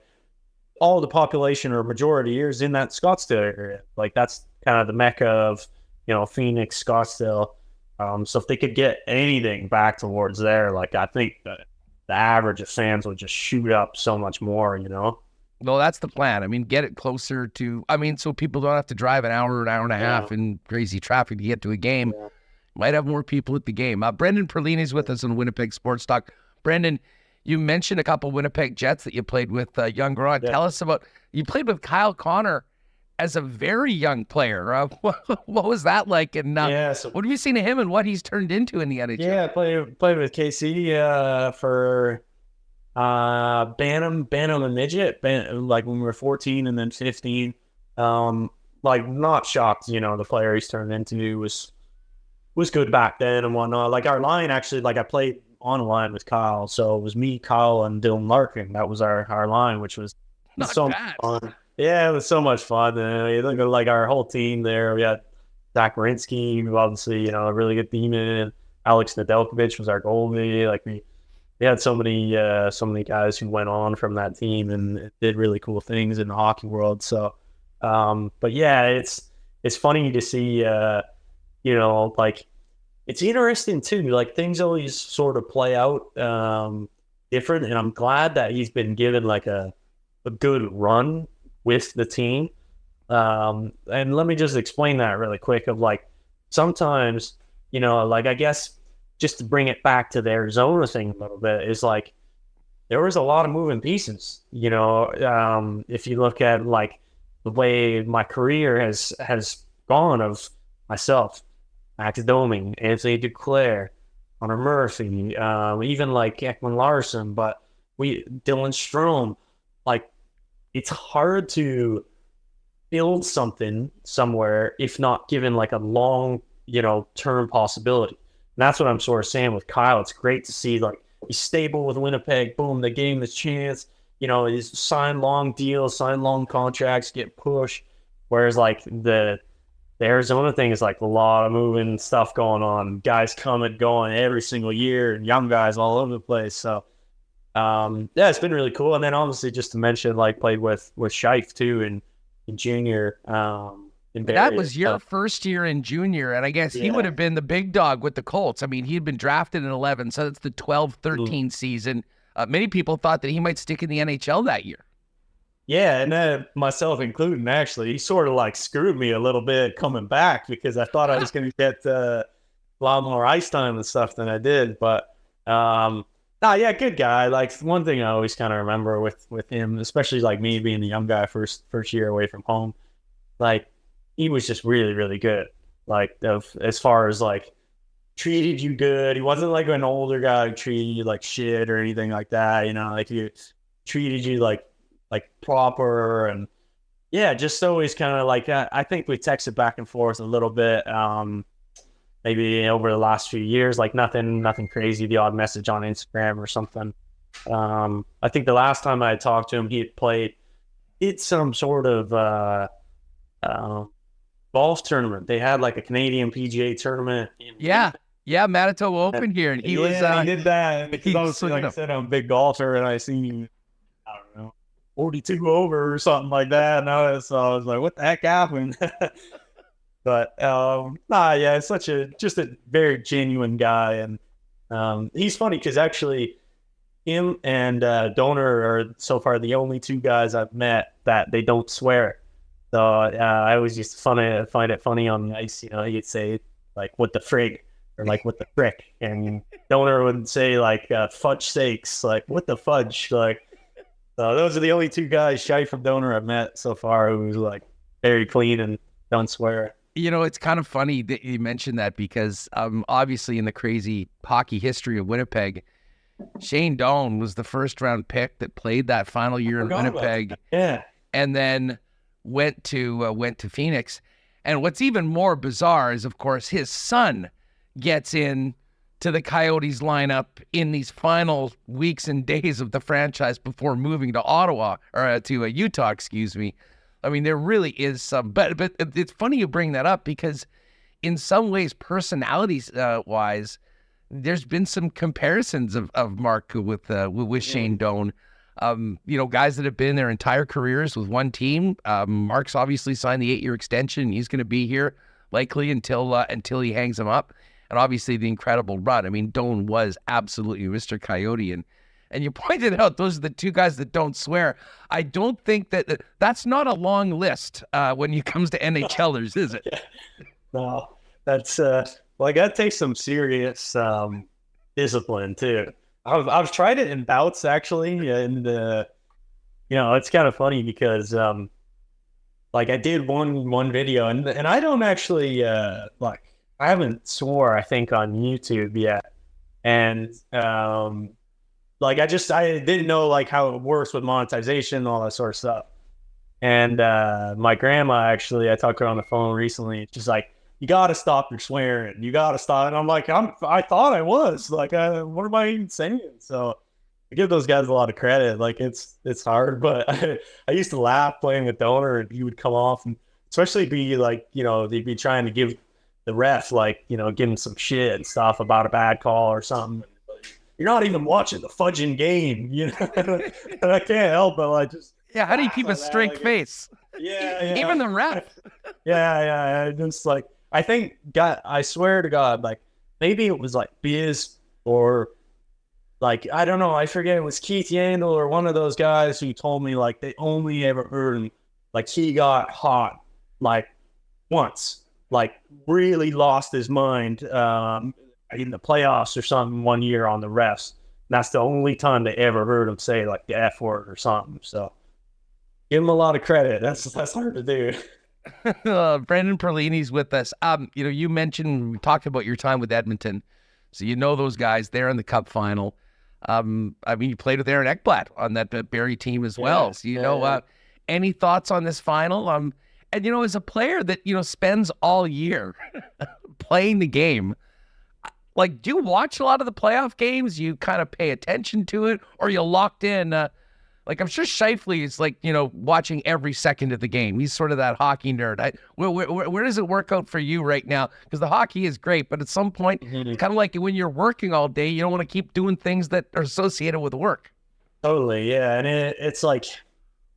all the population or majority is in that Scottsdale area. Like that's kind of the mecca of, you know, Phoenix, Scottsdale. So if they could get anything back towards there, like I think that the average of fans would just shoot up so much more, you know? Well, that's the plan. I mean, get it closer to, I mean, so people don't have to drive an hour and a half in crazy traffic to get to a game. Yeah. Might have more people at the game. Brendan Perlini is with us on Winnipeg Sports Talk. Brendan, you mentioned a couple Winnipeg Jets that you played with younger on. Yeah. Tell us about, you played with Kyle Connor as a very young player. What was that like? And what have you seen of him and what he's turned into in the NHL? Yeah, I played with KC for Bantam and Midget, like when we were 14 and then 15. Like not shocked, you know, the player he's turned into was good back then and whatnot. Like our line, actually, like I played on a line with Kyle, so it was me, Kyle, and Dylan Larkin. That was our line, which was not so bad. Fun. Yeah, it was so much fun. Look at like our whole team there. We had Zach Marinsky, who obviously, you know, a really good teammate, and Alex Nedeljkovic was our goalie. Like we had so many guys who went on from that team and did really cool things in the hockey world. So, but yeah, it's funny to see. You know, like it's interesting too. Like things always sort of play out different, and I'm glad that he's been given like a good run with the team. And let me just explain that really quick. Of like sometimes, you know, like I guess just to bring it back to the Arizona thing a little bit is like there was a lot of moving pieces. You know, if you look at like the way my career has gone of myself. Max Bauming, Anthony Duclair, Connor Murphy, even like Ekman Larson, but Dylan Strome. Like, it's hard to build something somewhere if not given like a long, you know, term possibility. And that's what I'm sort of saying with Kyle. It's great to see like he's stable with Winnipeg. Boom, they gave him the chance. You know, he's signed long deals, signed long contracts, get pushed. Whereas like the Arizona thing is like a lot of moving stuff going on. Guys coming, going every single year, and young guys all over the place. So, yeah, it's been really cool. And then obviously, just to mention, like played with Scheif too in junior. That was your first year in junior, and I guess he would have been the big dog with the Colts. I mean, he'd been drafted in 11, so that's the 12-13 season. Many people thought that he might stick in the NHL that year. Yeah, and then myself included, actually, he sort of like screwed me a little bit coming back because I thought I was going to get a lot more ice time and stuff than I did. But, yeah, good guy. Like, one thing I always kind of remember with him, especially like me being the young guy first year away from home, like, he was just really, really good. Like, as far as like, treated you good. He wasn't like an older guy who treated you like shit or anything like that. You know, like he treated you like proper, and yeah, just always kind of like I think we texted back and forth a little bit, and maybe over the last few years. Like nothing crazy. The odd message on Instagram or something. I think the last time I talked to him, he had played. It's some sort of golf tournament. They had like a Canadian PGA tournament. Yeah, Manitoba Open here, and he was. He did that because obviously, like I said, I'm a big golfer, and I seen, I don't know, 42 over or something like that. And I was like, what the heck happened? But it's just a very genuine guy, and he's funny because actually, him and Donor are so far the only two guys I've met that they don't swear. So I always used to find it funny on the ice. He'd say like, "What the frig?" or like, "What the frick?" And Donor would say like, "Fudge sakes!" like, "What the fudge?" Like, those are the only two guys shy from Donor I've met so far who's like very clean and don't swear. It's kind of funny that you mentioned that because obviously in the crazy hockey history of Winnipeg, Shane Doan was the first round pick that played that final year in Winnipeg. Yeah. And then went to Phoenix. And what's even more bizarre is, of course, his son gets in to the Coyotes lineup in these final weeks and days of the franchise before moving to Ottawa or to Utah, excuse me. I mean, there really is some, but it's funny you bring that up because in some ways, personalities wise, there's been some comparisons of Mark with Shane Doan. Guys that have been their entire careers with one team. Mark's obviously signed the 8-year extension. He's going to be here likely until he hangs him up. And obviously the incredible run. I mean, Doan was absolutely Mr. Coyote. And you pointed out those are the two guys that don't swear. I don't think that's not a long list when it comes to NHLers, is it? No, that's I got to take some serious discipline too. I've tried it in bouts actually, and it's kind of funny because I did one video and I don't actually I haven't swore I think on YouTube yet, and I didn't know like how it works with monetization and all that sort of stuff. And my grandma actually, I talked to her on the phone recently. She's like, "You got to stop your swearing. You got to stop." And I'm like, I thought I was like, what am I even saying? So I give those guys a lot of credit. Like it's hard, but I used to laugh playing with Donor, and he would come off and especially be like, they'd be trying to give the ref give him some shit and stuff about a bad call or something. You're not even watching the fudging game, and I can't help but how do you keep a straight face? Yeah. Even the ref. Yeah. Just I think, God, I swear to God, maybe it was Biz or I don't know. I forget. It was Keith Yandel or one of those guys who told me they only ever heard him. He got hot once, really lost his mind in the playoffs or something one year on the refs. And that's the only time they ever heard him say the F word or something. So give him a lot of credit. That's hard to do. Brendan Perlini's with us. You mentioned, we talked about your time with Edmonton. So those guys there in the Cup final. You played with Aaron Ekblad on that Barrie team as well. So, any thoughts on this final? And, as a player that, spends all year playing the game, do you watch a lot of the playoff games? You kind of pay attention to it, or you locked in? I'm sure Scheifele is watching every second of the game. He's sort of that hockey nerd. Where does it work out for you right now? Because the hockey is great, but at some point, it's kind of like when you're working all day, you don't want to keep doing things that are associated with work. Totally, yeah. And it's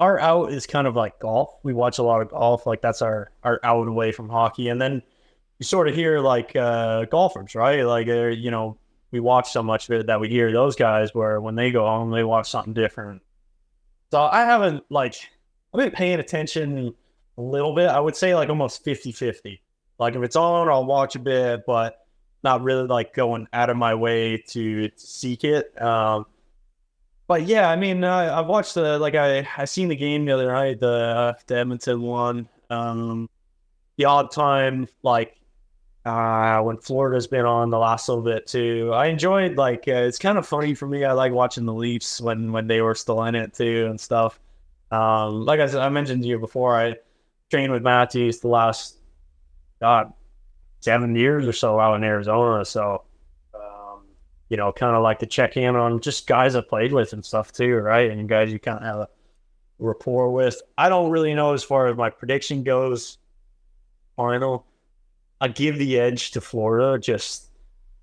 our out is kind of like golf. We watch a lot of golf. That's our out away from hockey. And then you sort of hear golfers, right? We watch so much of it that we hear those guys where when they go home, they watch something different. So I haven't I've been paying attention a little bit. I would say almost 50-50. If it's on, I'll watch a bit, but not really going out of my way to seek it. But yeah, I've watched I seen the game the other night, the Edmonton one. The odd time when Florida's been on the last little bit too. I enjoyed it's kind of funny for me. I like watching the Leafs when they were still in it too and stuff. I mentioned to you before, I trained with Matthews the last 7 years or so out in Arizona. So, kind of like to check in on just guys I played with and stuff too, right? And guys you kind of have a rapport with. I don't really know as far as my prediction goes. Final, I give the edge to Florida. Just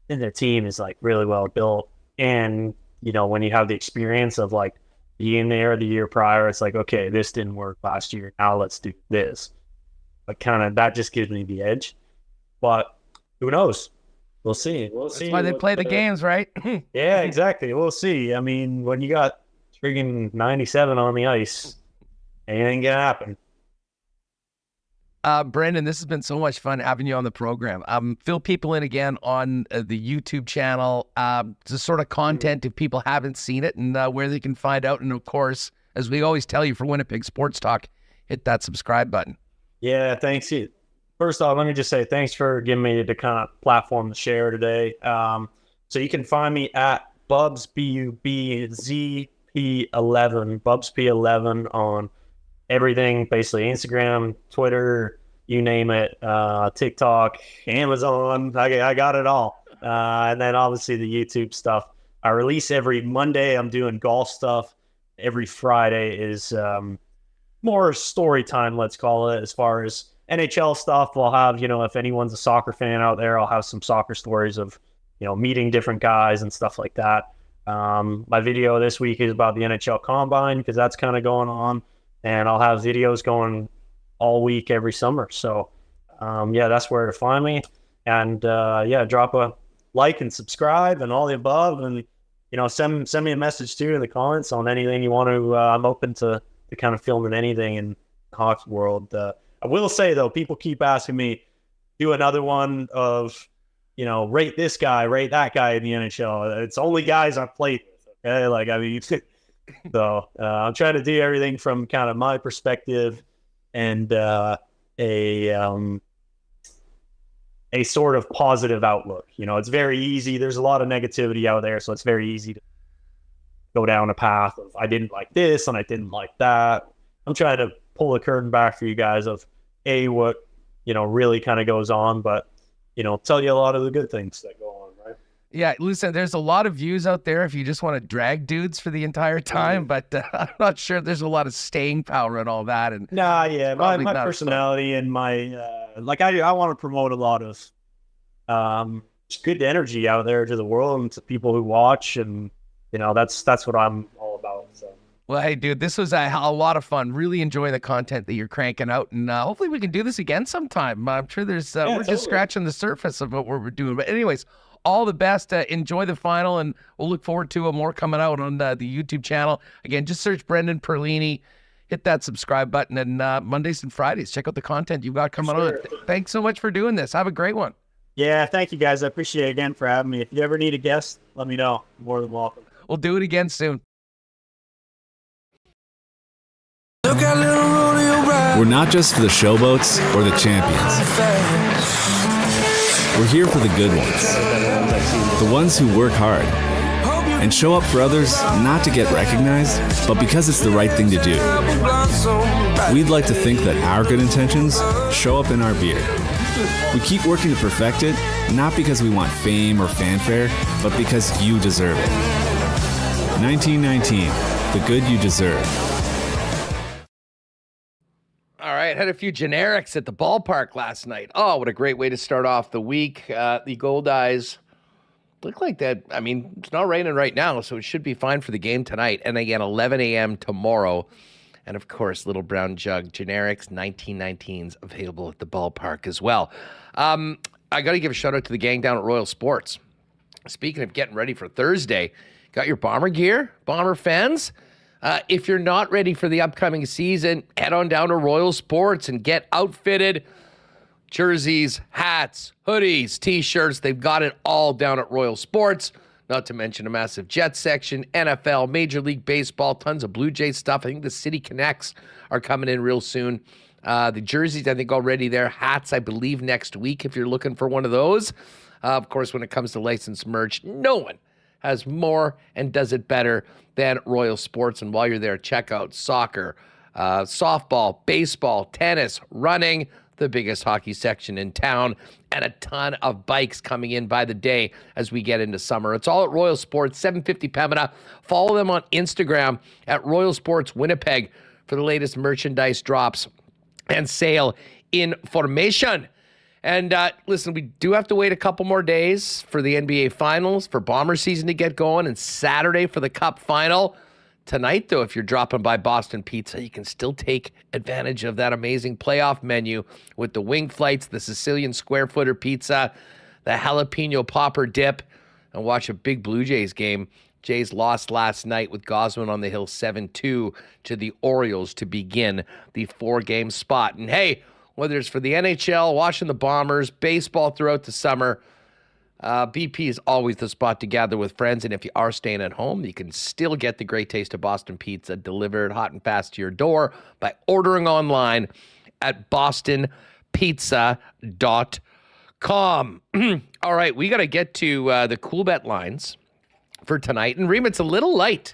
and their team is like really well built, and when you have the experience of like being there the year prior, it's like, okay, this didn't work last year. Now let's do this. But kind of that just gives me the edge. But who knows? We'll see. That's why they play the games, right? Yeah, exactly. We'll see. I mean, when you got friggin' 97 on the ice, anything can happen. Brendan, this has been so much fun having you on the program. Fill people in again on the YouTube channel, the sort of content if people haven't seen it and where they can find out. And of course, as we always tell you for Winnipeg Sports Talk, hit that subscribe button. Yeah, thanks. First off, let me just say thanks for giving me the kind of platform to share today. So you can find me at Bubs, BUBZP11, BubsP11 on everything, basically Instagram, Twitter, you name it, TikTok, Amazon, I got it all. And then obviously the YouTube stuff. I release every Monday. I'm doing golf stuff. Every Friday is more story time, let's call it, as far as NHL stuff. We'll have, if anyone's a soccer fan out there, I'll have some soccer stories of, meeting different guys and stuff like that. My video this week is about the NHL Combine because that's kind of going on. And I'll have videos going all week, every summer. So, that's where to find me. And, drop a like and subscribe and all the above. And, send me a message too in the comments on anything you want to. I'm open to kind of filming anything in the hockey world. I will say, though, people keep asking me, do another one of, rate this guy, rate that guy in the NHL. It's only guys I've played with, okay? So I'm trying to do everything from kind of my perspective and a sort of positive outlook. It's very easy. There's a lot of negativity out there, so it's very easy to go down a path of I didn't like this and I didn't like that. I'm trying to pull the curtain back for you guys of what really kind of goes on, but tell you a lot of the good things that go on, right? Yeah, listen, there's a lot of views out there if you just want to drag dudes for the entire time, but I'm not sure there's a lot of staying power and all that. And my personality and my I want to promote a lot of just good energy out there to the world and to people who watch, and that's what I'm all about. So. Well, hey, dude, this was a lot of fun. Really enjoying the content that you're cranking out, and hopefully we can do this again sometime. I'm sure we're just scratching the surface of what we're doing. But anyways, all the best. Enjoy the final, and we'll look forward to more coming out on the YouTube channel. Again, just search Brendan Perlini, hit that subscribe button, and Mondays and Fridays, check out the content you've got coming on. Thanks so much for doing this. Have a great one. Yeah, thank you, guys. I appreciate it again for having me. If you ever need a guest, let me know. More than welcome. We'll do it again soon. We're not just for the showboats or the champions. We're here for the good ones. The ones who work hard and show up for others not to get recognized, but because it's the right thing to do. We'd like to think that our good intentions show up in our beer. We keep working to perfect it, not because we want fame or fanfare, but because you deserve it. 1919, the good you deserve. All right, had a few generics at the ballpark last night. Oh, what a great way to start off the week. The Gold Eyes look like that. I mean, it's not raining right now, so it should be fine for the game tonight. And again, 11 a.m. tomorrow. And of course, Little Brown Jug generics, 1919s available at the ballpark as well. I got to give a shout out to the gang down at Royal Sports. Speaking of getting ready for Thursday, got your Bomber gear, Bomber fans? If you're not ready for the upcoming season, head on down to Royal Sports and get outfitted. Jerseys, hats, hoodies, t-shirts, they've got it all down at Royal Sports. Not to mention a massive Jets section, NFL, Major League Baseball, tons of Blue Jays stuff. I think the City Connects are coming in real soon. The jerseys, I think, already there. Hats, I believe, next week if you're looking for one of those. Of course, when it comes to licensed merch, no one has more and does it better than Royal Sports. And while you're there, check out soccer, softball, baseball, tennis, running, the biggest hockey section in town, and a ton of bikes coming in by the day as we get into summer. It's all at Royal Sports, 750 Pembina. Follow them on Instagram at Royal Sports Winnipeg for the latest merchandise drops and sale information. And listen, we do have to wait a couple more days for the NBA Finals, for Bomber season to get going, and Saturday for the Cup Final. Tonight, though, if you're dropping by Boston Pizza, you can still take advantage of that amazing playoff menu with the wing flights, the Sicilian square footer pizza, the jalapeno popper dip, and watch a big Blue Jays game. Jays lost last night with Gosman on the hill 7-2 to the Orioles to begin the 4-game spot. And hey, whether it's for the NHL, watching the Bombers, baseball throughout the summer, BP is always the spot to gather with friends. And if you are staying at home, you can still get the great taste of Boston Pizza delivered hot and fast to your door by ordering online at bostonpizza.com. All right, we got to get to the Coolbet lines for tonight. And Reem, it's a little light.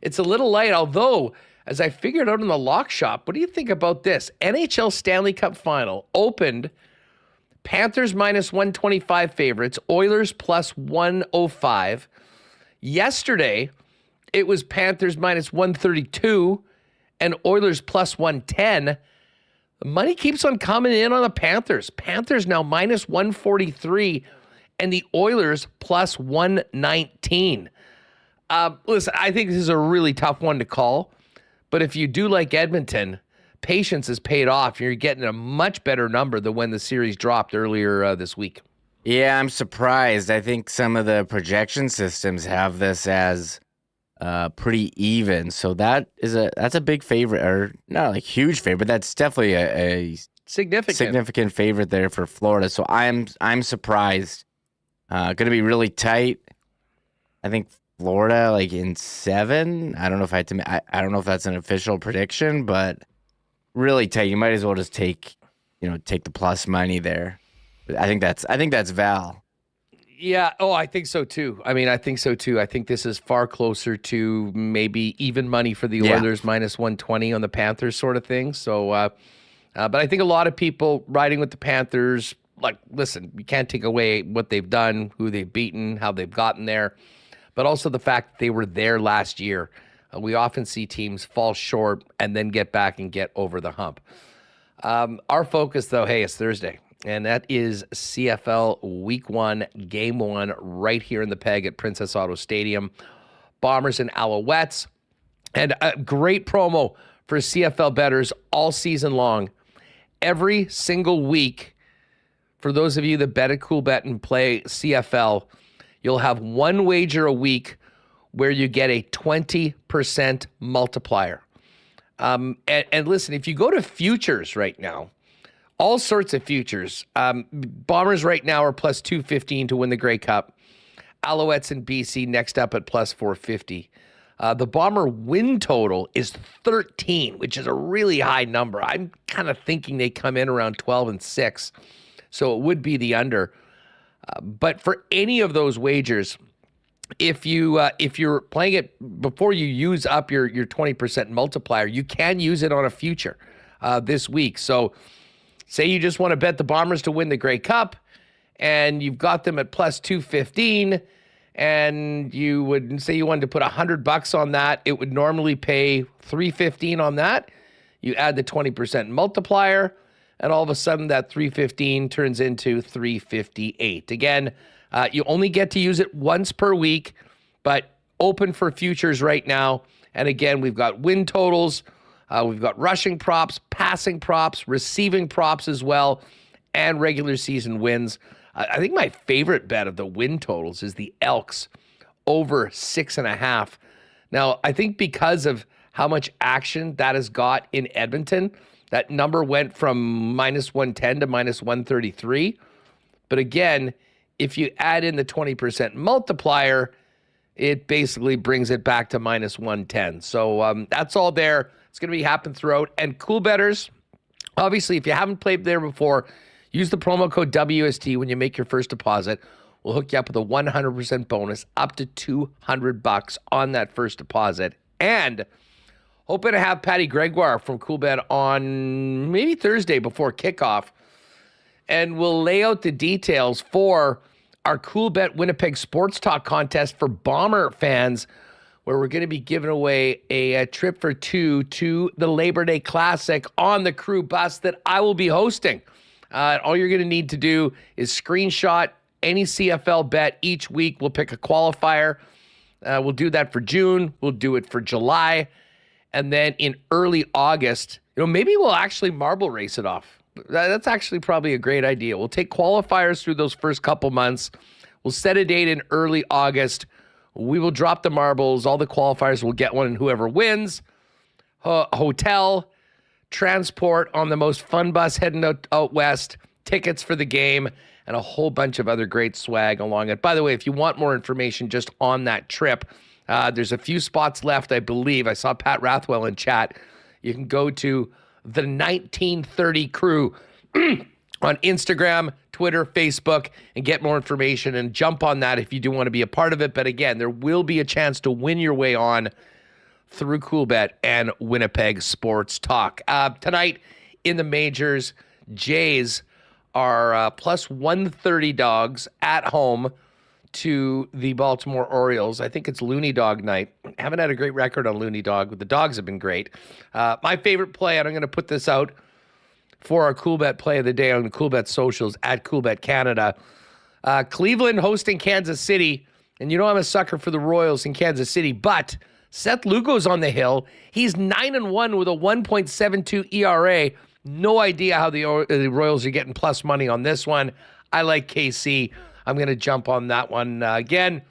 It's a little light, although, as I figured out in the lock shop, what do you think about this? NHL Stanley Cup Final opened Panthers minus 125 favorites, Oilers plus 105. Yesterday, it was Panthers minus 132 and Oilers plus 110. The money keeps on coming in on the Panthers. Panthers now minus 143 and the Oilers plus 119. Listen, I think this is a really tough one to call. But if you do like Edmonton, patience has paid off. You're getting a much better number than when the series dropped earlier this week. Yeah, I'm surprised. I think some of the projection systems have this as pretty even. So that's a big favorite, or not like huge favorite. That's definitely a significant favorite there for Florida. So I'm surprised. Going to be really tight. I think Florida like in 7. I don't know if I don't know if that's an official prediction, but really tight. You might as well just take the plus money there. But I think that's Val. Yeah. Oh, I think so too. I think so too. I think this is far closer to maybe even money for the Oilers, minus 120 on the Panthers sort of thing. So, but I think a lot of people riding with the Panthers, like, listen, you can't take away what they've done, who they've beaten, how they've gotten there, but also the fact that they were there last year. We often see teams fall short and then get back and get over the hump. Our focus, though, hey, is Thursday, and that is CFL Week 1, Game 1, right here in the Peg at Princess Auto Stadium. Bombers and Alouettes. And a great promo for CFL bettors all season long. Every single week, for those of you that bet at Coolbet and play CFL, you'll have one wager a week where you get a 20% multiplier. And listen, if you go to futures right now, all sorts of futures, Bombers right now are plus 215 to win the Grey Cup. Alouettes and BC next up at plus 450. The Bomber win total is 13, which is a really high number. I'm kind of thinking they come in around 12-6, so it would be the under. But for any of those wagers, if you're playing it before you use up your 20% multiplier, you can use it on a future this week. So say you just want to bet the Bombers to win the Grey Cup, and you've got them at plus 215, and you would say you wanted to put $100 on that. It would normally pay $315 on that. You add the 20% multiplier, and all of a sudden that $315 turns into $358. Again, you only get to use it once per week, but open for futures right now. And again, we've got win totals, we've got rushing props, passing props, receiving props as well, and regular season wins. I think my favorite bet of the win totals is the Elks over 6.5. Now, I think because of how much action that has got in Edmonton, that number went from minus 110 to minus 133. But again, if you add in the 20% multiplier, it basically brings it back to minus 110. So that's all there. It's going to be happening throughout. And cool bettors, obviously, if you haven't played there before, use the promo code WST when you make your first deposit. We'll hook you up with a 100% bonus up to $200 on that first deposit. And Hoping to have Patty Gregoire from Coolbet on maybe Thursday before kickoff. And we'll lay out the details for our Coolbet Winnipeg Sports Talk contest for Bomber fans, where we're going to be giving away a trip for two to the Labor Day Classic on the crew bus that I will be hosting. All you're going to need to do is screenshot any CFL bet each week. We'll pick a qualifier. We'll do that for June. We'll do it for July. And then in early August, maybe we'll actually marble race it off. That's actually probably a great idea. We'll take qualifiers through those first couple months. We'll set a date in early August. We will drop the marbles. All the qualifiers will get one, and whoever wins, hotel, transport on the most fun bus heading out west, tickets for the game, and a whole bunch of other great swag along it. By the way, if you want more information just on that trip, there's a few spots left, I believe. I saw Pat Rathwell in chat. You can go to the 1930 Crew on Instagram, Twitter, Facebook, and get more information and jump on that if you do want to be a part of it. But again, there will be a chance to win your way on through Coolbet and Winnipeg Sports Talk. Tonight in the majors, Jays are plus 130 dogs at home to the Baltimore Orioles. I think it's Looney Dog night. Haven't had a great record on Looney Dog, but the dogs have been great. My favorite play, and I'm going to put this out for our Coolbet play of the day on the Coolbet socials at Coolbet Canada. Cleveland hosting Kansas City, and I'm a sucker for the Royals in Kansas City, but Seth Lugo's on the hill. He's 9-1 with a 1.72 ERA. No idea how the Royals are getting plus money on this one. I like KC. I'm going to jump on that one. Again,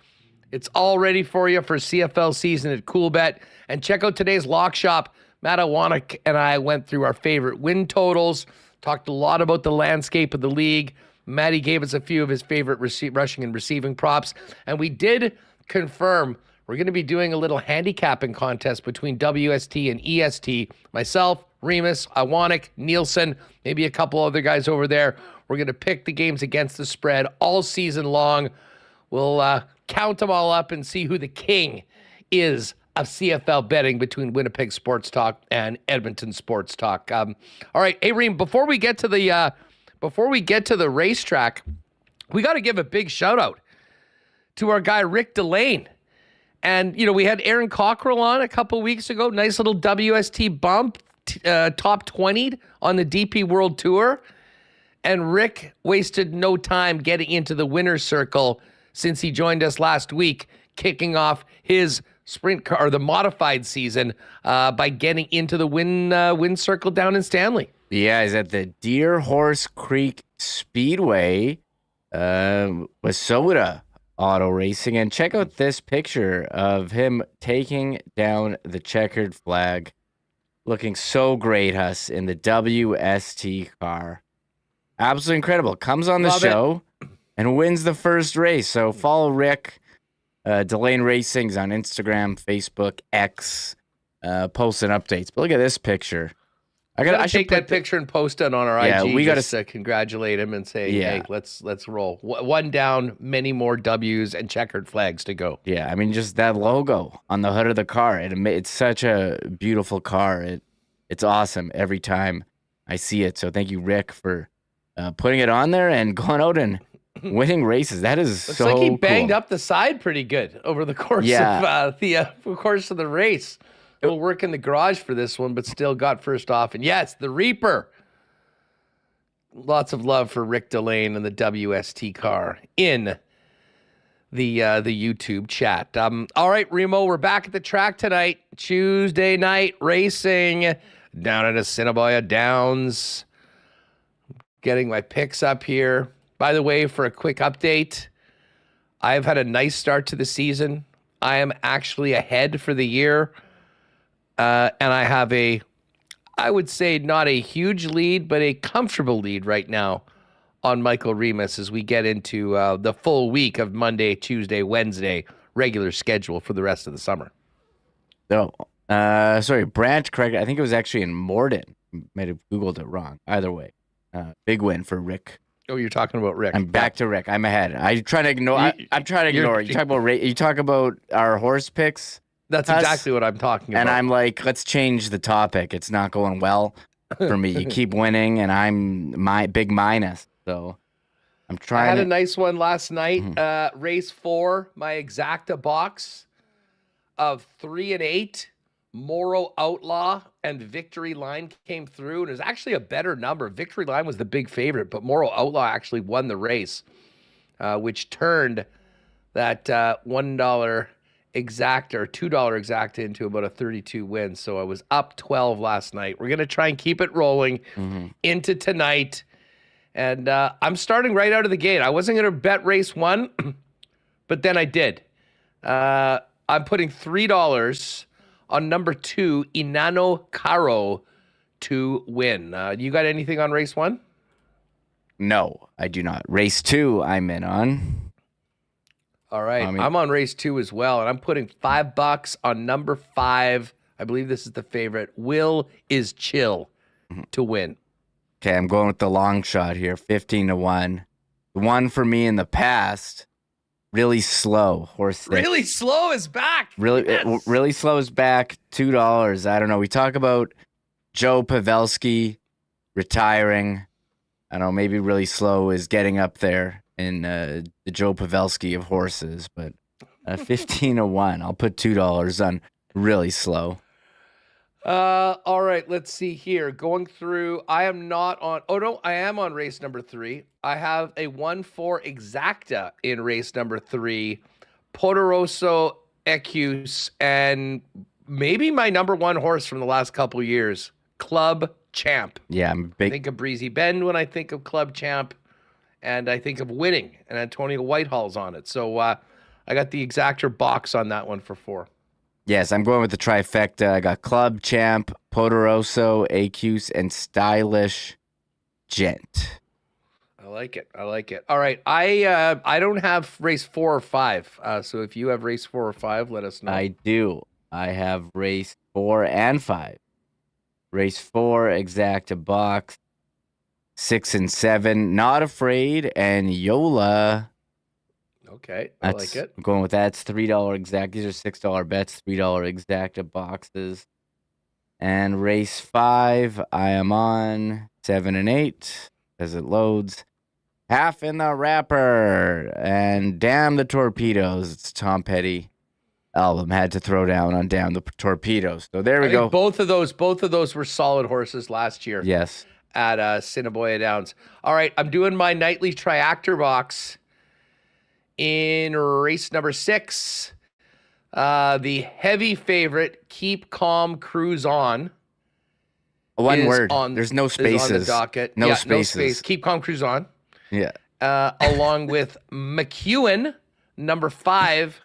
it's all ready for you for CFL season at Coolbet. And check out today's Lock Shop. Matt Iwanek and I went through our favorite win totals, talked a lot about the landscape of the league. Matty gave us a few of his favorite rushing and receiving props. And we did confirm we're going to be doing a little handicapping contest between WST and EST. Myself, Remis, Iwanek, Nielsen, maybe a couple other guys over there. We're going to pick the games against the spread all season long. We'll count them all up and see who the king is of CFL betting between Winnipeg Sports Talk and Edmonton Sports Talk. All right, hey Reem, before we get to the racetrack, we got to give a big shout out to our guy Rick Delane. And we had Aaron Cockrell on a couple weeks ago. Nice little WST bump, top 20 on the DP World Tour. And Rick wasted no time getting into the winner's circle since he joined us last week, kicking off his sprint car, or the modified season, by getting into the win circle down in Stanley. Yeah, he's at the Deer Horse Creek Speedway, Wasota Auto Racing. And check out this picture of him taking down the checkered flag. Looking so great, Huss, in the WST car. Absolutely incredible. Comes on the show and wins the first race. So follow Rick. Delane Racing's on Instagram, Facebook, X, posting updates. But look at this picture. I should take that picture and post it on our IG. We got to congratulate him and say, hey, let's roll. One down, many more W's and checkered flags to go. Yeah, I mean, just that logo on the hood of the car. It's such a beautiful car. It's awesome every time I see it. So thank you, Rick, for putting it on there and going out and winning races. That is Looks so like he banged cool. up the side pretty good over the course of the race. He'll work in the garage for this one, but still got first off. And yes, the Reaper. Lots of love for Rick Delane and the WST car in the YouTube chat. All right, Remo, we're back at the track tonight. Tuesday night racing down at Assiniboia Downs. Getting my picks up here. By the way, for a quick update, I've had a nice start to the season. I am actually ahead for the year. And I have I would say not a huge lead, but a comfortable lead right now on Michael Remis as we get into the full week of Monday, Tuesday, Wednesday regular schedule for the rest of the summer. No, sorry, Branch, correct. I think it was actually in Morden. Might have Googled it wrong. Either way, big win for Rick. Oh, you're talking about Rick. I'm back to Rick. I'm ahead. I'm trying to ignore it. You talk about our horse picks. That's exactly what I'm talking about. And I'm like, let's change the topic. It's not going well for me. You keep winning, and I'm my big minus. So I'm trying. I had a nice one last night. Race 4, my exacta box of 3 and 8. Morrow Outlaw and Victory Line came through, and it was actually a better number. Victory Line was the big favorite, but Morrow Outlaw actually won the race, which turned that $1 exacta or $2 exacta into about a 32 win. So I was up 12 last night. We're going to try and keep it rolling into tonight. And I'm starting right out of the gate. I wasn't going to bet race 1, but then I did. I'm putting $3 on number 2, Inano Caro, to win. You got anything on race 1? No, I do not. Race 2, I'm in on. All right. I'm on race 2 as well, and I'm putting $5 on number 5. I believe this is the favorite. Will is Chill to win. Okay, I'm going with the long shot here, 15-1. The one for me in the past, Really Slow horse. Really Slow is back. Really Slow is back. $2. I don't know. We talk about Joe Pavelski retiring. I don't know. Maybe Really Slow is getting up there in the Joe Pavelski of horses, but 15-1. I'll put $2 on Really Slow. All right, let's see here. Going through, I am not on. Oh no, I am on race number 3. I have a 1-4 exacta in race number 3. Poderoso Ecuse, and maybe my number 1 horse from the last couple of years, Club Champ. Yeah, I'm big. I think of Breezy Bend when I think of Club Champ, and I think of Winning, and Antonio Whitehall's on it. So I got the exactor box on that one for 4. Yes, I'm going with the trifecta. I got Club Champ, Poderoso, Acuse, and Stylish Gent. I like it. All right, I don't have race 4 or 5. So if you have race 4 or 5, let us know. I do. I have race 4 and 5. Race 4, exacta box. 6 and 7, Not Afraid, and Yola. Okay, I like it. I'm going with that. It's $3 exact. These are $6 bets, $3 exacta boxes. And race 5, I am on 7 and 8 as it loads. Half in the Wrapper, and Damn the Torpedoes. It's Tom Petty album. Had to throw down on Damn the Torpedoes. So there we go. Both of those were solid horses last year. Yes. At Assiniboia Downs. All right, I'm doing my nightly triactor box. In race number 6, the heavy favorite, Keep Calm, Cruise On. One word. There's no spaces. On the docket. No spaces. No space. Keep Calm, Cruise On. Yeah. Along with McEwen, number 5,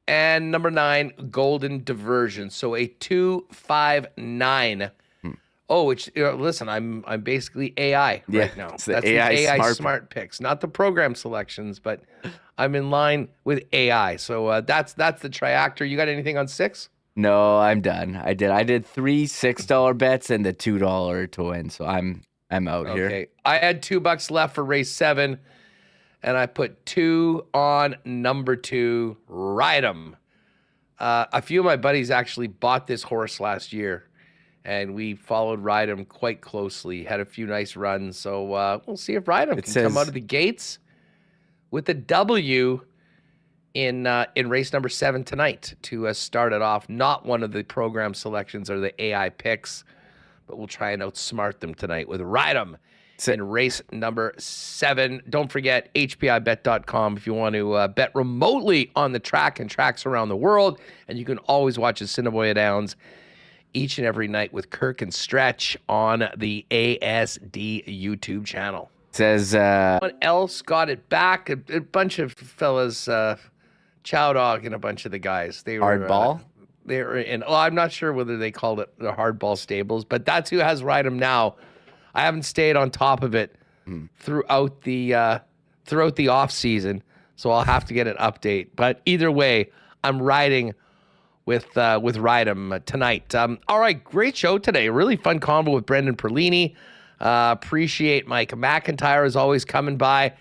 and number 9, Golden Diversion. So a 2-5-9. Oh, which listen, I'm basically AI right now. That's the AI smart picks, not the program selections, but I'm in line with AI. So that's the triactor. You got anything on 6? No, I'm done. I did 3 $6 bets and the $2 to win. So I'm out here. Okay. I had $2 left for race 7, and I put 2 on number 2, Ride 'em. A few of my buddies actually bought this horse last year, and we followed Ride 'em quite closely. Had a few nice runs, so we'll see if Ride 'em can come out of the gates with a W in race number 7 tonight to start it off. Not one of the program selections or the AI picks, but we'll try and outsmart them tonight with Ride 'em in race number 7. Don't forget HPIBet.com if you want to bet remotely on the track and tracks around the world, and you can always watch Assiniboia Downs each and every night with Kirk and Stretch on the ASD YouTube channel. Says someone else got it back. A bunch of fellas, Chow Dog and a bunch of the guys. They were Hardball. They were in. Well, I'm not sure whether they called it the Hardball Stables, but that's who has Ride 'em now. I haven't stayed on top of it throughout the off season, so I'll have to get an update. But either way, I'm riding with Ride 'em tonight. All right, great show today. Really fun convo with Brendan Perlini. Appreciate Mike McIntyre is always coming by,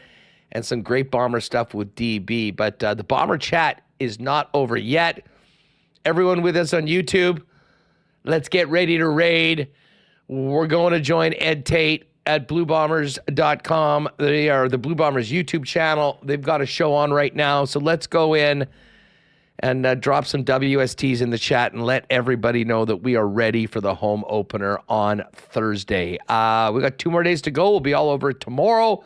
and some great Bomber stuff with DB. But the Bomber chat is not over yet. everyone with us on YouTube, let's get ready to raid. We're going to join Ed Tate at bluebombers.com. They are the Blue Bombers YouTube channel. They've got a show on right now. So let's go in and drop some WSTs in the chat and let everybody know that we are ready for the home opener on Thursday. We got 2 more days to go. We'll be all over it tomorrow.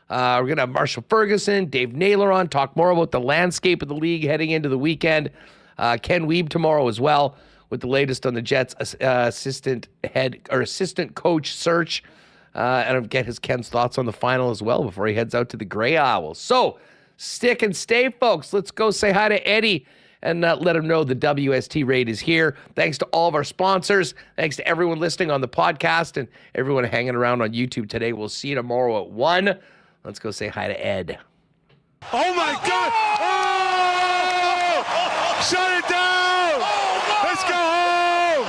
We're going to have Marshall Ferguson, Dave Naylor on, talk more about the landscape of the league heading into the weekend. Ken Wiebe tomorrow as well with the latest on the Jets assistant coach search. And I'll get Ken's thoughts on the final as well before he heads out to the Grey Owls. So stick and stay, folks. Let's go say hi to Eddie and let him know the WST raid is here. Thanks to all of our sponsors. Thanks to everyone listening on the podcast and everyone hanging around on YouTube today. We'll see you tomorrow at 1. Let's go say hi to Ed. Oh my God! Oh! Shut it down! Let's go home!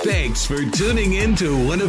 Thanks for tuning in to Winnipeg